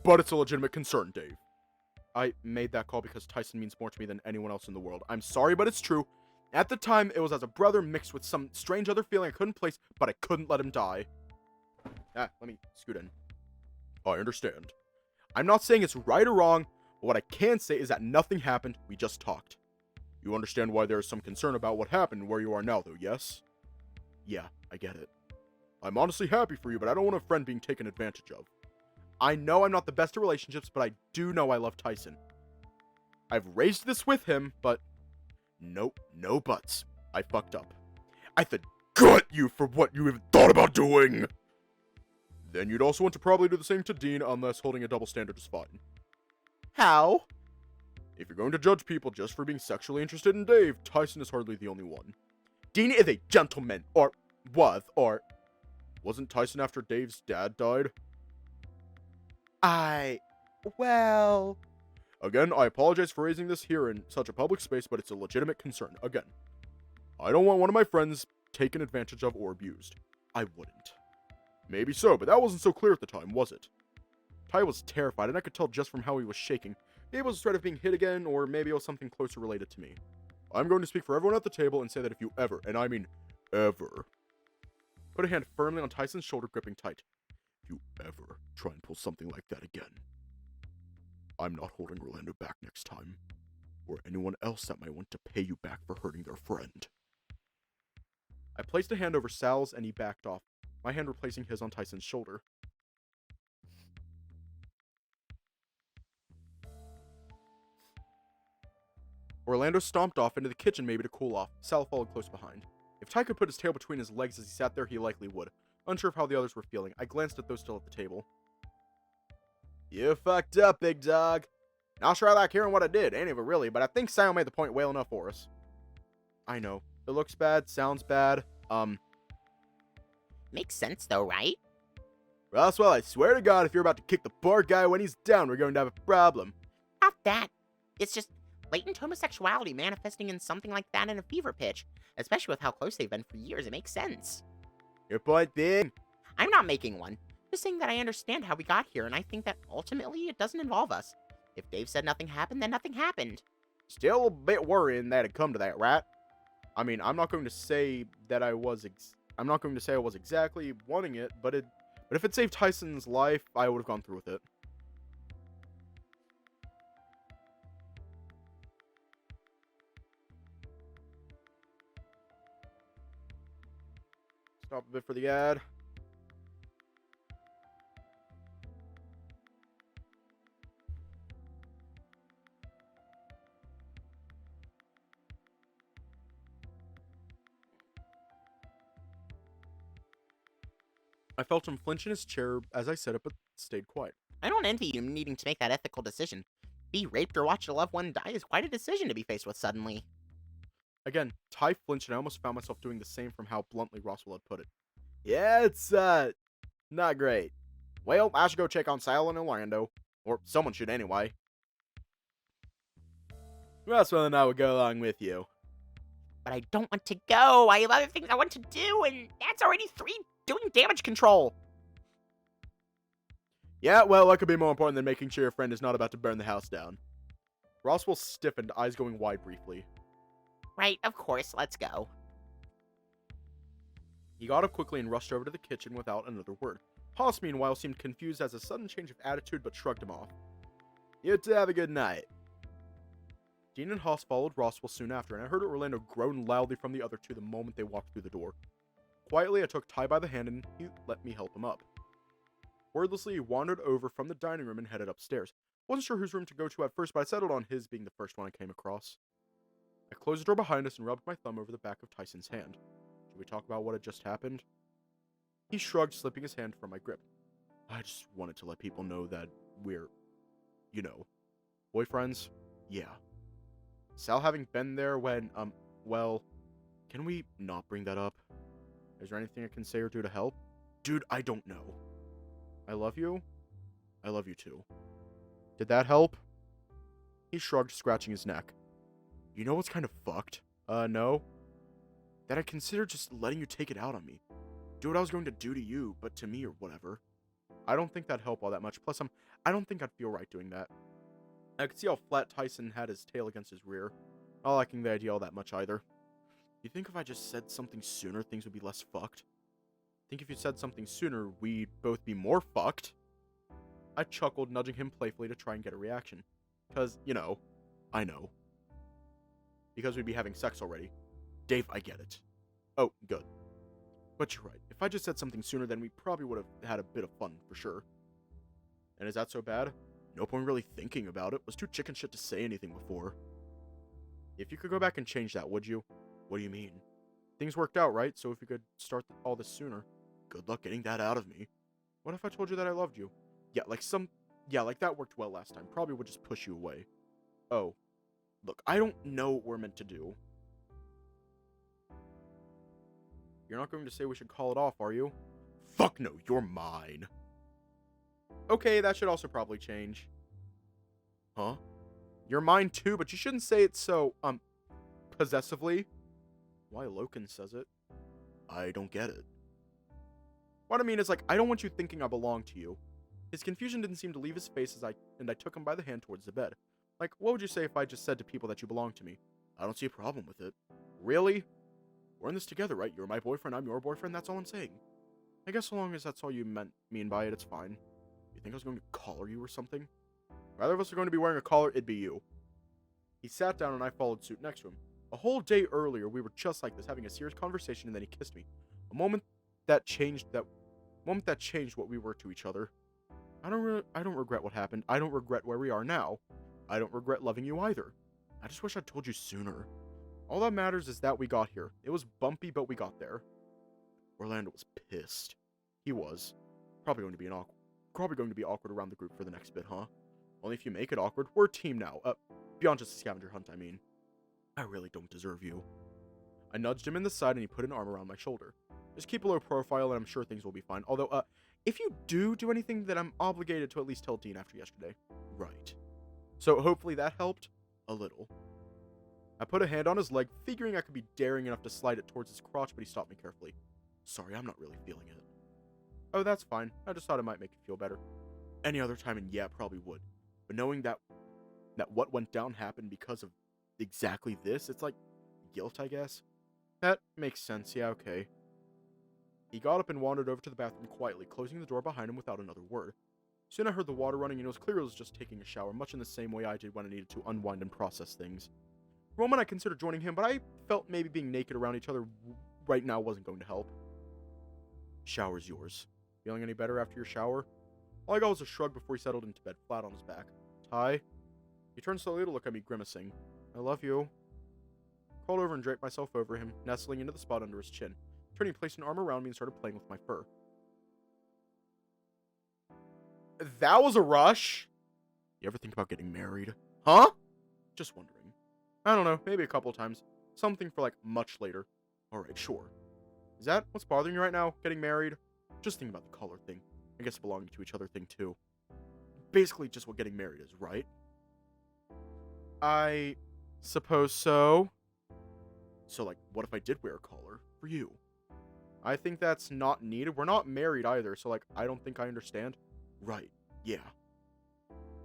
[SPEAKER 1] but it's a legitimate concern, Dave. I made that call because Tyson means more to me than anyone else in the world. I'm sorry, but it's true. At the time, it was as a brother mixed with some strange other feeling I couldn't place, but I couldn't let him die. Let me scoot in. I understand. I'm not saying it's right or wrong, But what I can say is that nothing happened, we just talked. You understand why there is some concern about what happened where you are now, though, yes? Yeah, I get it. I'm honestly happy for you, but I don't want a friend being taken advantage of. I know I'm not the best at relationships, but I do know I love Tyson. I've raised this with him, but nope, no buts. I fucked up. I could gut you for what you even thought about doing! Then you'd also want to probably do the same to Dean, unless holding a double standard is fine. How? If you're going to judge people just for being sexually interested in Dave, Tyson is hardly the only one. Dean is a gentleman, or wasn't Tyson after Dave's dad died? Well... Again, I apologize for raising this here in such a public space, but it's a legitimate concern. Again, I don't want one of my friends taken advantage of or abused. I wouldn't. Maybe so, but that wasn't so clear at the time, was it? Ty was terrified, and I could tell just from how he was shaking. Maybe it was a threat of being hit again, or maybe it was something closer related to me. I'm going to speak for everyone at the table and say that if you ever, and I mean ever, put a hand firmly on Tyson's shoulder, gripping tight. If you ever try and pull something like that again, I'm not holding Orlando back next time, or anyone else that might want to pay you back for hurting their friend. I placed a hand over Sal's and he backed off, my hand replacing his on Tyson's shoulder. Orlando stomped off into the kitchen maybe to cool off. Sal followed close behind. If Ty could put his tail between his legs as he sat there, he likely would. Unsure of how the others were feeling, I glanced at those still at the table. You fucked up, big dog. Not sure I like hearing what I did, any of it really, but I think Sal made the point well enough for us. I know. It looks bad, sounds bad.
[SPEAKER 4] Makes sense though, right?
[SPEAKER 1] Roswell, I swear to God, if you're about to kick the poor guy when he's down, we're going to have a problem.
[SPEAKER 4] Not that. It's just latent homosexuality manifesting in something like that in a fever pitch. Especially with how close they've been for years, it makes sense.
[SPEAKER 1] Your point being?
[SPEAKER 4] I'm not making one. Just saying that I understand how we got here, and I think that ultimately it doesn't involve us. If Dave said nothing happened, then nothing happened.
[SPEAKER 1] Still a bit worrying that it come to that, right? I mean, I'm not going to say that I was exactly wanting it, but if it saved Tyson's life, I would have gone through with it. Stop a bit for the ad. I felt him flinch in his chair as I sat up but stayed quiet.
[SPEAKER 4] I don't envy you needing to make that ethical decision. Be raped or watch a loved one die is quite a decision to be faced with suddenly.
[SPEAKER 1] Again, Ty flinched and I almost found myself doing the same from how bluntly Roswell had put it. Yeah, it's, not great. Well, I should go check on Sal and Orlando. Or someone should anyway. Roswell and I will go along with you.
[SPEAKER 4] But I don't want to go. I have other things I want to do, and that's already 3 doing damage control.
[SPEAKER 1] Yeah, well, that could be more important than making sure your friend is not about to burn the house down. Roswell stiffened, eyes going wide briefly.
[SPEAKER 4] Right, of course, let's go.
[SPEAKER 1] He got up quickly and rushed over to the kitchen without another word. Haas, meanwhile, seemed confused as a sudden change of attitude, but shrugged him off. You two have a good night. Dean and Haas followed Roswell soon after, and I heard Orlando groan loudly from the other two the moment they walked through the door. Quietly, I took Ty by the hand and he let me help him up. Wordlessly, he wandered over from the dining room and headed upstairs. Wasn't sure whose room to go to at first, but I settled on his being the first one I came across. I closed the door behind us and rubbed my thumb over the back of Tyson's hand. Should we talk about what had just happened? He shrugged, slipping his hand from my grip. I just wanted to let people know that we're, boyfriends? Yeah. Sal having been there when, well, can we not bring that up? Is there anything I can say or do to help? Dude, I don't know. I love you. I love you too. Did that help? He shrugged, scratching his neck. You know what's kind of fucked? No. That I considered just letting you take it out on me. Do what I was going to do to you, but to me or whatever. I don't think that'd help all that much. Plus, I don't think I'd feel right doing that. I could see how flat Tyson had his tail against his rear. Not liking the idea all that much either. You think if I just said something sooner, things would be less fucked? Think if you said something sooner, we'd both be more fucked? I chuckled, nudging him playfully to try and get a reaction. Because, I know. Because we'd be having sex already. Dave, I get it. Oh, good. But you're right. If I just said something sooner, then we probably would have had a bit of fun, for sure. And is that so bad? No point really thinking about it. Was too chicken shit to say anything before. If you could go back and change that, would you? What do you mean? Things worked out, right? So if you could start all this sooner. Good luck getting that out of me. What if I told you that I loved you? Yeah, like that worked well last time. Probably would just push you away. Oh. Look, I don't know what we're meant to do. You're not going to say we should call it off, are you? Fuck no, you're mine. Okay, that should also probably change. Huh? You're mine too, but you shouldn't say it so, possessively. Why Loken says it? I don't get it. What I mean is, I don't want you thinking I belong to you. His confusion didn't seem to leave his face and I took him by the hand towards the bed. What would you say if I just said to people that you belong to me? I don't see a problem with it. Really? We're in this together, right? You're my boyfriend, I'm your boyfriend, that's all I'm saying. I guess so long as that's all you mean by it, it's fine. You think I was going to collar you or something? If either of us are going to be wearing a collar, it'd be you. He sat down and I followed suit next to him. A whole day earlier, we were just like this, having a serious conversation, and then he kissed me. A moment that changed what we were to each other. I don't regret what happened. I don't regret where we are now. I don't regret loving you either. I just wish I'd told you sooner. All that matters is that we got here. It was bumpy, but we got there. Orlando was pissed. He was. Probably going to be awkward around the group for the next bit, huh? Only if you make it awkward. We're a team now. Beyond just a scavenger hunt, I mean. I really don't deserve you. I nudged him in the side and he put an arm around my shoulder. Just keep a low profile and I'm sure things will be fine. Although, if you do anything, then I'm obligated to at least tell Dean after yesterday. Right. So hopefully that helped a little. I put a hand on his leg, figuring I could be daring enough to slide it towards his crotch, but he stopped me carefully. Sorry, I'm not really feeling it. Oh, that's fine. I just thought it might make you feel better. Any other time, and yeah, probably would. But knowing that what went down happened because of exactly this, it's like guilt, I guess. That makes sense, yeah, okay. He got up and wandered over to the bathroom quietly, closing the door behind him without another word. Soon I heard the water running, and it was clear he was just taking a shower, much in the same way I did when I needed to unwind and process things. For a moment I considered joining him, but I felt maybe being naked around each other right now wasn't going to help. Shower's yours. Feeling any better after your shower? All I got was a shrug before he settled into bed, flat on his back. Ty? He turned slowly to look at me, grimacing. I love you. Crawled over and draped myself over him, nestling into the spot under his chin. Turning, he placed an arm around me and started playing with my fur. That was a rush. You ever think about getting married? Huh? Just wondering. I don't know, maybe a couple times. Something for much later. Alright, sure. Is that what's bothering you right now? Getting married? Just thinking about the color thing. I guess belonging to each other thing too. Basically just what getting married is, right? I suppose so. So what if I did wear a collar? For you? I think that's not needed. We're not married either, so I don't think I understand. Right, yeah.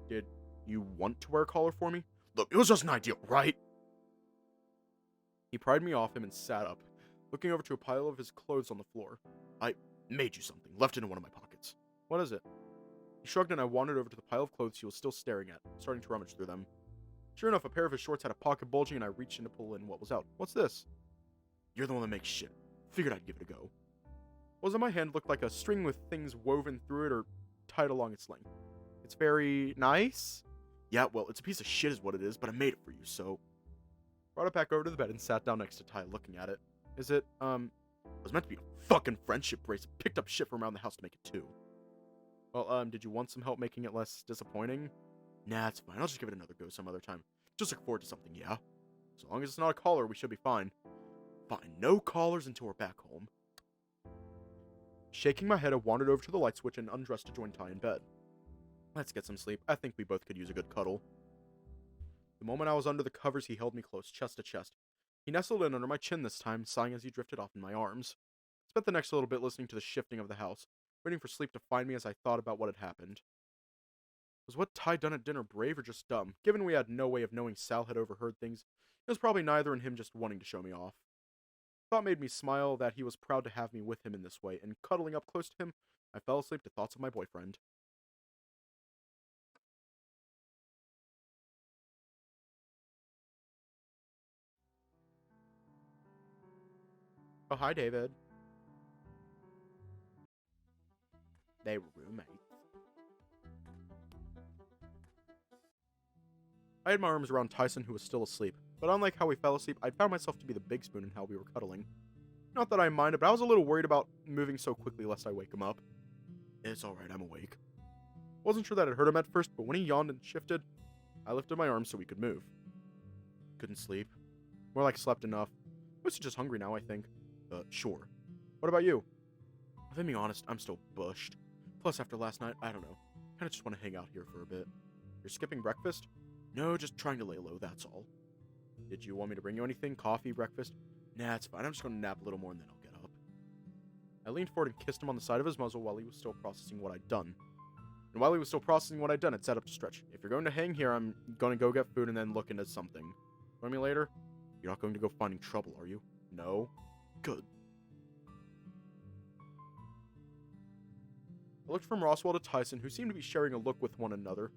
[SPEAKER 1] Did you want to wear a collar for me? Look, it was just an idea, right? He pried me off him and sat up, looking over to a pile of his clothes on the floor. I made you something, left it in one of my pockets. What is it? He shrugged and I wandered over to the pile of clothes he was still staring at, starting to rummage through them. Sure enough, a pair of his shorts had a pocket bulging and I reached in to pull in what was out. What's this? You're the one that makes shit. Figured I'd give it a go. What was in my hand looked like a string with things woven through it or tied along its length. It's very nice? Yeah, well, it's a piece of shit is what it is, but I made it for you, so... Brought it back over to the bed and sat down next to Ty looking at it. Is it, it was meant to be a fucking friendship bracelet. Picked up shit from around the house to make it too. Well, did you want some help making it less disappointing? Nah, it's fine. I'll just give it another go some other time. Just look forward to something, yeah? So long as it's not a collar, we should be fine. Fine, no collars until we're back home. Shaking my head, I wandered over to the light switch and undressed to join Ty in bed. Let's get some sleep. I think we both could use a good cuddle. The moment I was under the covers, he held me close, chest to chest. He nestled in under my chin this time, sighing as he drifted off in my arms. Spent the next little bit listening to the shifting of the house, waiting for sleep to find me as I thought about what had happened. Was what Ty done at dinner brave or just dumb? Given we had no way of knowing Sal had overheard things, it was probably neither and him just wanting to show me off. Thought made me smile that he was proud to have me with him in this way, and cuddling up close to him, I fell asleep to thoughts of my boyfriend. Oh, hi, David. They were roommates. I had my arms around Tyson, who was still asleep, but unlike how we fell asleep, I found myself to be the big spoon in how we were cuddling. Not that I minded, but I was a little worried about moving so quickly lest I wake him up. It's alright, I'm awake. Wasn't sure that it hurt him at first, but when he yawned and shifted, I lifted my arms so we could move. Couldn't sleep. More like slept enough. Mostly just hungry now, I think. Sure. What about you? If I'm being honest, I'm still bushed. Plus, after last night, I don't know. Kinda just want to hang out here for a bit. You're skipping breakfast? No, just trying to lay low, that's all. Did you want me to bring you anything? Coffee, breakfast? Nah, it's fine. I'm just gonna nap a little more and then I'll get up. I leaned forward and kissed him on the side of his muzzle while he was still processing what I'd done. And while he was still processing what I'd done, it set up to stretch. If you're going to hang here, I'm gonna go get food and then look into something. Join me later? You're not going to go finding trouble, are you? No? Good. I looked from Roswell to Tyson, who seemed to be sharing a look with one another.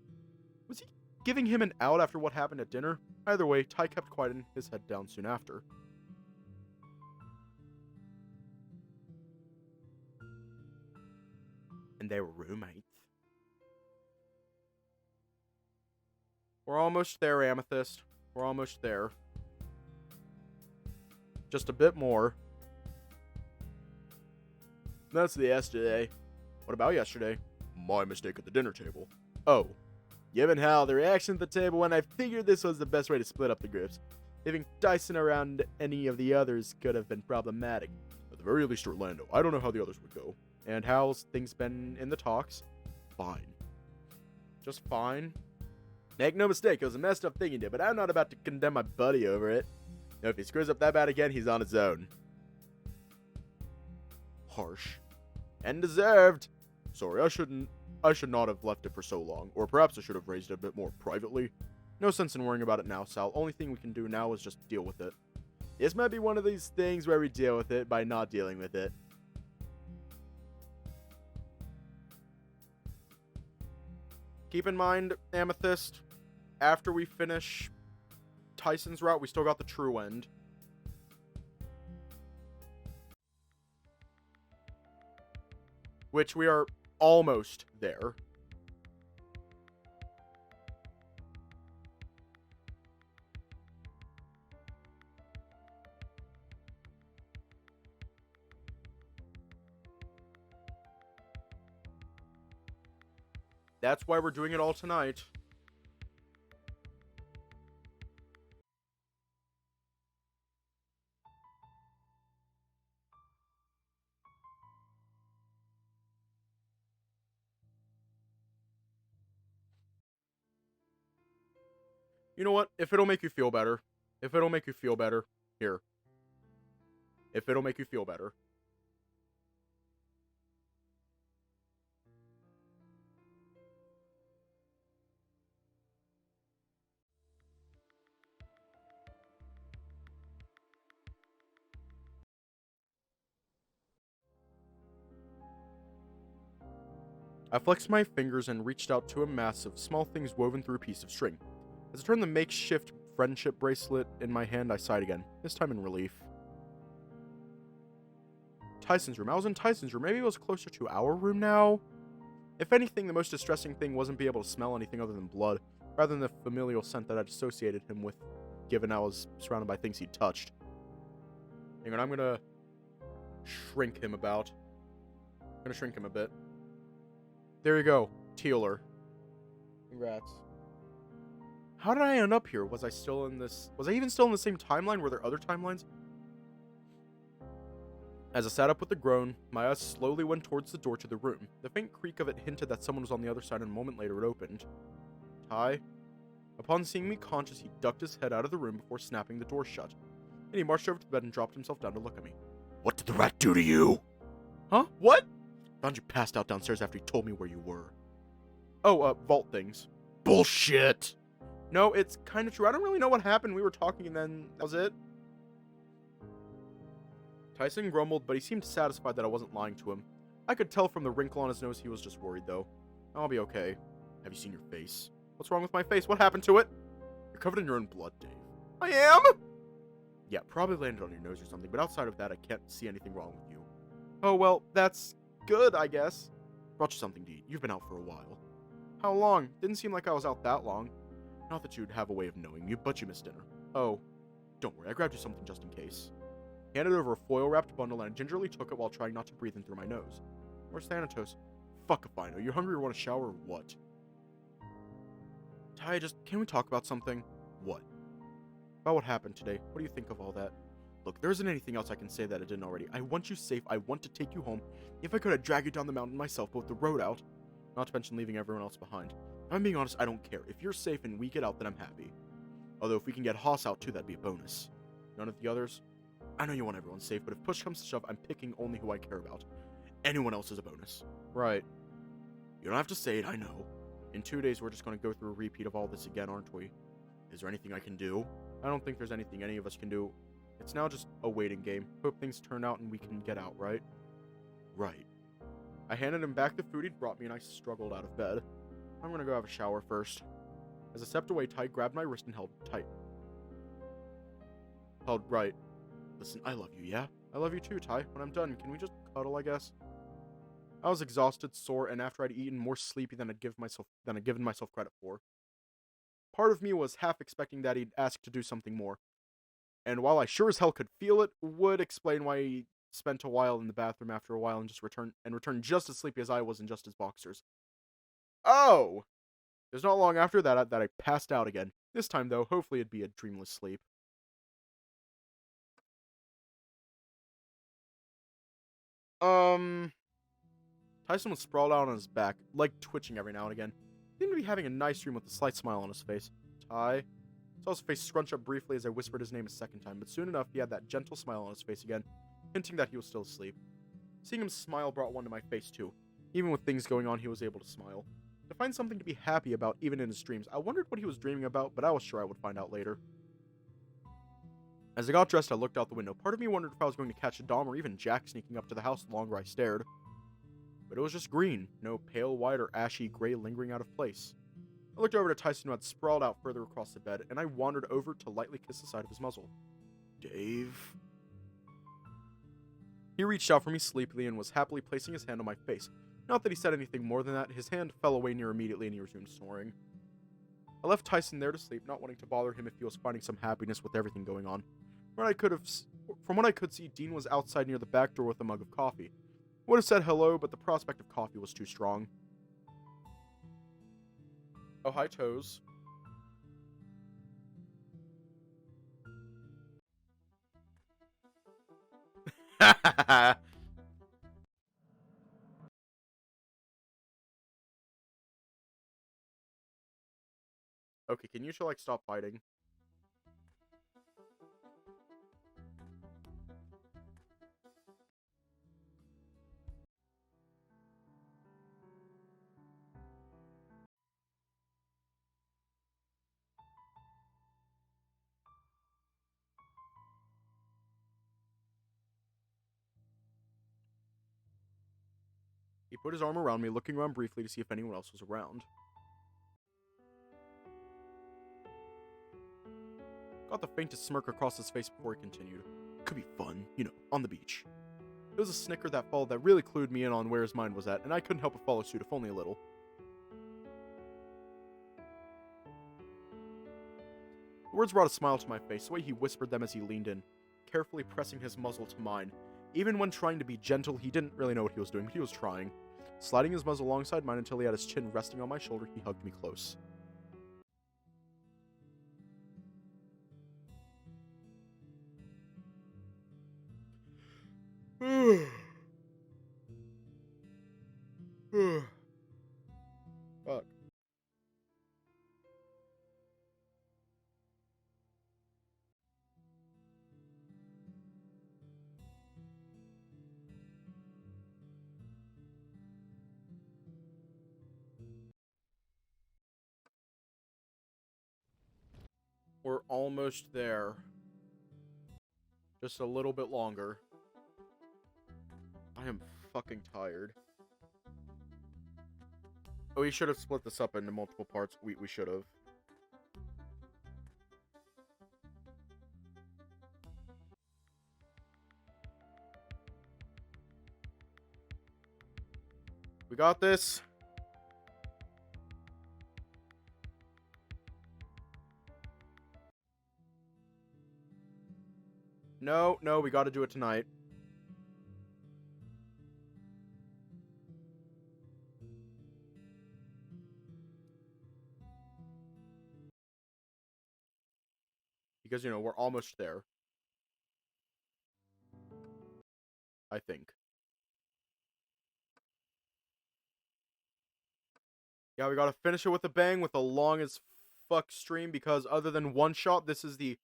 [SPEAKER 1] Was he giving him an out after what happened at dinner? Either way, Ty kept quiet and his head down soon after. And they were roommates. We're almost there, Amethyst. We're almost there. Just a bit more. That's the yesterday. What about yesterday? My mistake at the dinner table. Oh. Given how the reaction at the table when I figured this was the best way to split up the groups. Leaving Dyson around any of the others could have been problematic. At the very least, Orlando. I don't know how the others would go. And how's things been in the talks? Fine. Just fine. Make no mistake, it was a messed up thing he did, but I'm not about to condemn my buddy over it. Now, if he screws up that bad again, he's on his own. Harsh. And deserved. Sorry, I should not have left it for so long. Or perhaps I should have raised it a bit more privately. No sense in worrying about it now, Sal. Only thing we can do now is just deal with it. This might be one of these things where we deal with it by not dealing with it. Keep in mind, Amethyst, after we finish Tyson's route, we still got the true end. Which we are almost there. That's why we're doing it all tonight. You know what? If it'll make you feel better. If it'll make you feel better. Here. If it'll make you feel better. I flexed my fingers and reached out to a mass of small things woven through a piece of string. As I turned the makeshift friendship bracelet in my hand, I sighed again, this time in relief. Tyson's room. I was in Tyson's room. Maybe it was closer to our room now? If anything, the most distressing thing wasn't being able to smell anything other than blood, rather than the familial scent that I'd associated him with, given I was surrounded by things he'd touched. Hang on, I'm gonna shrink him about. I'm gonna shrink him a bit. There you go, Tealer. Congrats. How did I end up here? Was I even still in the same timeline? Were there other timelines? As I sat up with a groan, my eyes slowly went towards the door to the room. The faint creak of it hinted that someone was on the other side, and a moment later it opened. Ty? Upon seeing me conscious, he ducked his head out of the room before snapping the door shut. Then he marched over to the bed and dropped himself down to look at me. What did the rat do to you? Huh? What? Found you passed out downstairs after he told me where you were. Oh, vault things. Bullshit! No, it's kind of true. I don't really know what happened. We were talking and then that was it. Tyson grumbled, but he seemed satisfied that I wasn't lying to him. I could tell from the wrinkle on his nose he was just worried, though. I'll be okay. Have you seen your face? What's wrong with my face? What happened to it? You're covered in your own blood, Dave. I am? Yeah, probably landed on your nose or something, but outside of that, I can't see anything wrong with you. Oh, well, that's good, I guess. Brought you something to eat. You've been out for a while. How long? Didn't seem like I was out that long. Not that you'd have a way of knowing me, but you missed dinner. Oh, don't worry, I grabbed you something just in case. He handed over a foil-wrapped bundle, and I gingerly took it while trying not to breathe in through my nose. Where's Thanatos? Fuck if I know. You hungry or want a shower or what? Ty, can we talk about something? What? About what happened today. What do you think of all that? Look, there isn't anything else I can say that I didn't already. I want you safe. I want to take you home. If I could, I'd drag you down the mountain myself, but with the road out. Not to mention leaving everyone else behind. If I'm being honest, I don't care. If you're safe and we get out, then I'm happy. Although if we can get Haas out too, that'd be a bonus. None of the others? I know you want everyone safe, but if push comes to shove, I'm picking only who I care about. Anyone else is a bonus. Right. You don't have to say it, I know. In 2 days, we're just going to go through a repeat of all this again, aren't we? Is there anything I can do? I don't think there's anything any of us can do. It's now just a waiting game. Hope things turn out and we can get out, right? Right. I handed him back the food he'd brought me and I struggled out of bed. I'm gonna go have a shower first. As I stepped away, Ty grabbed my wrist and held tight. Held right. Listen, I love you, yeah? I love you too, Ty. When I'm done, can we just cuddle, I guess? I was exhausted, sore, and after I'd eaten, more sleepy than I'd given myself credit for. Part of me was half expecting that he'd ask to do something more. And while I sure as hell could feel it, would explain why he spent a while in the bathroom after a while and returned just as sleepy as I was in just his boxers. Oh! It was not long after that I passed out again. This time, though, hopefully it'd be a dreamless sleep. Tyson was sprawled out on his back, leg twitching every now and again. He seemed to be having a nice dream with a slight smile on his face. Ty? Saw his face scrunch up briefly as I whispered his name a second time, but soon enough he had that gentle smile on his face again, hinting that he was still asleep. Seeing him smile brought one to my face too. Even with things going on, he was able to smile. To find something to be happy about, even in his dreams, I wondered what he was dreaming about, but I was sure I would find out later. As I got dressed, I looked out the window. Part of me wondered if I was going to catch a Dom or even Jack sneaking up to the house the longer I stared. But it was just green, no pale white or ashy gray lingering out of place. I looked over to Tyson, who had sprawled out further across the bed, and I wandered over to lightly kiss the side of his muzzle. Dave? He reached out for me sleepily and was happily placing his hand on my face. Not that he said anything more than that, his hand fell away near immediately and he resumed snoring. I left Tyson there to sleep, not wanting to bother him if he was finding some happiness with everything going on. From what I could see, Dean was outside near the back door with a mug of coffee. I would have said hello, but the prospect of coffee was too strong. Oh, hi, Toes. Okay, can you two, stop fighting? He put his arm around me, looking around briefly to see if anyone else was around. Got the faintest smirk across his face before he continued. Could be fun, on the beach. It was a snicker that followed that really clued me in on where his mind was at, and I couldn't help but follow suit, if only a little. The words brought a smile to my face, the way he whispered them as he leaned in, carefully pressing his muzzle to mine. Even when trying to be gentle, he didn't really know what he was doing, but he was trying. Sliding his muzzle alongside mine until he had his chin resting on my shoulder, he hugged me close. Fuck. We're almost there. Just a little bit longer. I am fucking tired. Oh, we should have split this up into multiple parts. We should have. We got this. No, we gotta do it tonight. Because, we're almost there. I think. Yeah, we gotta finish it with a bang with a long as fuck stream, because other than One Shot, this is the...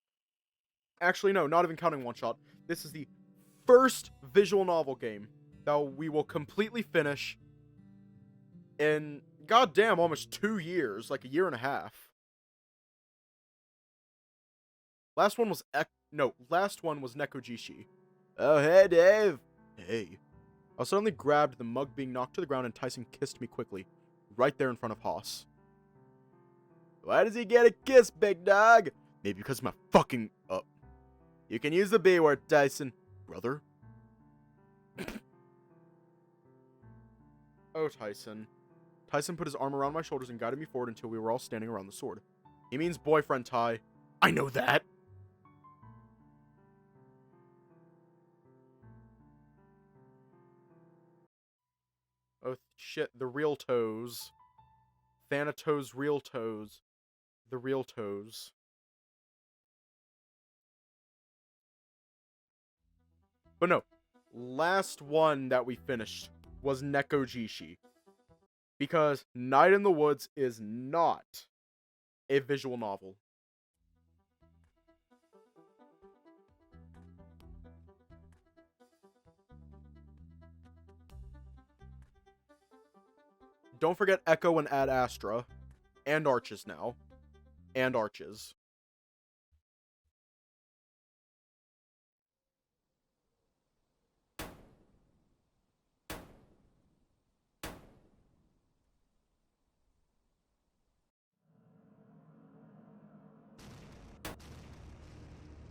[SPEAKER 1] Actually, no, not even counting One Shot. This is the first visual novel game that we will completely finish in, goddamn, almost 2 years. Like, a year and a half. Last one was Nekojishi. Oh, hey, Dave. Hey. I suddenly grabbed the mug being knocked to the ground, and Tyson kissed me quickly, right there in front of Haas. Why does he get a kiss, big dog? Maybe because of my fucking... You can use the B word, Tyson. Brother? Oh, Tyson. Tyson put his arm around my shoulders and guided me forward until we were all standing around the sword. He means boyfriend, Ty. I know that! Oh, shit. The real toes. Thanatos' real toes. The real toes. But no. Last one that we finished was Nekojishi. Because Night in the Woods is not a visual novel. Don't forget Echo and Ad Astra. And Arches now. And Arches.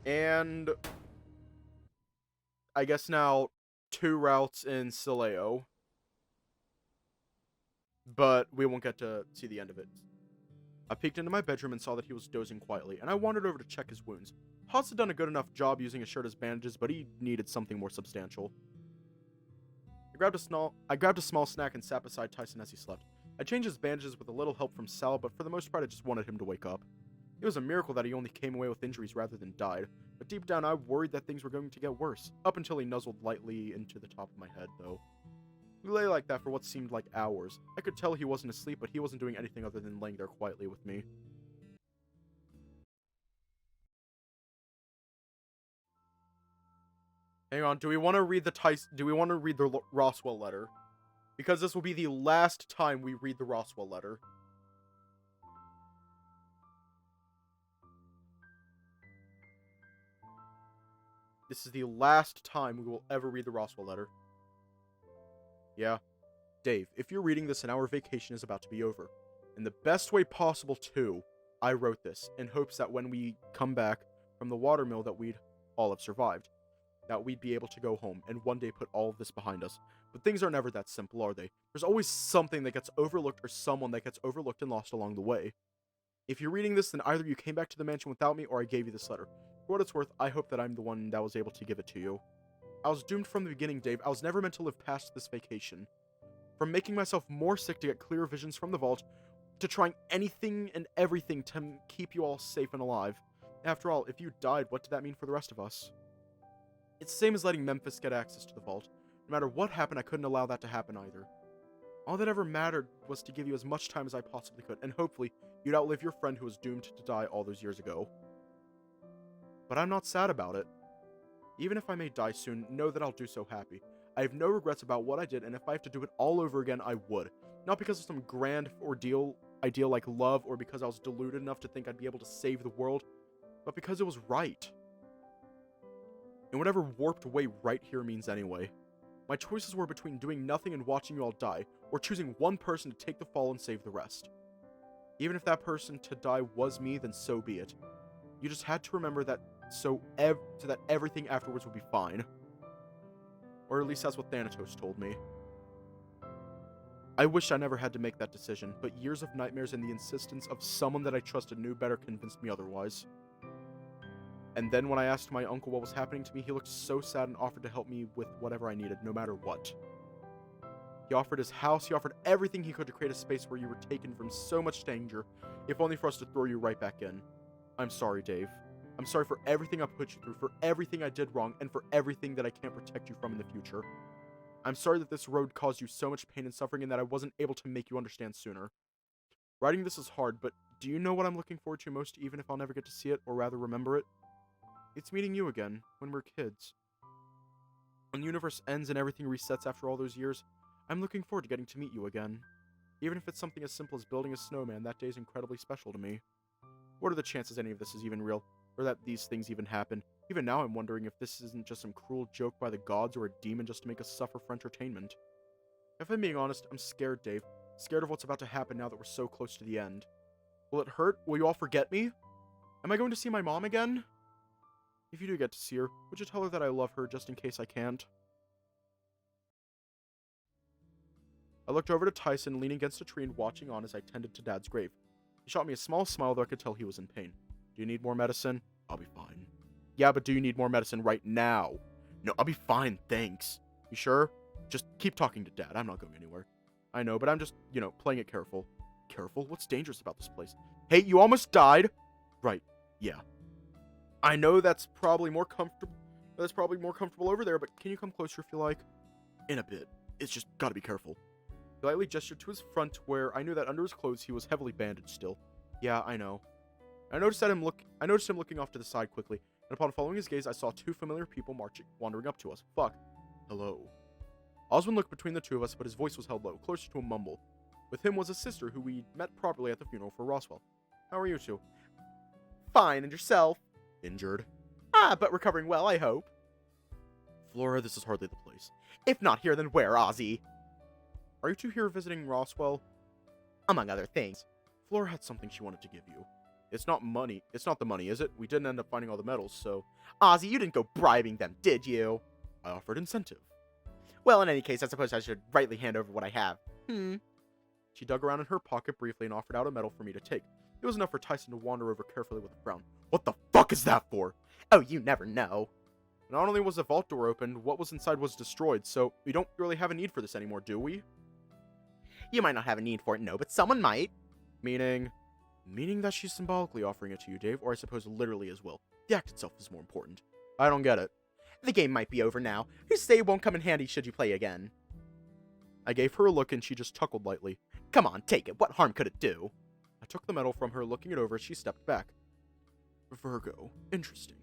[SPEAKER 1] And I guess now 2 routes in Sileo. But we won't get to see the end of it. I peeked into my bedroom and saw that he was dozing quietly, and I wandered over to check his wounds. Haas had done a good enough job using his shirt as bandages, but he needed something more substantial. I grabbed a small snack and sat beside Tyson as he slept. I changed his bandages with a little help from Sal, but for the most part I just wanted him to wake up. It was a miracle that he only came away with injuries rather than died, but deep down I worried that things were going to get worse, up until he nuzzled lightly into the top of my head, though. We lay like that for what seemed like hours. I could tell he wasn't asleep, but he wasn't doing anything other than laying there quietly with me. Hang on, do we want to read the Roswell letter? Because this will be the last time we read the Roswell letter. This is the last time we will ever read the Roswell letter. Yeah. Dave, if you're reading this and our vacation is about to be over, in the best way possible too, I wrote this in hopes that when we come back from the watermill that we'd all have survived. That we'd be able to go home and one day put all of this behind us. But things are never that simple, are they? There's always something that gets overlooked or someone that gets overlooked and lost along the way. If you're reading this, then either you came back to the mansion without me or I gave you this letter. For what it's worth, I hope that I'm the one that was able to give it to you. I was doomed from the beginning, Dave. I was never meant to live past this vacation. From making myself more sick to get clearer visions from the vault, to trying anything and everything to keep you all safe and alive. After all, if you died, what did that mean for the rest of us? It's the same as letting Memphis get access to the vault. No matter what happened, I couldn't allow that to happen either. All that ever mattered was to give you as much time as I possibly could, and hopefully, you'd outlive your friend who was doomed to die all those years ago. But I'm not sad about it. Even if I may die soon, know that I'll do so happy. I have no regrets about what I did, and if I have to do it all over again, I would. Not because of some grand ideal like love, or because I was deluded enough to think I'd be able to save the world, but because it was right. In whatever warped way right here means anyway. My choices were between doing nothing and watching you all die, or choosing one person to take the fall and save the rest. Even if that person to die was me, then so be it. You just had to remember that so that everything afterwards would be fine. Or at least that's what Thanatos told me. I wish I never had to make that decision, but years of nightmares and the insistence of someone that I trusted knew better convinced me otherwise. And then when I asked my uncle what was happening to me, he looked so sad and offered to help me with whatever I needed, no matter what. He offered his house, he offered everything he could to create a space where you were taken from so much danger, if only for us to throw you right back in. I'm sorry, Dave. I'm sorry for everything I put you through, for everything I did wrong, and for everything that I can't protect you from in the future. I'm sorry that this road caused you so much pain and suffering and that I wasn't able to make you understand sooner. Writing this is hard, but do you know what I'm looking forward to most, even if I'll never get to see it, or rather remember it? It's meeting you again, when we're kids. When the universe ends and everything resets after all those years, I'm looking forward to getting to meet you again. Even if it's something as simple as building a snowman, that day is incredibly special to me. What are the chances any of this is even real, or that these things even happen? Even now I'm wondering if this isn't just some cruel joke by the gods or a demon just to make us suffer for entertainment. If I'm being honest, I'm scared, Dave. Scared of what's about to happen now that we're so close to the end. Will it hurt? Will you all forget me? Am I going to see my mom again? If you do get to see her, would you tell her that I love her just in case I can't? I looked over to Tyson, leaning against a tree and watching on as I tended to Dad's grave. He shot me a small smile, though I could tell he was in pain. Do you need more medicine? I'll be fine. Yeah, but do you need more medicine right now? No, I'll be fine, thanks. You sure? Just keep talking to Dad. I'm not going anywhere. I know, but I'm just, playing it careful. Careful? What's dangerous about this place? Hey, you almost died? Right, yeah. I know that's probably more comfortable. Over there, but can you come closer if you like? In a bit. It's just gotta be careful. He lightly gestured to his front, where I knew that under his clothes he was heavily bandaged still. Yeah, I know. I noticed him looking off to the side quickly, and upon following his gaze, I saw two familiar people wandering up to us. Fuck. Hello. Oswin looked between the two of us, but his voice was held low, closer to a mumble. With him was a sister who we met properly at the funeral for Roswell. How are you two? Fine, and yourself? Injured. But recovering well, I hope. Flora, this is hardly the place. If not here, then where, Ozzy? Are you two here visiting Roswell? Among other things. Flora had something she wanted to give you. It's not money. It's not the money, is it? We didn't end up finding all the medals, so... Ozzy, you didn't go bribing them, did you? I offered incentive. Well, in any case, I suppose I should rightly hand over what I have. She dug around in her pocket briefly and offered out a medal for me to take. It was enough for Tyson to wander over carefully with a frown. What the fuck is that for? Oh, you never know. Not only was the vault door opened, what was inside was destroyed, so we don't really have a need for this anymore, do we? You might not have a need for it, no, but someone might. Meaning that she's symbolically offering it to you, Dave, or I suppose literally as well. The act itself is more important. I don't get it. The game might be over now. Who's to say it won't come in handy should you play again? I gave her a look and she just chuckled lightly. Come on, take it. What harm could it do? I took the medal from her, looking it over as she stepped back. Virgo. Interesting.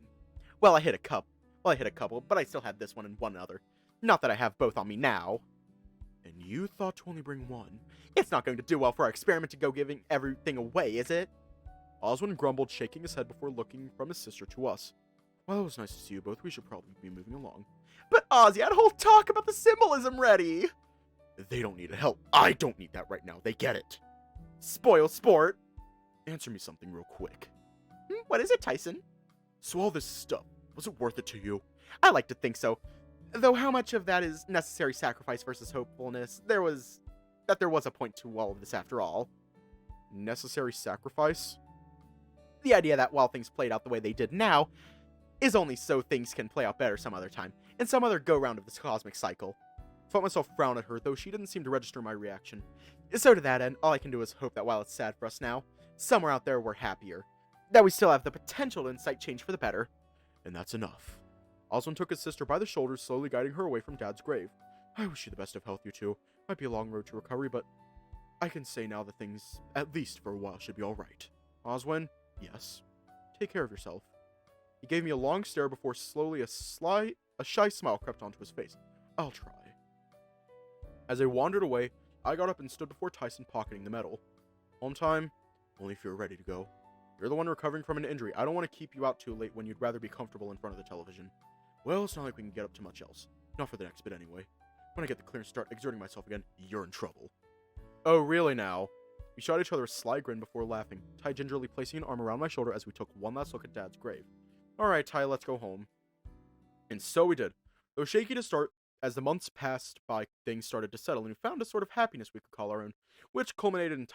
[SPEAKER 1] Well, I hit a couple, but I still had this one and one other. Not that I have both on me now. And you thought to only bring one? It's not going to do well for our experiment to go giving everything away, is it? Oswin grumbled, shaking his head before looking from his sister to us. Well, it was nice to see you both. We should probably be moving along. But Ozzy, I had a whole talk about the symbolism ready. They don't need it. Hell, I don't need that right now. They get it. Spoil sport. Answer me something real quick. What is it, Tyson? So all this stuff, was it worth it to you? I like to think so. Though how much of that is necessary sacrifice versus hopefulness, there was a point to all of this after all. Necessary sacrifice? The idea that while things played out the way they did now, is only so things can play out better some other time, in some other go-round of this cosmic cycle. I felt myself frown at her, though she didn't seem to register my reaction. So to that end, all I can do is hope that while it's sad for us now, somewhere out there we're happier. That we still have the potential to incite change for the better. And that's enough. Oswin took his sister by the shoulders, slowly guiding her away from Dad's grave. I wish you the best of health, you two. Might be a long road to recovery, but I can say now that things, at least for a while, should be alright. Oswin? Yes. Take care of yourself. He gave me a long stare before slowly a shy smile crept onto his face. I'll try. As I wandered away, I got up and stood before Tyson, pocketing the medal. Home time? Only if you're ready to go. You're the one recovering from an injury. I don't want to keep you out too late when you'd rather be comfortable in front of the television. Well, it's not like we can get up to much else. Not for the next bit anyway. When I get the clearance, start exerting myself again, you're in trouble. Oh, really now? We shot each other a sly grin before laughing, Ty gingerly placing an arm around my shoulder as we took one last look at Dad's grave. Alright, Ty, let's go home. And so we did. Though shaky to start, As the months passed by, things started to settle, and we found a sort of happiness we could call our own, which culminated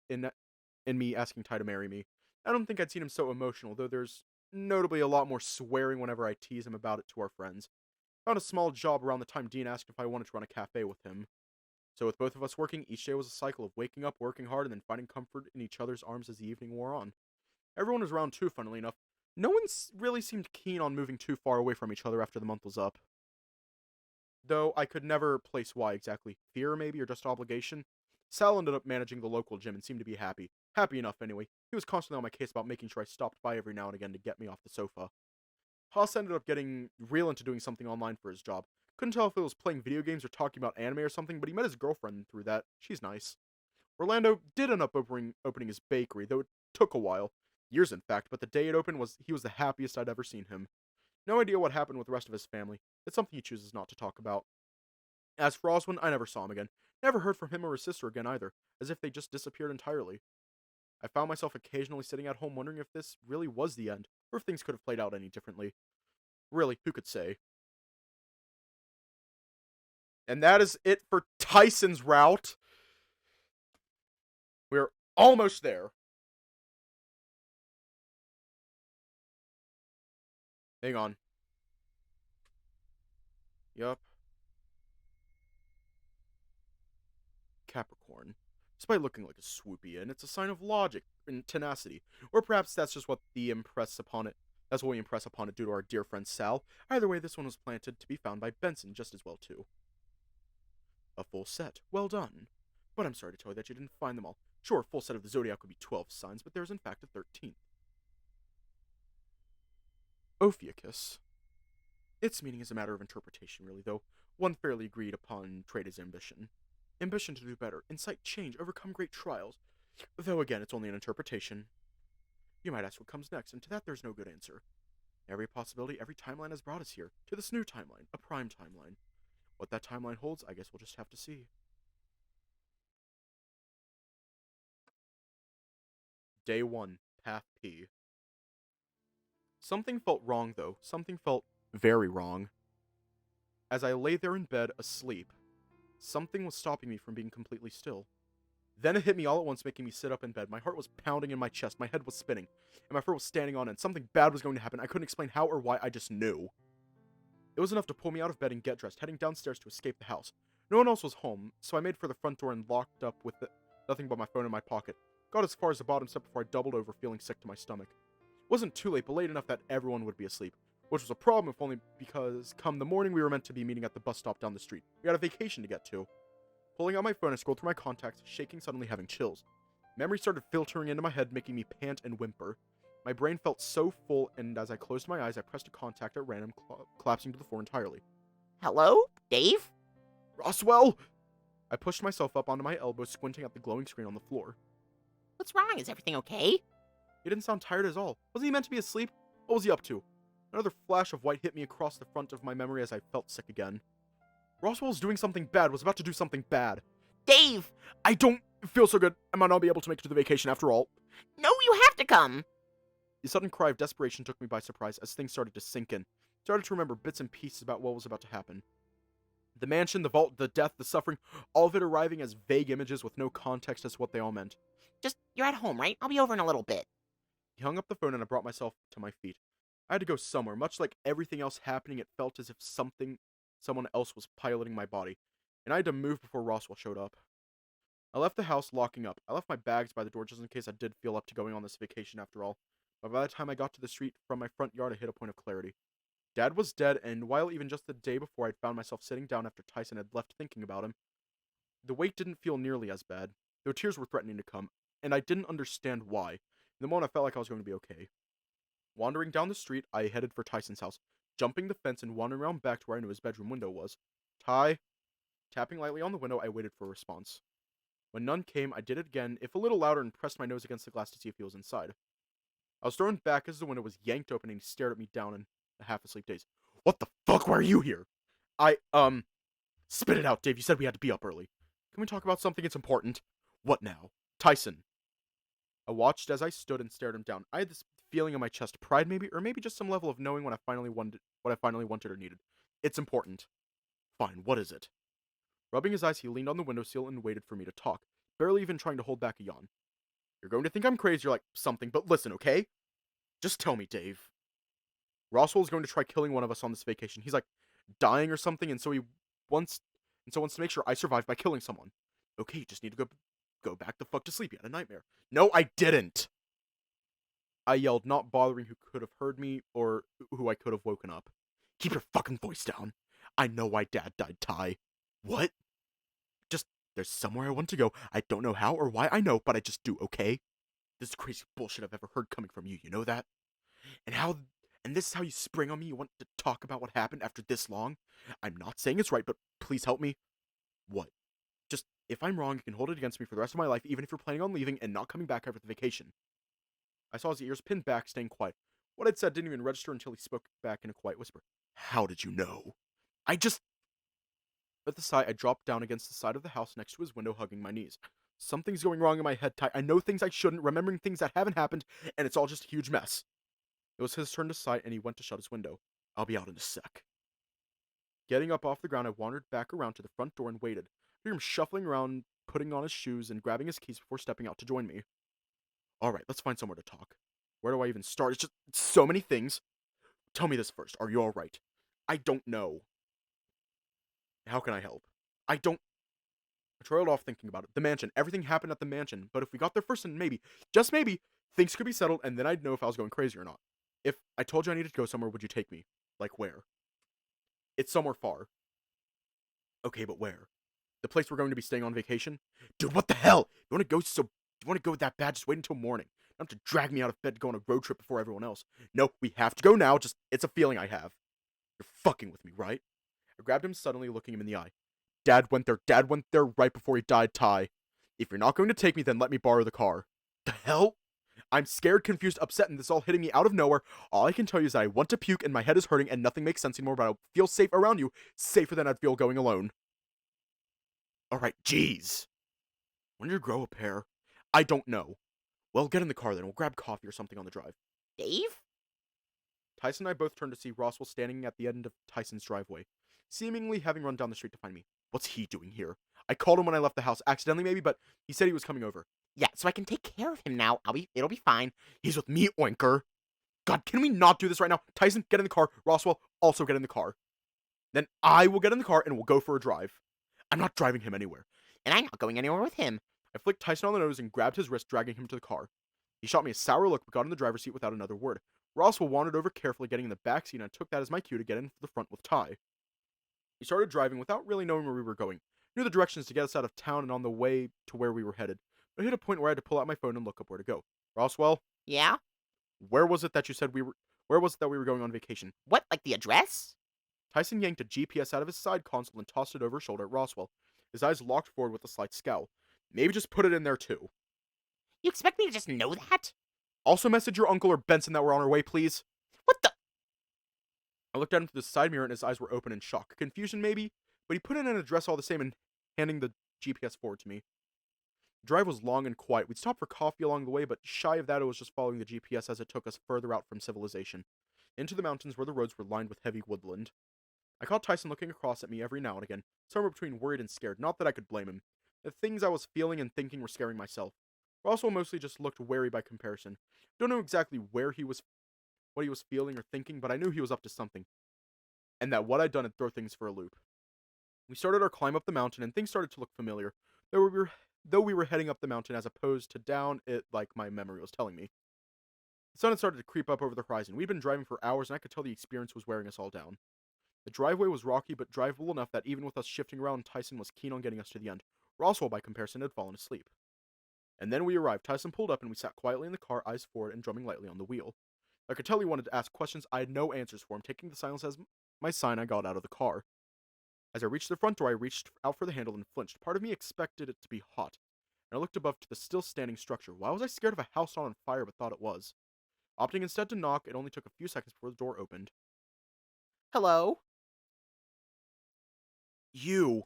[SPEAKER 1] in me asking Ty to marry me. I don't think I'd seen him so emotional, though there's notably a lot more swearing whenever I tease him about it to our friends. Found a small job around the time Dean asked if I wanted to run a cafe with him. So with both of us working, each day was a cycle of waking up, working hard, and then finding comfort in each other's arms as the evening wore on. Everyone was around too, funnily enough. No one really seemed keen on moving too far away from each other after the month was up. Though I could never place why exactly. Fear, maybe, or just obligation? Sal ended up managing the local gym and seemed to be happy. Happy enough, anyway. He was constantly on my case about making sure I stopped by every now and again to get me off the sofa. Haas ended up getting real into doing something online for his job. Couldn't tell if it was playing video games or talking about anime or something, but he met his girlfriend through that. She's nice. Orlando did end up opening his bakery, though it took a while. Years, in fact, but the day it opened he was the happiest I'd ever seen him. No idea what happened with the rest of his family. It's something he chooses not to talk about. As for Oswin, I never saw him again. Never heard from him or his sister again either, as if they just disappeared entirely. I found myself occasionally sitting at home wondering if this really was the end, or if things could have played out any differently. Really, who could say? And that is it for Tyson's route. We're almost there. Hang on. Yup. Capricorn. Despite looking like a swoopy, and it's a sign of logic and tenacity. Or perhaps that's just what we impress upon it due to our dear friend Sal. Either way, this one was planted to be found by Benson just as well, too. A full set. Well done. But I'm sorry to tell you that you didn't find them all. Sure, a full set of the Zodiac would be 12 signs, but there's in fact a 13th. Ophiuchus. Its meaning is a matter of interpretation, really, though one fairly agreed upon trait is ambition. Ambition to do better, incite change, overcome great trials. Though again, it's only an interpretation. You might ask what comes next, and to that there's no good answer. Every possibility, every timeline has brought us here, to this new timeline, a prime timeline. What that timeline holds, I guess we'll just have to see. Day 1, Path P. Something felt wrong, though. Something felt very wrong. As I lay there in bed, asleep, something was stopping me from being completely still. Then it hit me all at once, making me sit up in bed. My heart was pounding in my chest, my head was spinning, and my fur was standing on end. Something bad was going to happen. I couldn't explain how or why, I just knew. It was enough to pull me out of bed and get dressed, heading downstairs to escape the house. No one else was home, so I made for the front door and locked up with nothing but my phone in my pocket. Got as far as the bottom step before I doubled over, feeling sick to my stomach. It wasn't too late, but late enough that everyone would be asleep, which was a problem if only because come the morning we were meant to be meeting at the bus stop down the street. We had a vacation to get to. Pulling out my phone, I scrolled through my contacts, shaking, suddenly having chills. Memories started filtering into my head, making me pant and whimper. My brain felt so full, and as I closed my eyes, I pressed a contact at random, collapsing to the floor entirely.
[SPEAKER 4] Hello? Dave?
[SPEAKER 1] Roswell! I pushed myself up onto my elbow, squinting at the glowing screen on the floor.
[SPEAKER 4] What's wrong? Is everything okay?
[SPEAKER 1] He didn't sound tired at all. Wasn't he meant to be asleep? What was he up to? Another flash of white hit me across the front of my memory as I felt sick again. Roswell was doing something bad, was about to do something bad.
[SPEAKER 4] Dave!
[SPEAKER 1] I don't feel so good. I might not be able to make it to the vacation after all.
[SPEAKER 4] No, you have to come!
[SPEAKER 1] The sudden cry of desperation took me by surprise as things started to sink in. I started to remember bits and pieces about what was about to happen. The mansion, the vault, the death, the suffering, all of it arriving as vague images with no context as to what they all meant.
[SPEAKER 4] Just, you're at home, right? I'll be over in a little bit.
[SPEAKER 1] He hung up the phone and I brought myself to my feet. I had to go somewhere. Much like everything else happening, it felt as if someone else was piloting my body, and I had to move before Roswell showed up. I left the house, locking up. I left my bags by the door just in case I did feel up to going on this vacation after all. But by the time I got to the street from my front yard, I hit a point of clarity. Dad was dead, and while even just the day before I'd found myself sitting down after Tyson had left thinking about him, the weight didn't feel nearly as bad, though tears were threatening to come, and I didn't understand why. In the moment, I felt like I was going to be okay. Wandering down the street, I headed for Tyson's house, jumping the fence and wandering around back to where I knew his bedroom window was. Ty? Tapping lightly on the window, I waited for a response. When none came, I did it again, if a little louder, and pressed my nose against the glass to see if he was inside. I was thrown back as the window was yanked open and he stared at me down in a half-asleep daze. What the fuck, why are you here? Spit it out, Dave, you said we had to be up early. Can we talk about something? It's important. What now? Tyson. I watched as I stood and stared him down. I had this feeling in my chest, pride maybe, or maybe just some level of knowing what I finally wanted or needed. It's important. Fine, what is it? Rubbing his eyes, he leaned on the windowsill and waited for me to talk, barely even trying to hold back a yawn. You're going to think I'm crazy or like something, but listen, okay? Just tell me, Dave. Roswell is going to try killing one of us on this vacation. He's like dying or something, and so wants wants to make sure I survive by killing someone. Okay, you just need to go back the fuck to sleep. You had a nightmare. No, I didn't. I yelled, not bothering who could have heard me or who I could have woken up. Keep your fucking voice down. I know why Dad died, Ty. What? Just, there's somewhere I want to go. I don't know how or why I know, but I just do, okay? This is crazy bullshit I've ever heard coming from you, you know that? And this is how you spring on me? You want to talk about what happened after this long? I'm not saying it's right, but please help me. What? Just, if I'm wrong, you can hold it against me for the rest of my life, even if you're planning on leaving and not coming back after the vacation. I saw his ears pinned back, staying quiet. What I'd said didn't even register until he spoke back in a quiet whisper. How did you know? With a sigh, I dropped down against the side of the house next to his window, hugging my knees. Something's going wrong in my head, Ty. I know things I shouldn't, remembering things that haven't happened, and it's all just a huge mess. It was his turn to sigh, and he went to shut his window. I'll be out in a sec. Getting up off the ground, I wandered back around to the front door and waited. I hear him shuffling around, putting on his shoes, and grabbing his keys before stepping out to join me. Alright, let's find somewhere to talk. Where do I even start? It's just so many things. Tell me this first. Are you alright? I don't know. How can I help? I trailed off thinking about it. The mansion. Everything happened at the mansion. But if we got there first and maybe, just maybe, things could be settled and then I'd know if I was going crazy or not. If I told you I needed to go somewhere, would you take me? Like where? It's somewhere far. Okay, but where? The place we're going to be staying on vacation? Dude, what the hell? You want to go that bad? Just wait until morning. You don't have to drag me out of bed to go on a road trip before everyone else. No, we have to go now. Just, it's a feeling I have. You're fucking with me, right? I grabbed him suddenly, looking him in the eye. Dad went there right before he died, Ty. If you're not going to take me, then let me borrow the car. The hell? I'm scared, confused, upset, and this all hitting me out of nowhere. All I can tell you is that I want to puke and my head is hurting and nothing makes sense anymore, but I feel safe around you. Safer than I'd feel going alone. Alright, jeez. When did you grow a pair? I don't know. Well, get in the car then. We'll grab coffee or something on the drive.
[SPEAKER 4] Dave?
[SPEAKER 1] Tyson and I both turned to see Roswell standing at the end of Tyson's driveway, seemingly having run down the street to find me. What's he doing here? I called him when I left the house, accidentally maybe, but he said he was coming over.
[SPEAKER 4] Yeah, so I can take care of him now. It'll be fine.
[SPEAKER 1] He's with me, oinker. God, can we not do this right now? Tyson, get in the car. Roswell, also get in the car. Then I will get in the car and we'll go for a drive. I'm not driving him anywhere.
[SPEAKER 4] And I'm not going anywhere with him.
[SPEAKER 1] I flicked Tyson on the nose and grabbed his wrist, dragging him to the car. He shot me a sour look but got in the driver's seat without another word. Roswell wandered over carefully, getting in the back seat, and I took that as my cue to get in the front with Ty. We started driving without really knowing where we were going. We knew the directions to get us out of town and on the way to where we were headed, but I hit a point where I had to pull out my phone and look up where to go. Roswell?
[SPEAKER 4] Yeah?
[SPEAKER 1] Where was it that we were going on vacation?
[SPEAKER 4] What, like the address?
[SPEAKER 1] Tyson yanked a GPS out of his side console and tossed it over his shoulder at Roswell, his eyes locked forward with a slight scowl. Maybe just put it in there too.
[SPEAKER 4] You expect me to just know that?
[SPEAKER 1] Also message your uncle or Benson that we're on our way, please.
[SPEAKER 4] What the?
[SPEAKER 1] I looked at him through the side mirror and his eyes were open in shock. Confusion maybe, but he put in an address all the same and handing the GPS forward to me. The drive was long and quiet. We'd stopped for coffee along the way, but shy of that it was just following the GPS as it took us further out from civilization, into the mountains where the roads were lined with heavy woodland. I caught Tyson looking across at me every now and again, somewhere between worried and scared. Not that I could blame him. The things I was feeling and thinking were scaring myself. Roswell mostly just looked wary by comparison. Don't know exactly what he was feeling or thinking, but I knew he was up to something, and that what I'd done had thrown things for a loop. We started our climb up the mountain, and things started to look familiar, though we were heading up the mountain as opposed to down it like my memory was telling me. The sun had started to creep up over the horizon. We'd been driving for hours, and I could tell the experience was wearing us all down. The driveway was rocky but drivable enough that even with us shifting around, Tyson was keen on getting us to the end. Roswell, by comparison, had fallen asleep. And then we arrived. Tyson pulled up and we sat quietly in the car, eyes forward and drumming lightly on the wheel. I could tell he wanted to ask questions. I had no answers for him. Taking the silence as my sign, I got out of the car. As I reached the front door, I reached out for the handle and flinched. Part of me expected it to be hot, and I looked above to the still standing structure. Why was I scared of a house on fire but thought it was? Opting instead to knock, it only took a few seconds before the door opened.
[SPEAKER 4] Hello?
[SPEAKER 1] You!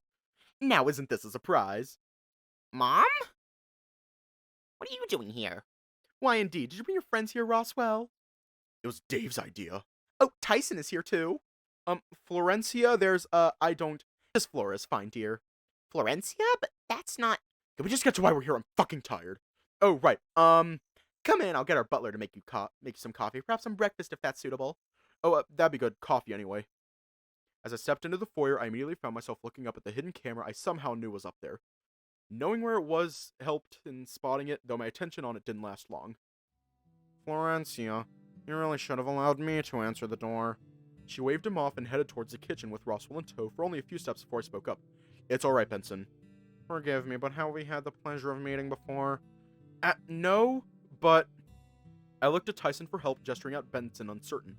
[SPEAKER 1] Now isn't this a surprise?
[SPEAKER 4] Mom? What are you doing here?
[SPEAKER 1] Why indeed, did you bring your friends here, Roswell? It was Dave's idea. Oh, Tyson is here too. Florencia, there's, I don't... This Flora is fine, dear.
[SPEAKER 4] Florencia? But that's not...
[SPEAKER 1] Can we just get to why we're here? I'm fucking tired. Oh, right. Come in. I'll get our butler to make you some coffee. Perhaps some breakfast if that's suitable. Oh, that'd be good. Coffee, anyway. As I stepped into the foyer, I immediately found myself looking up at the hidden camera I somehow knew was up there. Knowing where it was helped in spotting it, though my attention on it didn't last long. Florencia, you really should have allowed me to answer the door. She waved him off and headed towards the kitchen with Roswell in tow for only a few steps before I spoke up. It's alright, Benson. Forgive me, but have we had the pleasure of meeting before? No, but... I looked at Tyson for help, gesturing at Benson, uncertain.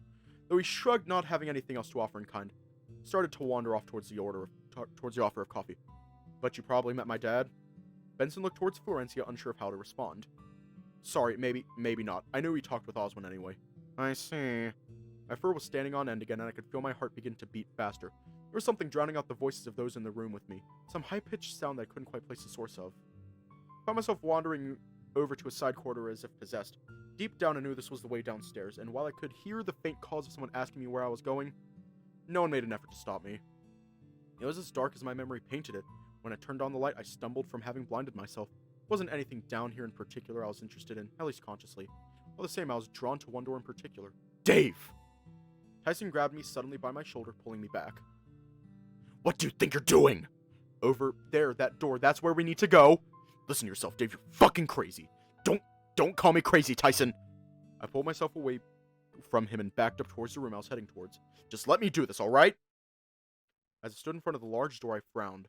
[SPEAKER 1] Though he shrugged, not having anything else to offer in kind. Started to wander off towards the offer of coffee. But you probably met my dad? Benson looked towards Florencia, unsure of how to respond. Sorry, maybe not. I knew he talked with Oswin anyway. I see. My fur was standing on end again, and I could feel my heart begin to beat faster. There was something drowning out the voices of those in the room with me. Some high-pitched sound that I couldn't quite place the source of. I found myself wandering over to a side corridor as if possessed. Deep down I knew this was the way downstairs, and while I could hear the faint calls of someone asking me where I was going, no one made an effort to stop me. It was as dark as my memory painted it. When I turned on the light, I stumbled from having blinded myself. It wasn't anything down here in particular I was interested in, at least consciously. All the same, I was drawn to one door in particular. Dave! Tyson grabbed me suddenly by my shoulder, pulling me back. What do you think you're doing? Over there, that door, that's where we need to go. Listen to yourself, Dave, you're fucking crazy. Don't call me crazy, Tyson. I pulled myself away from him and backed up towards the room I was heading towards. Just let me do this, alright? As I stood in front of the large door, I frowned,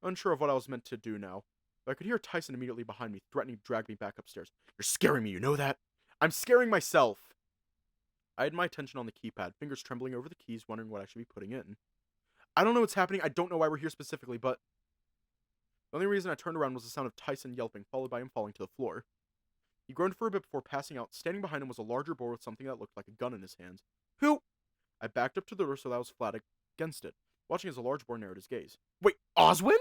[SPEAKER 1] unsure of what I was meant to do now. But I could hear Tyson immediately behind me, threatening to drag me back upstairs. You're scaring me, you know that? I'm scaring myself. I had my attention on the keypad, fingers trembling over the keys, wondering what I should be putting in. I don't know what's happening, I don't know why we're here specifically, but... The only reason I turned around was the sound of Tyson yelping, followed by him falling to the floor. He groaned for a bit before passing out. Standing behind him was a larger boar with something that looked like a gun in his hands. Who? I backed up to the door so that I was flat against it, watching as a large boar narrowed his gaze. Wait, Oswin?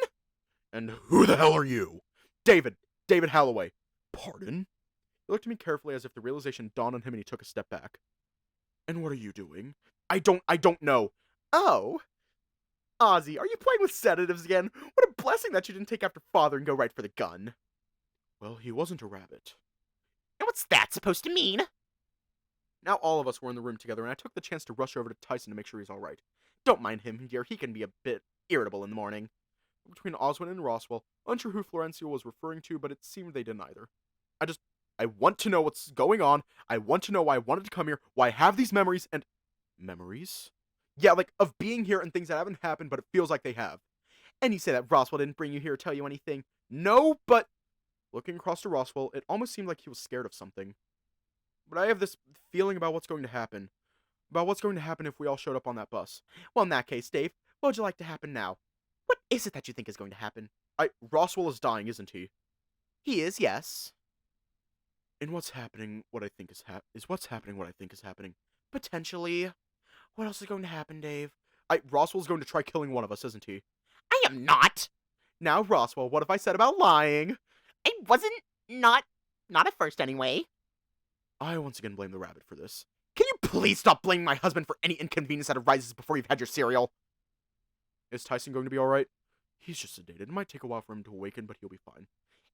[SPEAKER 1] And who the hell are you? David Halloway. Pardon? He looked at me carefully as if the realization dawned on him and he took a step back. And what are you doing? I don't know. Oh. Ozzy, are you playing with sedatives again? What a blessing that you didn't take after father and go right for the gun. Well, he wasn't a rabbit.
[SPEAKER 4] And what's that supposed to mean?
[SPEAKER 1] Now all of us were in the room together, and I took the chance to rush over to Tyson to make sure he's alright. Don't mind him, dear. He can be a bit irritable in the morning. Between Oswin and Roswell, unsure who Florencia was referring to, but it seemed they didn't either. I want to know what's going on. I want to know why I wanted to come here, why I have these memories, and... Memories? Yeah, like, of being here and things that haven't happened, but it feels like they have. And you say that Roswell didn't bring you here to tell you anything. No, but... Looking across to Roswell, it almost seemed like he was scared of something. But I have this feeling about what's going to happen. About what's going to happen if we all showed up on that bus.
[SPEAKER 4] Well, in that case, Dave, what would you like to happen now? What is it that you think is going to happen?
[SPEAKER 1] Roswell is dying, isn't he?
[SPEAKER 4] He is, yes.
[SPEAKER 1] And what's happening what I think is happening.
[SPEAKER 4] Potentially. What else is going to happen, Dave?
[SPEAKER 1] Roswell's going to try killing one of us, isn't he?
[SPEAKER 4] I am not.
[SPEAKER 1] Now, Roswell, what have I said about lying?
[SPEAKER 4] I wasn't not at first anyway.
[SPEAKER 1] I once again blame the rabbit for this.
[SPEAKER 4] Can you please stop blaming my husband for any inconvenience that arises before you've had your cereal?
[SPEAKER 1] Is Tyson going to be alright? He's just sedated. It might take a while for him to awaken, but he'll be fine.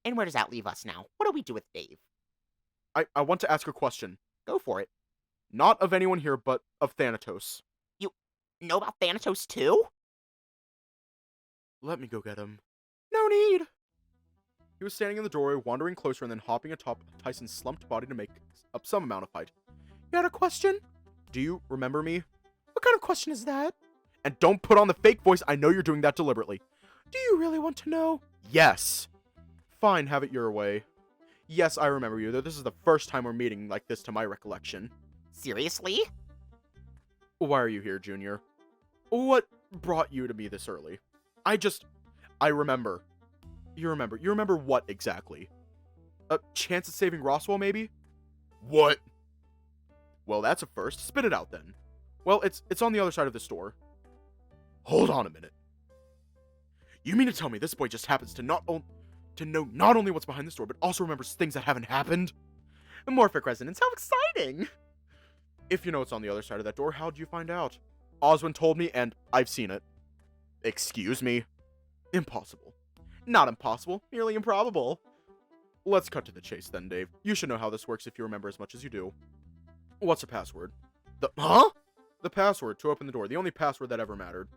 [SPEAKER 4] And where does that leave us now? What do we do with Dave?
[SPEAKER 1] I want to ask a question.
[SPEAKER 4] Go for it.
[SPEAKER 1] Not of anyone here, but of Thanatos.
[SPEAKER 4] You know about Thanatos too?
[SPEAKER 1] Let me go get him. No need. He was standing in the doorway, wandering closer and then hopping atop Tyson's slumped body to make up some amount of fight. You had a question? Do you remember me? What kind of question is that? And don't put on the fake voice, I know you're doing that deliberately. Do you really want to know? Yes. Fine, have it your way. Yes, I remember you, though this is the first time we're meeting like this to my recollection.
[SPEAKER 4] Seriously?
[SPEAKER 1] Why are you here, Junior? What brought you to me this early? I remember. You remember what exactly? A chance at saving Roswell, maybe? What? Well, that's a first. Spit it out, then. Well, it's on the other side of this door. Hold on a minute. You mean to tell me this boy just happens to know not only what's behind this door, but also remembers things that haven't happened? Morphic resonance, how exciting! If you know what's on the other side of that door, how'd you find out? Oswin told me, and I've seen it. Excuse me? Impossible. Not impossible, merely improbable. Let's cut to the chase then, Dave. You should know how this works if you remember as much as you do. What's the password? The password to open the door, the only password that ever mattered.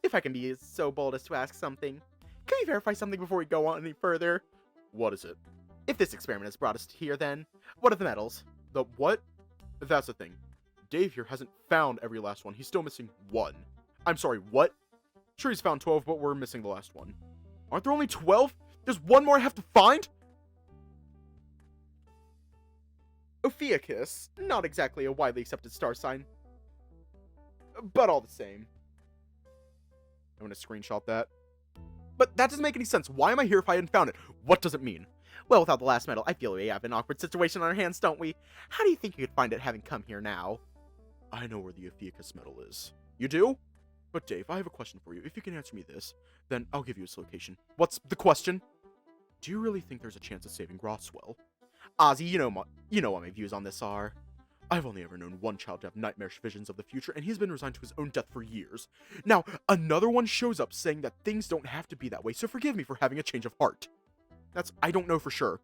[SPEAKER 4] If I can be so bold as to ask something, can we verify something before we go on any further?
[SPEAKER 1] What is it?
[SPEAKER 4] If this experiment has brought us here, then what are the medals?
[SPEAKER 1] The what? That's the thing. Dave here hasn't found every last one. He's still missing one. I'm sorry, what? Sure, he's found 12, but we're missing the last one. Aren't there only 12? There's one more I have to find?
[SPEAKER 4] Ophiuchus, not exactly a widely accepted star sign, but all the same.
[SPEAKER 1] I'm gonna screenshot that. But that doesn't make any sense. Why am I here if I hadn't found it? What does it mean?
[SPEAKER 4] Well, without the last medal, I feel we have an awkward situation on our hands, don't we? How do you think you could find it having come here now?
[SPEAKER 1] I know where the Ophiuchus medal is. You do? But Dave, I have a question for you. If you can answer me this, then I'll give you its location. What's the question? Do you really think there's a chance of saving Roswell?
[SPEAKER 4] Ozzy, you know what my views on this are.
[SPEAKER 1] I've only ever known one child to have nightmarish visions of the future, and he's been resigned to his own death for years. Now, another one shows up saying that things don't have to be that way, so forgive me for having a change of heart. I don't know for sure.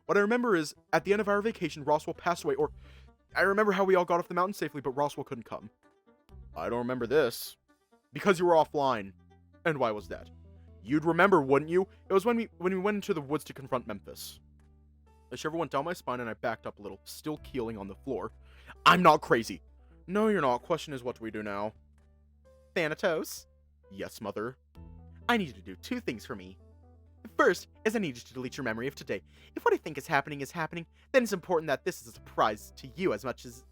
[SPEAKER 1] What I remember is, at the end of our vacation, Roswell passed away, or I remember how we all got off the mountain safely, but Roswell couldn't come. I don't remember this. Because you were offline. And why was that? You'd remember, wouldn't you? It was when we went into the woods to confront Memphis. A shiver went down my spine and I backed up a little, still keeling on the floor. I'm not crazy. No, you're not. Question is, what do we do now?
[SPEAKER 4] Thanatos?
[SPEAKER 1] Yes, Mother.
[SPEAKER 4] I need you to do two things for me. First is I need you to delete your memory of today. If what I think is happening, then it's important that this is a surprise to you as much as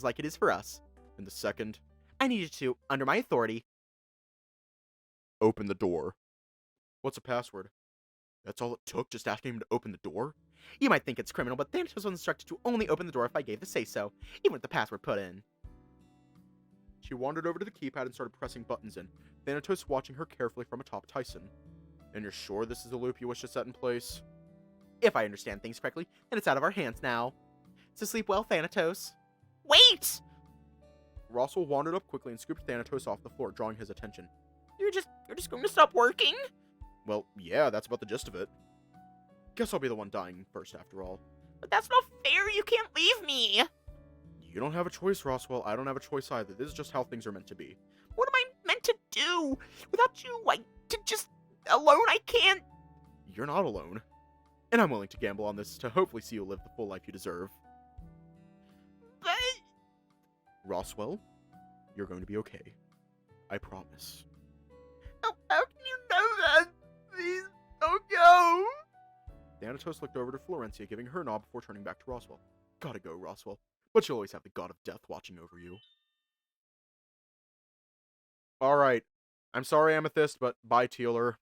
[SPEAKER 4] like it is for us.
[SPEAKER 1] And the second?
[SPEAKER 4] I need you to, under my authority,
[SPEAKER 1] open the door. What's a password? That's all it took, just asking him to open the door?
[SPEAKER 4] You might think it's criminal, but Thanatos was instructed to only open the door if I gave the say-so, even with the password put in.
[SPEAKER 1] She wandered over to the keypad and started pressing buttons in, Thanatos watching her carefully from atop Tyson. And you're sure this is the loop you wish to set in place?
[SPEAKER 4] If I understand things correctly, then it's out of our hands now. So sleep well, Thanatos. Wait!
[SPEAKER 1] Roswell wandered up quickly and scooped Thanatos off the floor, drawing his attention.
[SPEAKER 4] You're just going to stop working?
[SPEAKER 1] Well, yeah, that's about the gist of it. Guess I'll be the one dying first, after all.
[SPEAKER 4] But that's not fair, you can't leave me!
[SPEAKER 1] You don't have a choice, Roswell. I don't have a choice either. This is just how things are meant to be.
[SPEAKER 4] What am I meant to do? Without you, alone, I can't...
[SPEAKER 1] You're not alone. And I'm willing to gamble on this to hopefully see you live the full life you deserve.
[SPEAKER 4] But...
[SPEAKER 1] Roswell, you're going to be okay. I promise.
[SPEAKER 4] How can you know that? Please, don't go!
[SPEAKER 1] Thanatos looked over to Florencia, giving her a nod before turning back to Roswell. Gotta go, Roswell. But you'll always have the god of death watching over you. Alright. I'm sorry, Amethyst, but bye, Tealer.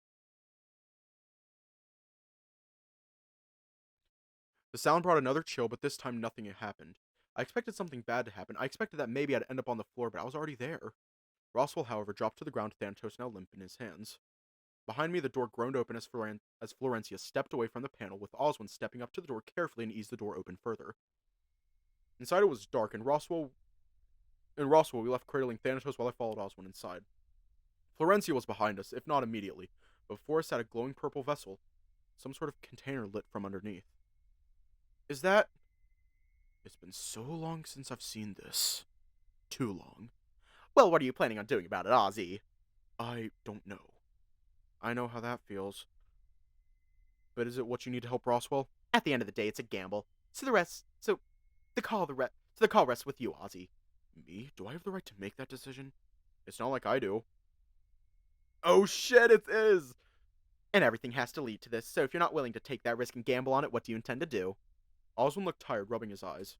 [SPEAKER 1] The sound brought another chill, but this time nothing had happened. I expected something bad to happen. I expected that maybe I'd end up on the floor, but I was already there. Roswell, however, dropped to the ground, Thanatos now limp in his hands. Behind me, the door groaned open as Florencia stepped away from the panel, with Oswin stepping up to the door carefully and eased the door open further. Inside it was dark, and Roswell we left cradling Thanatos while I followed Oswin inside. Florencia was behind us, if not immediately, but before us sat a glowing purple vessel, some sort of container lit from underneath. Is that... It's been so long since I've seen this. Too long.
[SPEAKER 4] Well, what are you planning on doing about it, Ozzy?
[SPEAKER 1] I don't know. I know how that feels. But is it what you need to help Roswell?
[SPEAKER 4] At the end of the day, it's a gamble. So the call rests with you, Ozzy.
[SPEAKER 1] Me? Do I have the right to make that decision? It's not like I do.
[SPEAKER 4] Oh shit, it is! And everything has to lead to this, so if you're not willing to take that risk and gamble on it, what do you intend to do?
[SPEAKER 1] Oswin looked tired, rubbing his eyes.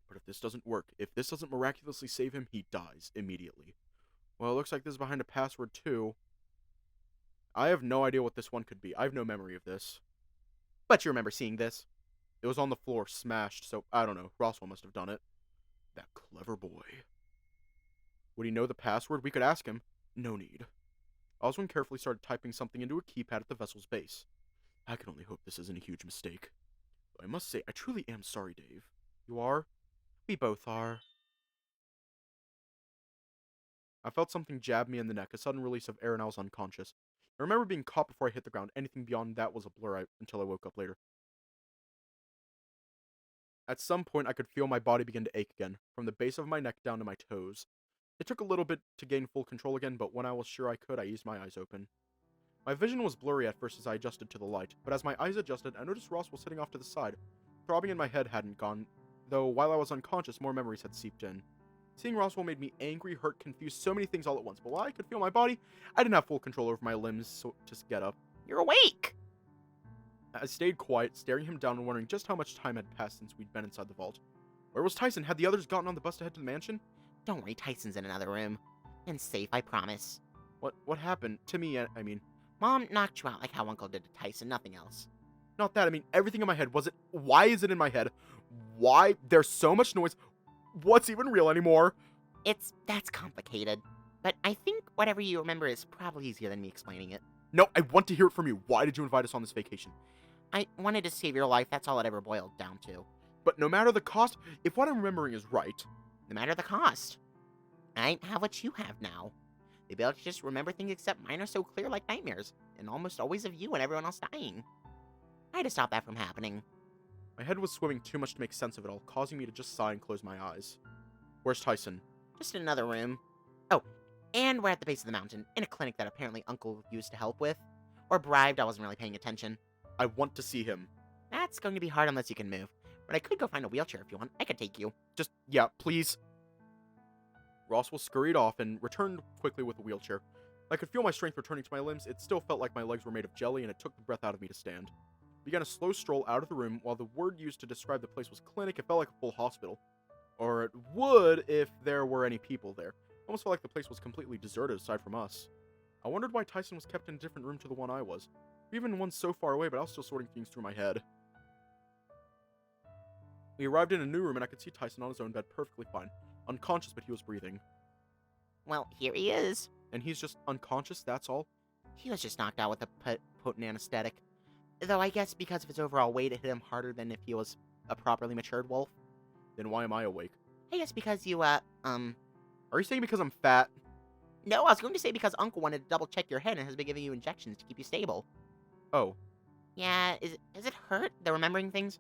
[SPEAKER 1] But if this doesn't work, if this doesn't miraculously save him, he dies immediately. Well, it looks like this is behind a password, too. I have no idea what this one could be. I have no memory of this.
[SPEAKER 4] But you remember seeing this?
[SPEAKER 1] It was on the floor, smashed, so I don't know. Roswell must have done it. That clever boy. Would he know the password? We could ask him. No need. Oswin carefully started typing something into a keypad at the vessel's base. I can only hope this isn't a huge mistake. Though I must say, I truly am sorry, Dave. You are?
[SPEAKER 4] We both are.
[SPEAKER 1] I felt something jab me in the neck, a sudden release of air, and I was unconscious. I remember being caught before I hit the ground. Anything beyond that was a blur until I woke up later. At some point, I could feel my body begin to ache again, from the base of my neck down to my toes. It took a little bit to gain full control again, but when I was sure I could, I eased my eyes open. My vision was blurry at first as I adjusted to the light, but as my eyes adjusted, I noticed Ross was sitting off to the side. Throbbing in my head hadn't gone, though while I was unconscious, more memories had seeped in. Seeing Roswell made me angry, hurt, confused, so many things all at once, but while I could feel my body, I didn't have full control over my limbs, so just get up.
[SPEAKER 4] You're awake!
[SPEAKER 1] I stayed quiet, staring him down and wondering just how much time had passed since we'd been inside the vault. Where was Tyson? Had the others gotten on the bus to head to the mansion?
[SPEAKER 4] Don't worry, Tyson's in another room. And safe, I promise.
[SPEAKER 1] What happened? To me, I mean...
[SPEAKER 4] Mom knocked you out like how Uncle did to Tyson, nothing else.
[SPEAKER 1] Not that, I mean, everything in my head. Was it... Why is it in my head? Why? There's so much noise. What's even real anymore?
[SPEAKER 4] That's complicated. But I think whatever you remember is probably easier than me explaining it.
[SPEAKER 1] No, I want to hear it from you. Why did you invite us on this vacation?
[SPEAKER 4] I wanted to save your life, that's all it ever boiled down to.
[SPEAKER 1] But no matter the cost, if what I'm remembering is right...
[SPEAKER 4] No matter the cost. I have what you have now. The ability to just remember things except mine are so clear like nightmares, and almost always of you and everyone else dying. I had to stop that from happening.
[SPEAKER 1] My head was swimming too much to make sense of it all, causing me to just sigh and close my eyes. Where's Tyson?
[SPEAKER 4] Just in another room. Oh, and we're at the base of the mountain, in a clinic that apparently Uncle used to help with. Or bribed, I wasn't really paying attention.
[SPEAKER 1] I want to see him.
[SPEAKER 4] That's going to be hard unless you can move. But I could go find a wheelchair if you want. I could take you.
[SPEAKER 1] Just, yeah, please. Roswell scurried off and returned quickly with a wheelchair. I could feel my strength returning to my limbs. It still felt like my legs were made of jelly, and it took the breath out of me to stand. I began a slow stroll out of the room. While the word used to describe the place was clinic, it felt like a full hospital. Or it would if there were any people there. It almost felt like the place was completely deserted aside from us. I wondered why Tyson was kept in a different room to the one I was. Even one so far away, but I was still sorting things through my head. We arrived in a new room, and I could see Tyson on his own bed perfectly fine. Unconscious, but he was breathing.
[SPEAKER 4] Well, here he is.
[SPEAKER 1] And he's just unconscious, that's all?
[SPEAKER 4] He was just knocked out with a potent anesthetic. Though I guess because of his overall weight, it hit him harder than if he was a properly matured wolf.
[SPEAKER 1] Then why am I awake?
[SPEAKER 4] I guess because you,
[SPEAKER 1] Are you saying because I'm fat?
[SPEAKER 4] No, I was going to say because Uncle wanted to double check your head and has been giving you injections to keep you stable.
[SPEAKER 1] Oh.
[SPEAKER 4] Yeah, does it hurt, the remembering things?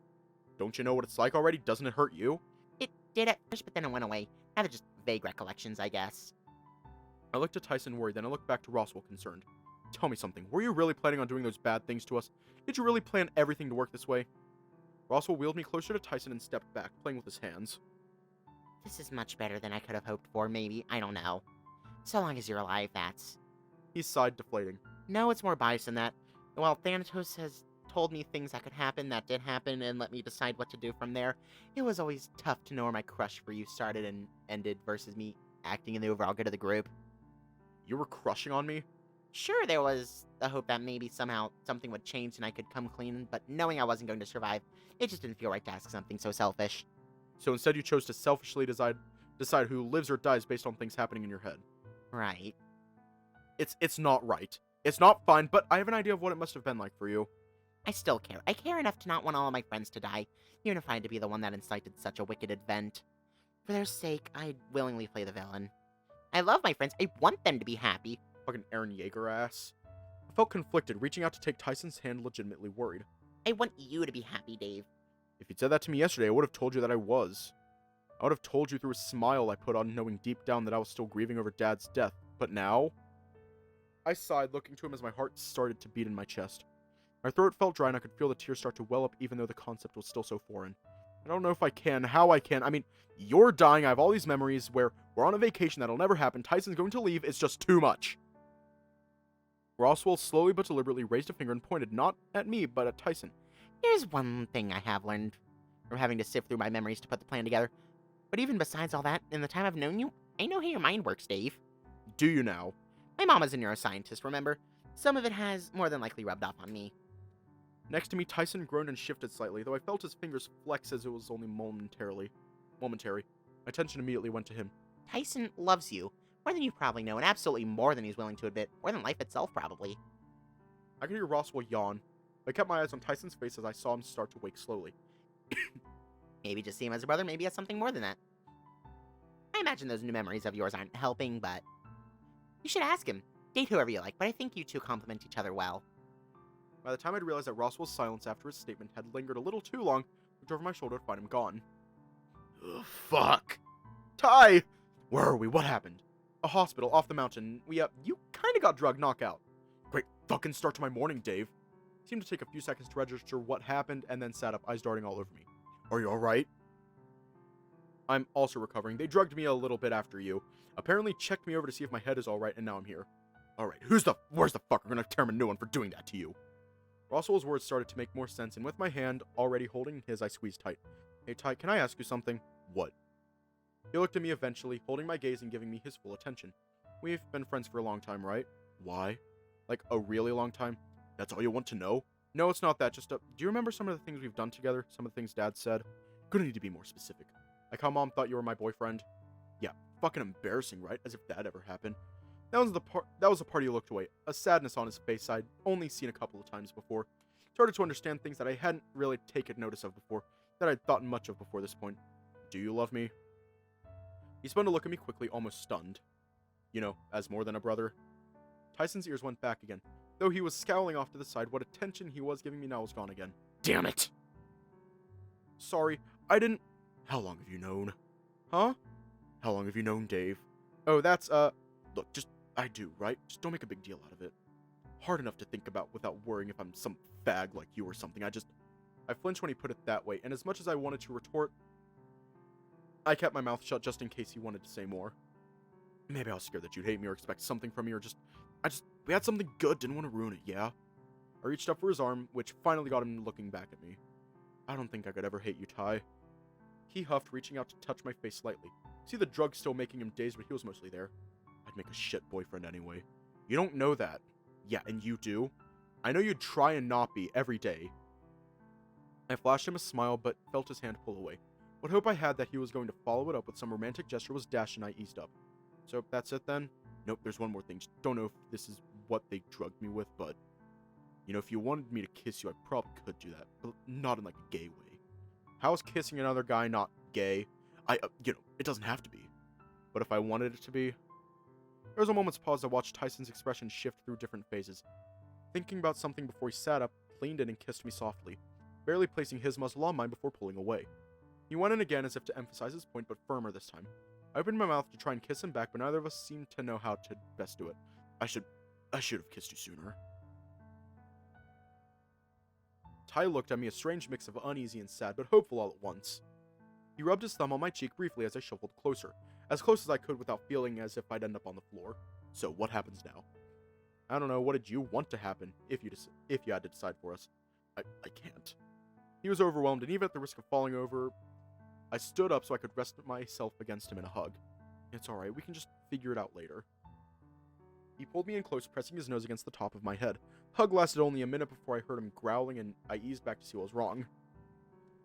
[SPEAKER 1] Don't you know what it's like already? Doesn't it hurt you?
[SPEAKER 4] It did at first, but then it went away. Now they're just vague recollections, I guess.
[SPEAKER 1] I looked at Tyson worried, then I looked back to Roswell concerned. Tell me something. Were you really planning on doing those bad things to us? Did you really plan everything to work this way? Roswell wheeled me closer to Tyson and stepped back, playing with his hands.
[SPEAKER 4] This is much better than I could have hoped for, maybe. I don't know. So long as you're alive, that's...
[SPEAKER 1] He sighed, deflating.
[SPEAKER 4] No, it's more biased than that. While Thanatos has told me things that could happen that did happen and let me decide what to do from there, it was always tough to know where my crush for you started and ended versus me acting in the overall good of the group.
[SPEAKER 1] You were crushing on me?
[SPEAKER 4] Sure, there was the hope that maybe somehow something would change and I could come clean, but knowing I wasn't going to survive, it just didn't feel right to ask something so selfish.
[SPEAKER 1] So instead you chose to selfishly decide who lives or dies based on things happening in your head.
[SPEAKER 4] Right.
[SPEAKER 1] It's not right. It's not fun, but I have an idea of what it must have been like for you.
[SPEAKER 4] I still care. I care enough to not want all of my friends to die, even if I had to be the one that incited such a wicked event. For their sake, I'd willingly play the villain. I love my friends. I want them to be happy.
[SPEAKER 1] Fucking Aaron Yeager ass. I felt conflicted, reaching out to take Tyson's hand, legitimately worried.
[SPEAKER 4] I want you to be happy, Dave.
[SPEAKER 1] If you'd said that to me yesterday, I would have told you that I was. I would have told you through a smile I put on, knowing deep down that I was still grieving over Dad's death. But now... I sighed, looking to him as my heart started to beat in my chest. My throat felt dry and I could feel the tears start to well up even though the concept was still so foreign. I don't know if I can, how I can. I mean, you're dying, I have all these memories where we're on a vacation that'll never happen, Tyson's going to leave, it's just too much. Roswell slowly but deliberately raised a finger and pointed not at me, but at Tyson.
[SPEAKER 4] There's one thing I have learned from having to sift through my memories to put the plan together. But even besides all that, in the time I've known you, I know how your mind works, Dave.
[SPEAKER 1] Do you now?
[SPEAKER 4] My mom is a neuroscientist, remember? Some of it has more than likely rubbed off on me.
[SPEAKER 1] Next to me, Tyson groaned and shifted slightly, though I felt his fingers flex as it was only momentary. My attention immediately went to him.
[SPEAKER 4] Tyson loves you, more than you probably know, and absolutely more than he's willing to admit, more than life itself, probably.
[SPEAKER 1] I could hear Roswell yawn. I kept my eyes on Tyson's face as I saw him start to wake slowly.
[SPEAKER 4] Maybe just see him as a brother, maybe as something more than that. I imagine those new memories of yours aren't helping, but... You should ask him. Date whoever you like, but I think you two complement each other well.
[SPEAKER 1] By the time I'd realized that Roswell's silence after his statement had lingered a little too long, I looked over my shoulder to find him gone. Ugh, fuck. Ty! Where are we? What happened? A hospital off the mountain. You kinda got drugged knockout. Great fucking start to my morning, Dave. He seemed to take a few seconds to register what happened and then sat up, eyes darting all over me. Are you alright? I'm also recovering. They drugged me a little bit after you. Apparently checked me over to see if my head is alright, and now I'm here. Alright, where's the fucker gonna term a new one for doing that to you? Roswell's words started to make more sense, and with my hand already holding his, I squeezed tight. Hey, Ty, can I ask you something? What? He looked at me eventually, holding my gaze and giving me his full attention. We've been friends for a long time, right? Why? Like, a really long time? That's all you want to know? No, it's not that, do you remember some of the things we've done together? Some of the things Dad said? Gonna need to be more specific. Like how Mom thought you were my boyfriend? Yeah, fucking embarrassing, right? As if that ever happened. That was the part he looked away, a sadness on his face I'd only seen a couple of times before. Started to understand things that I hadn't really taken notice of before, that I'd thought much of before this point. Do you love me? He spun to look at me quickly, almost stunned. You know, as more than a brother. Tyson's ears went back again. Though he was scowling off to the side, what attention he was giving me now was gone again. Damn it! Sorry, I didn't... How long have you known? Huh? How long have you known Dave? Oh, that's, Look, I do, right? Just don't make a big deal out of it. Hard enough to think about without worrying if I'm some fag like you or something. I flinched when he put it that way, and as much as I wanted to retort, I kept my mouth shut just in case he wanted to say more. Maybe I was scared that you'd hate me or expect something from me, or we had something good, didn't want to ruin it, yeah? I reached up for his arm, which finally got him looking back at me. I don't think I could ever hate you, Ty. He huffed, reaching out to touch my face slightly. See the drug still making him dazed, but he was mostly there. I'd make a shit boyfriend anyway. You don't know that. Yeah, and you do. I know you'd try and not be every day. I flashed him a smile, but felt his hand pull away. What hope I had that he was going to follow it up with some romantic gesture was dashed, and I eased up. So, that's it then? Nope, there's one more thing. Just don't know if this is what they drugged me with, but... You know, if you wanted me to kiss you, I probably could do that, but not in, like, a gay way. How is kissing another guy not gay? It doesn't have to be. But if I wanted it to be... There was a moment's pause to watch Tyson's expression shift through different phases. Thinking about something before he sat up, leaned in and kissed me softly, barely placing his muzzle on mine before pulling away. He went in again as if to emphasize his point, but firmer this time. I opened my mouth to try and kiss him back, but neither of us seemed to know how to best do it. I should have kissed you sooner. Ty looked at me, a strange mix of uneasy and sad, but hopeful all at once. He rubbed his thumb on my cheek briefly as I shuffled closer, as close as I could without feeling as if I'd end up on the floor. So, what happens now? I don't know, what did you want to happen, if you had to decide for us? I can't. He was overwhelmed, and even at the risk of falling over, I stood up so I could rest myself against him in a hug. It's alright, we can just figure it out later. He pulled me in close, pressing his nose against the top of my head. Hug lasted only a minute before I heard him growling, and I eased back to see what was wrong.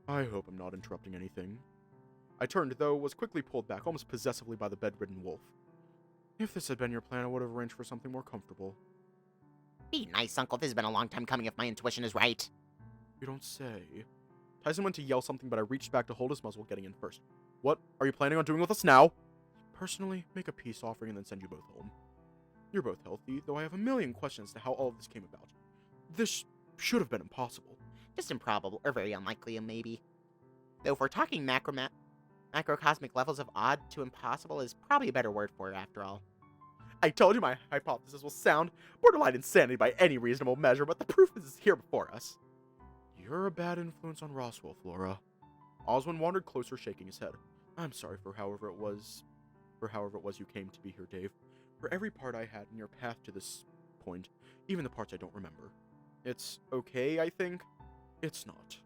[SPEAKER 1] I hope I'm not interrupting anything. I turned, though, was quickly pulled back, almost possessively by the bedridden wolf. If this had been your plan, I would have arranged for something more comfortable.
[SPEAKER 4] Be nice, Uncle. This has been a long time coming if my intuition is right.
[SPEAKER 1] You don't say. Tyson went to yell something, but I reached back to hold his muzzle, getting in first. What are you planning on doing with us now? Personally, make a peace offering and then send you both home. You're both healthy, though I have a million questions as to how all of this came about. This should have been impossible.
[SPEAKER 4] Just improbable, or very unlikely, maybe. Though if we're talking macrocosmic levels of odd to impossible is probably a better word for it, after all.
[SPEAKER 1] I told you my hypothesis was sound, borderline insanity by any reasonable measure, but the proof is here before us. You're a bad influence on Roswell, Flora. Oswin wandered closer, shaking his head. I'm sorry for however it was you came to be here, Dave. For every part I had in your path to this point, even the parts I don't remember. It's okay, I think? It's not.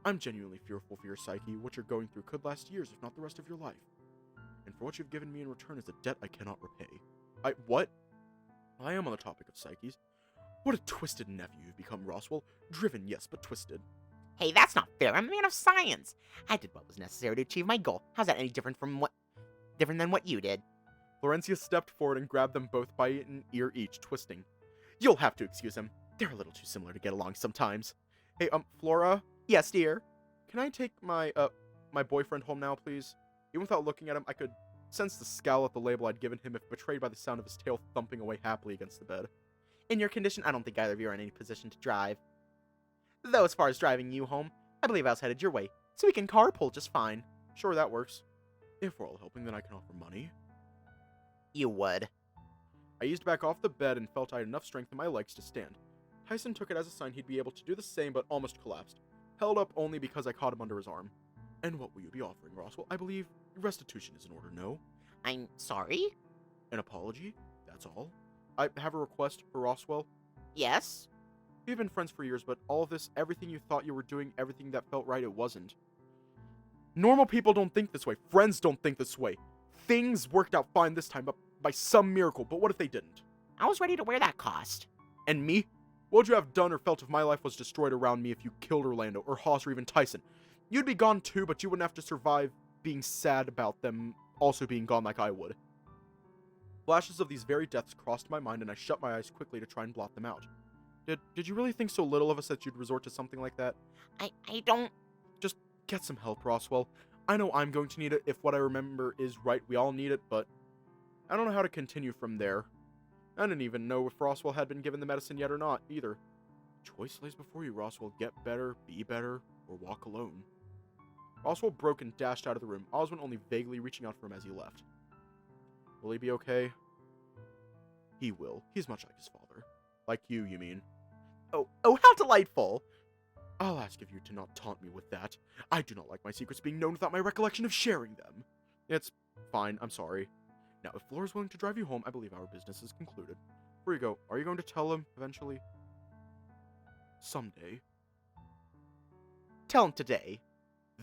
[SPEAKER 1] I'm genuinely fearful for your psyche. What you're going through could last years, if not the rest of your life. And for what you've given me in return is a debt I cannot repay. What? I am on the topic of psyches. What a twisted nephew you've become, Roswell. Driven, yes, but twisted.
[SPEAKER 4] Hey, that's not fair. I'm a man of science. I did what was necessary to achieve my goal. How's that any different than what you did?
[SPEAKER 1] Florencia stepped forward and grabbed them both by an ear each, twisting. You'll have to excuse him. They're a little too similar to get along sometimes. Hey, Flora?
[SPEAKER 4] Yes, dear?
[SPEAKER 1] Can I take my boyfriend home now, please? Even without looking at him, I could sensed the scowl at the label I'd given him if betrayed by the sound of his tail thumping away happily against the bed.
[SPEAKER 4] In your condition, I don't think either of you are in any position to drive. Though as far as driving you home, I believe I was headed your way, so we can carpool just fine.
[SPEAKER 1] Sure, that works. If we're all helping, then I can offer money.
[SPEAKER 4] You would.
[SPEAKER 1] I eased back off the bed and felt I had enough strength in my legs to stand. Tyson took it as a sign he'd be able to do the same, but almost collapsed. Held up only because I caught him under his arm. And what will you be offering, Roswell? I believe restitution is in order, no?
[SPEAKER 4] I'm sorry?
[SPEAKER 1] An apology? That's all. I have a request for Roswell.
[SPEAKER 4] Yes?
[SPEAKER 1] We've been friends for years, but all of this, everything you thought you were doing, everything that felt right, it wasn't. Normal people don't think this way. Friends don't think this way. Things worked out fine this time, by some miracle, but what if they didn't?
[SPEAKER 4] I was ready to wear that cost.
[SPEAKER 1] And me? What would you have done or felt if my life was destroyed around me if you killed Orlando, or Haas, or even Tyson? You'd be gone too, but you wouldn't have to survive being sad about them also being gone like I would. Flashes of these very deaths crossed my mind, and I shut my eyes quickly to try and blot them out. Did you really think so little of us that you'd resort to something like that?
[SPEAKER 4] I don't...
[SPEAKER 1] Just get some help, Roswell. I know I'm going to need it if what I remember is right. We all need it, but I don't know how to continue from there. I didn't even know if Roswell had been given the medicine yet or not, either. Choice lays before you, Roswell. Get better, be better, or walk alone. Roswell broke and dashed out of the room, Oswald only vaguely reaching out for him as he left. Will he be okay? He will. He's much like his father. Like you mean.
[SPEAKER 4] Oh, how delightful!
[SPEAKER 1] I'll ask of you to not taunt me with that. I do not like my secrets being known without my recollection of sharing them. It's fine, I'm sorry. Now, if Flora's willing to drive you home, I believe our business is concluded. Before you go, are you going to tell him, eventually? Someday.
[SPEAKER 4] Tell him today.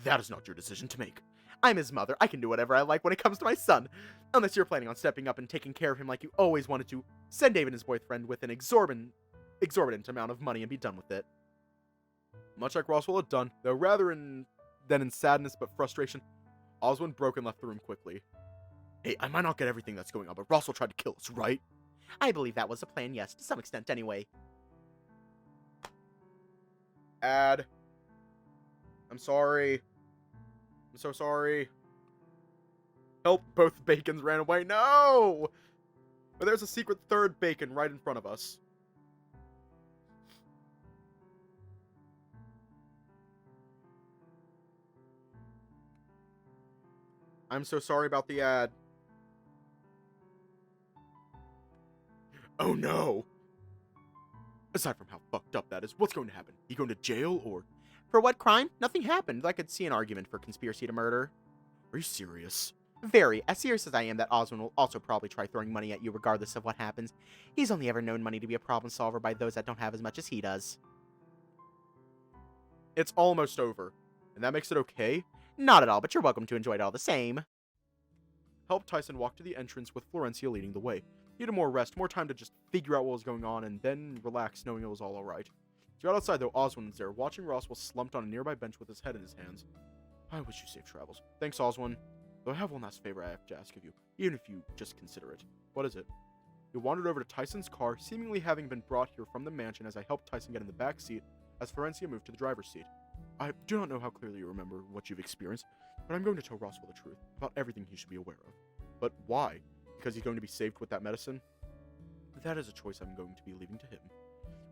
[SPEAKER 1] That is not your decision to make.
[SPEAKER 4] I'm his mother. I can do whatever I like when it comes to my son. Unless you're planning on stepping up and taking care of him like you always wanted to. Send David and his boyfriend with an exorbitant amount of money and be done with it.
[SPEAKER 1] Much like Roswell had done, though rather than in sadness but frustration, Oswald broke and left the room quickly. Hey, I might not get everything that's going on, but Roswell tried to kill us, right?
[SPEAKER 4] I believe that was the plan, yes, to some extent anyway.
[SPEAKER 1] I'm sorry. I'm so sorry. Help, both bacons ran away. No! But there's a secret third bacon right in front of us. I'm so sorry about the ad. Oh no! Aside from how fucked up that is, what's going to happen? He going to jail, or...
[SPEAKER 4] For what crime? Nothing happened. I could see an argument for conspiracy to murder.
[SPEAKER 1] Are you serious?
[SPEAKER 4] Very. As serious as I am that Oswald will also probably try throwing money at you regardless of what happens. He's only ever known money to be a problem solver by those that don't have as much as he does.
[SPEAKER 1] It's almost over. And that makes it okay?
[SPEAKER 4] Not at all, but you're welcome to enjoy it all the same.
[SPEAKER 1] Helped Tyson walk to the entrance with Florencia leading the way. He had more rest, more time to just figure out what was going on, and then relax knowing it was all alright. He got outside though, Oswald was there, watching Roswell slumped on a nearby bench with his head in his hands. I wish you safe travels. Thanks, Oswald. Though I have one last favor I have to ask of you, even if you just consider it. What is it? He wandered over to Tyson's car, seemingly having been brought here from the mansion as I helped Tyson get in the back seat, as Florencia moved to the driver's seat. I do not know how clearly you remember what you've experienced, but I'm going to tell Roswell the truth about everything he should be aware of. But why? Because he's going to be saved with that medicine? That is a choice I'm going to be leaving to him.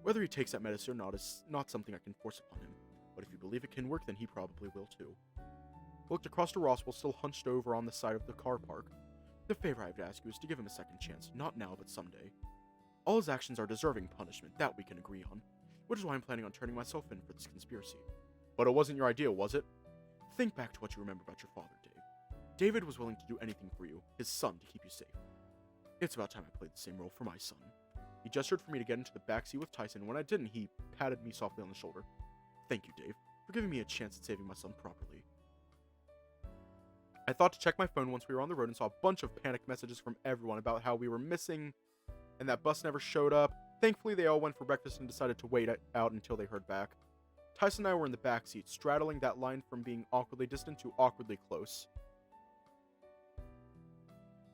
[SPEAKER 1] Whether he takes that medicine or not is not something I can force upon him, but if you believe it can work, then he probably will too. Looked across to Roswell, still hunched over on the side of the car park. The favor I have to ask you is to give him a second chance, not now, but someday. All his actions are deserving punishment, that we can agree on, which is why I'm planning on turning myself in for this conspiracy. But it wasn't your idea, was it? Think back to what you remember about your father, Dave. David was willing to do anything for you, his son, to keep you safe. It's about time I played the same role for my son. He gestured for me to get into the backseat with Tyson, and when I didn't, he patted me softly on the shoulder. Thank you, Dave, for giving me a chance at saving my son properly. I thought to check my phone once we were on the road and saw a bunch of panicked messages from everyone about how we were missing, and that bus never showed up. Thankfully, they all went for breakfast and decided to wait out until they heard back. Tyson and I were in the backseat, straddling that line from being awkwardly distant to awkwardly close.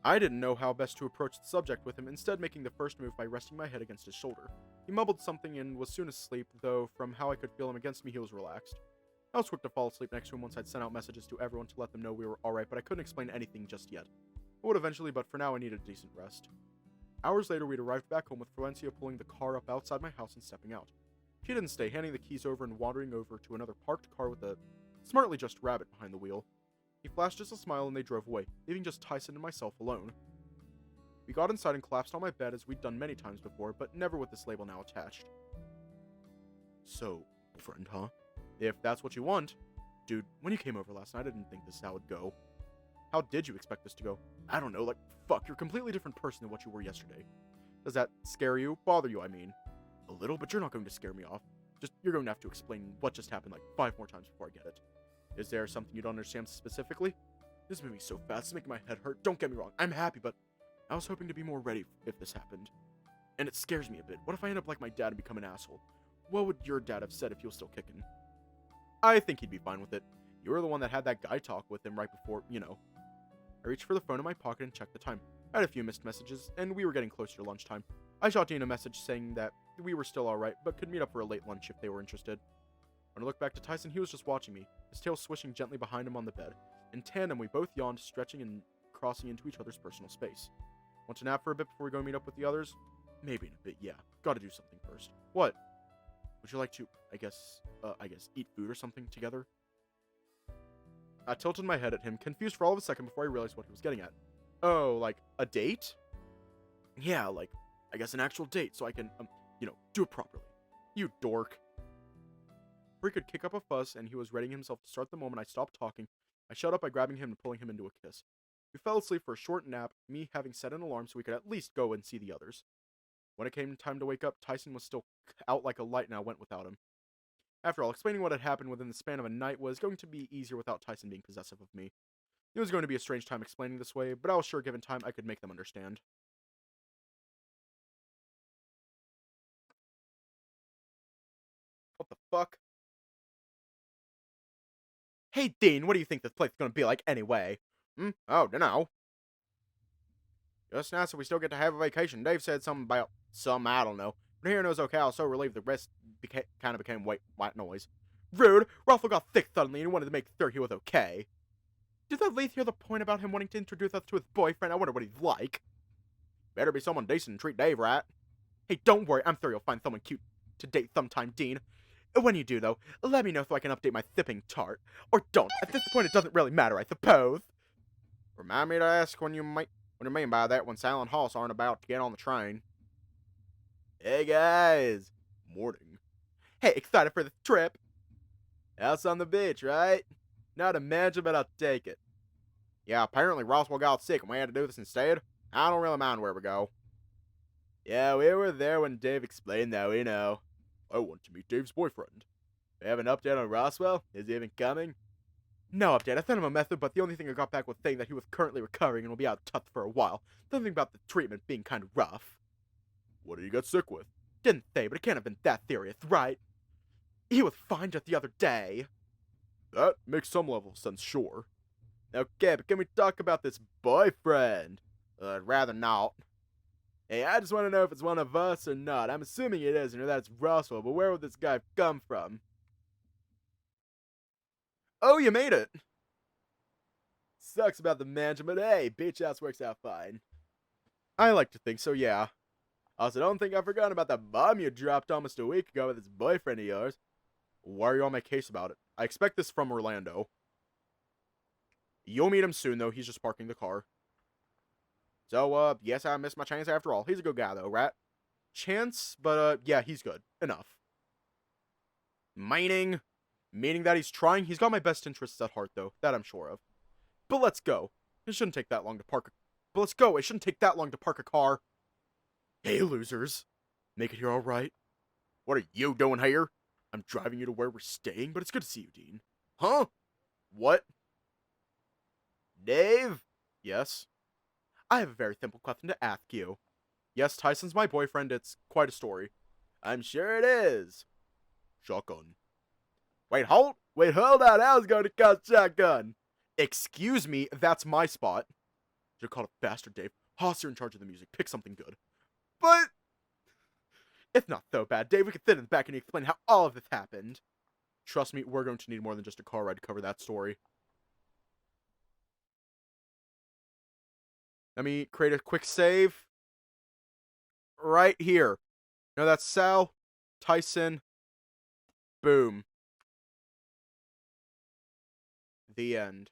[SPEAKER 1] I didn't know how best to approach the subject with him, instead making the first move by resting my head against his shoulder. He mumbled something and was soon asleep, though from how I could feel him against me, he was relaxed. I was quick to fall asleep next to him once I'd sent out messages to everyone to let them know we were alright, but I couldn't explain anything just yet. I would eventually, but for now I needed a decent rest. Hours later, we'd arrived back home with Valencia pulling the car up outside my house and stepping out. She didn't stay, handing the keys over and wandering over to another parked car with a smartly dressed rabbit behind the wheel. He flashed us a smile and they drove away, leaving just Tyson and myself alone. We got inside and collapsed on my bed as we'd done many times before, but never with this label now attached. So, friend, huh? If that's what you want. Dude, when you came over last night, I didn't think this is how it'd go. How did you expect this to go? I don't know, like, fuck, you're a completely different person than what you were yesterday. Does that scare you? Bother you, I mean? A little, but you're not going to scare me off. You're going to have to explain what just happened like 5 more times before I get it. Is there something you don't understand specifically? This is moving so fast, it's making my head hurt. Don't get me wrong, I'm happy, but I was hoping to be more ready if this happened. And it scares me a bit. What if I end up like my dad and become an asshole? What would your dad have said if he was still kicking? I think he'd be fine with it. You were the one that had that guy talk with him right before, you know. I reached for the phone in my pocket and checked the time. I had a few missed messages, and we were getting closer to lunchtime. I shot Dean a message saying that we were still alright, but could meet up for a late lunch if they were interested. When I looked back to Tyson, he was just watching me, his tail swishing gently behind him on the bed. In tandem, we both yawned, stretching and crossing into each other's personal space. Want to nap for a bit before we go meet up with the others? Maybe in a bit, yeah. Gotta do something first. What? Would you like to, I guess, eat food or something together? I tilted my head at him, confused for all of a second before I realized what he was getting at. Oh, like, a date? Yeah, like, I guess an actual date, so I can, do it properly. You dork. Before he could kick up a fuss, and he was readying himself to start the moment I stopped talking, I shut up by grabbing him and pulling him into a kiss. We fell asleep for a short nap, me having set an alarm so we could at least go and see the others. When it came time to wake up, Tyson was still out like a light and I went without him. After all, explaining what had happened within the span of a night was going to be easier without Tyson being possessive of me. It was going to be a strange time explaining this way, but I was sure given time I could make them understand. What the fuck? Hey Dean, what do you think this place is going to be like anyway? Oh, dunno. Just nice that we still get to have a vacation. Dave said something about I don't know. But hearing it was okay, I was so relieved the rest kind of became white noise. Rude! Ruffle got thick suddenly and he wanted to make sure he was okay. Did that lead hear the point about him wanting to introduce us to his boyfriend? I wonder what he's like. Better be someone decent and treat Dave right. Hey, don't worry, I'm sure you'll find someone cute to date sometime, Dean. When you do, though, let me know so I can update my sipping chart. Or don't. At this point, it doesn't really matter, I suppose. Remind me to ask what you mean by that when Silent Hoss aren't about to get on the train. Hey, guys. Morning. Hey, excited for the trip? House on the beach, right? Not a mansion, but I'll take it. Yeah, apparently Roswell got sick and we had to do this instead. I don't really mind where we go. Yeah, we were there when Dave explained that, we know. I want to meet Dave's boyfriend. We have an update on Roswell? Is he even coming? No update. I sent him a message, but the only thing I got back was saying that he was currently recovering and will be out of touch for a while. Something about the treatment being kind of rough. What did he get sick with? Didn't say, but it can't have been that serious, right? He was fine just the other day. That makes some level of sense, sure. Okay, but can we talk about this boyfriend? I'd rather not. Hey, I just want to know if it's one of us or not. I'm assuming it isn't, or that it's Roswell, but where would this guy come from? Oh, you made it! Sucks about the mansion, but hey, beach house works out fine. I like to think so, yeah. Also, don't think I've forgotten about that bomb you dropped almost a week ago with this boyfriend of yours. Why are you on my case about it? I expect this from Orlando. You'll meet him soon, though. He's just parking the car. So, yes, I missed my chance after all. He's a good guy, though, right? Chance, but, yeah, he's good. Enough. Meaning that he's trying. He's got my best interests at heart, though. That I'm sure of. But let's go. It shouldn't take that long to park a car. Hey, losers. Make it here all right? What are you doing here? I'm driving you to where we're staying, but it's good to see you, Dean. Huh? What? Dave? Yes? I have a very simple question to ask you. Yes, Tyson's my boyfriend. It's quite a story. I'm sure it is. Shotgun. Wait, hold on. I was going to call shotgun. Excuse me, that's my spot. You're called a bastard, Dave. Hoss, you're in charge of the music. Pick something good. But it's not so bad, Dave. We can sit in the back and explain how all of this happened. Trust me, we're going to need more than just a car ride to cover that story. Let me create a quick save. Right here. No, that's Sal, Tyson, boom. The end.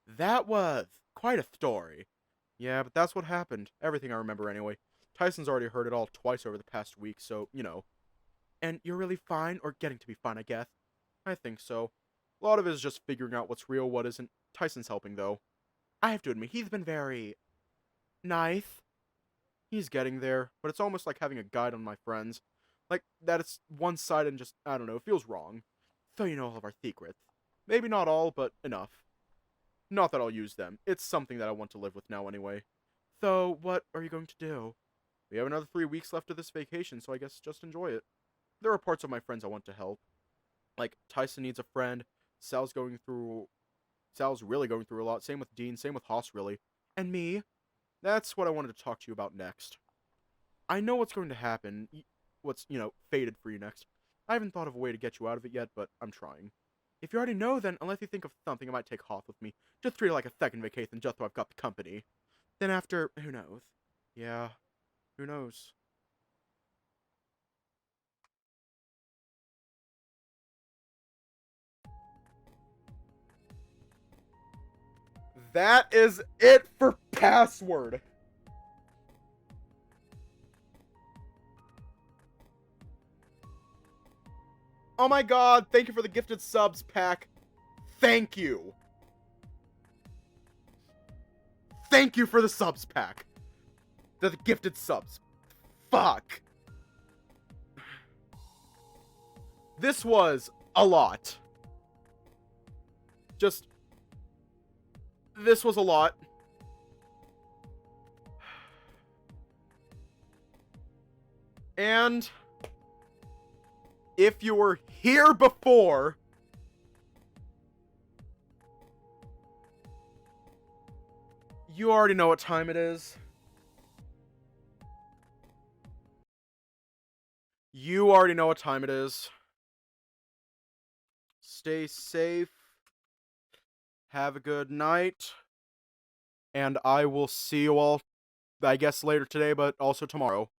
[SPEAKER 1] That was quite a story. Yeah, but that's what happened. Everything I remember anyway. Tyson's already heard it all twice over the past week, so, you know. And you're really fine, or getting to be fine, I guess. I think so. A lot of it is just figuring out what's real, what isn't. Tyson's helping, though. I have to admit, he's been very nice. He's getting there, but it's almost like having a guide on my friends. Like, that it's one-sided and just, I don't know, it feels wrong. So you know all of our secrets. Maybe not all, but enough. Not that I'll use them. It's something that I want to live with now anyway. So, what are you going to do? We have another 3 weeks left of this vacation, so I guess just enjoy it. There are parts of my friends I want to help. Like, Tyson needs a friend. Sal's really going through a lot. Same with Dean, same with Haas, really. And me. That's what I wanted to talk to you about next. I know what's going to happen. What's, fated for you next. I haven't thought of a way to get you out of it yet, but I'm trying. If you already know, then unless you think of something, I might take Hoth with me. Just treat it like a second vacation just so I've got the company. Then after, who knows? Yeah, who knows? That is it for Password. Oh my god, thank you for the gifted subs pack. Thank you. Thank you for the subs pack. The gifted subs. Fuck. This was a lot. This was a lot. And if you were here before, you already know what time it is. You already know what time it is. Stay safe. Have a good night. And I will see you all, I guess, later today, but also tomorrow.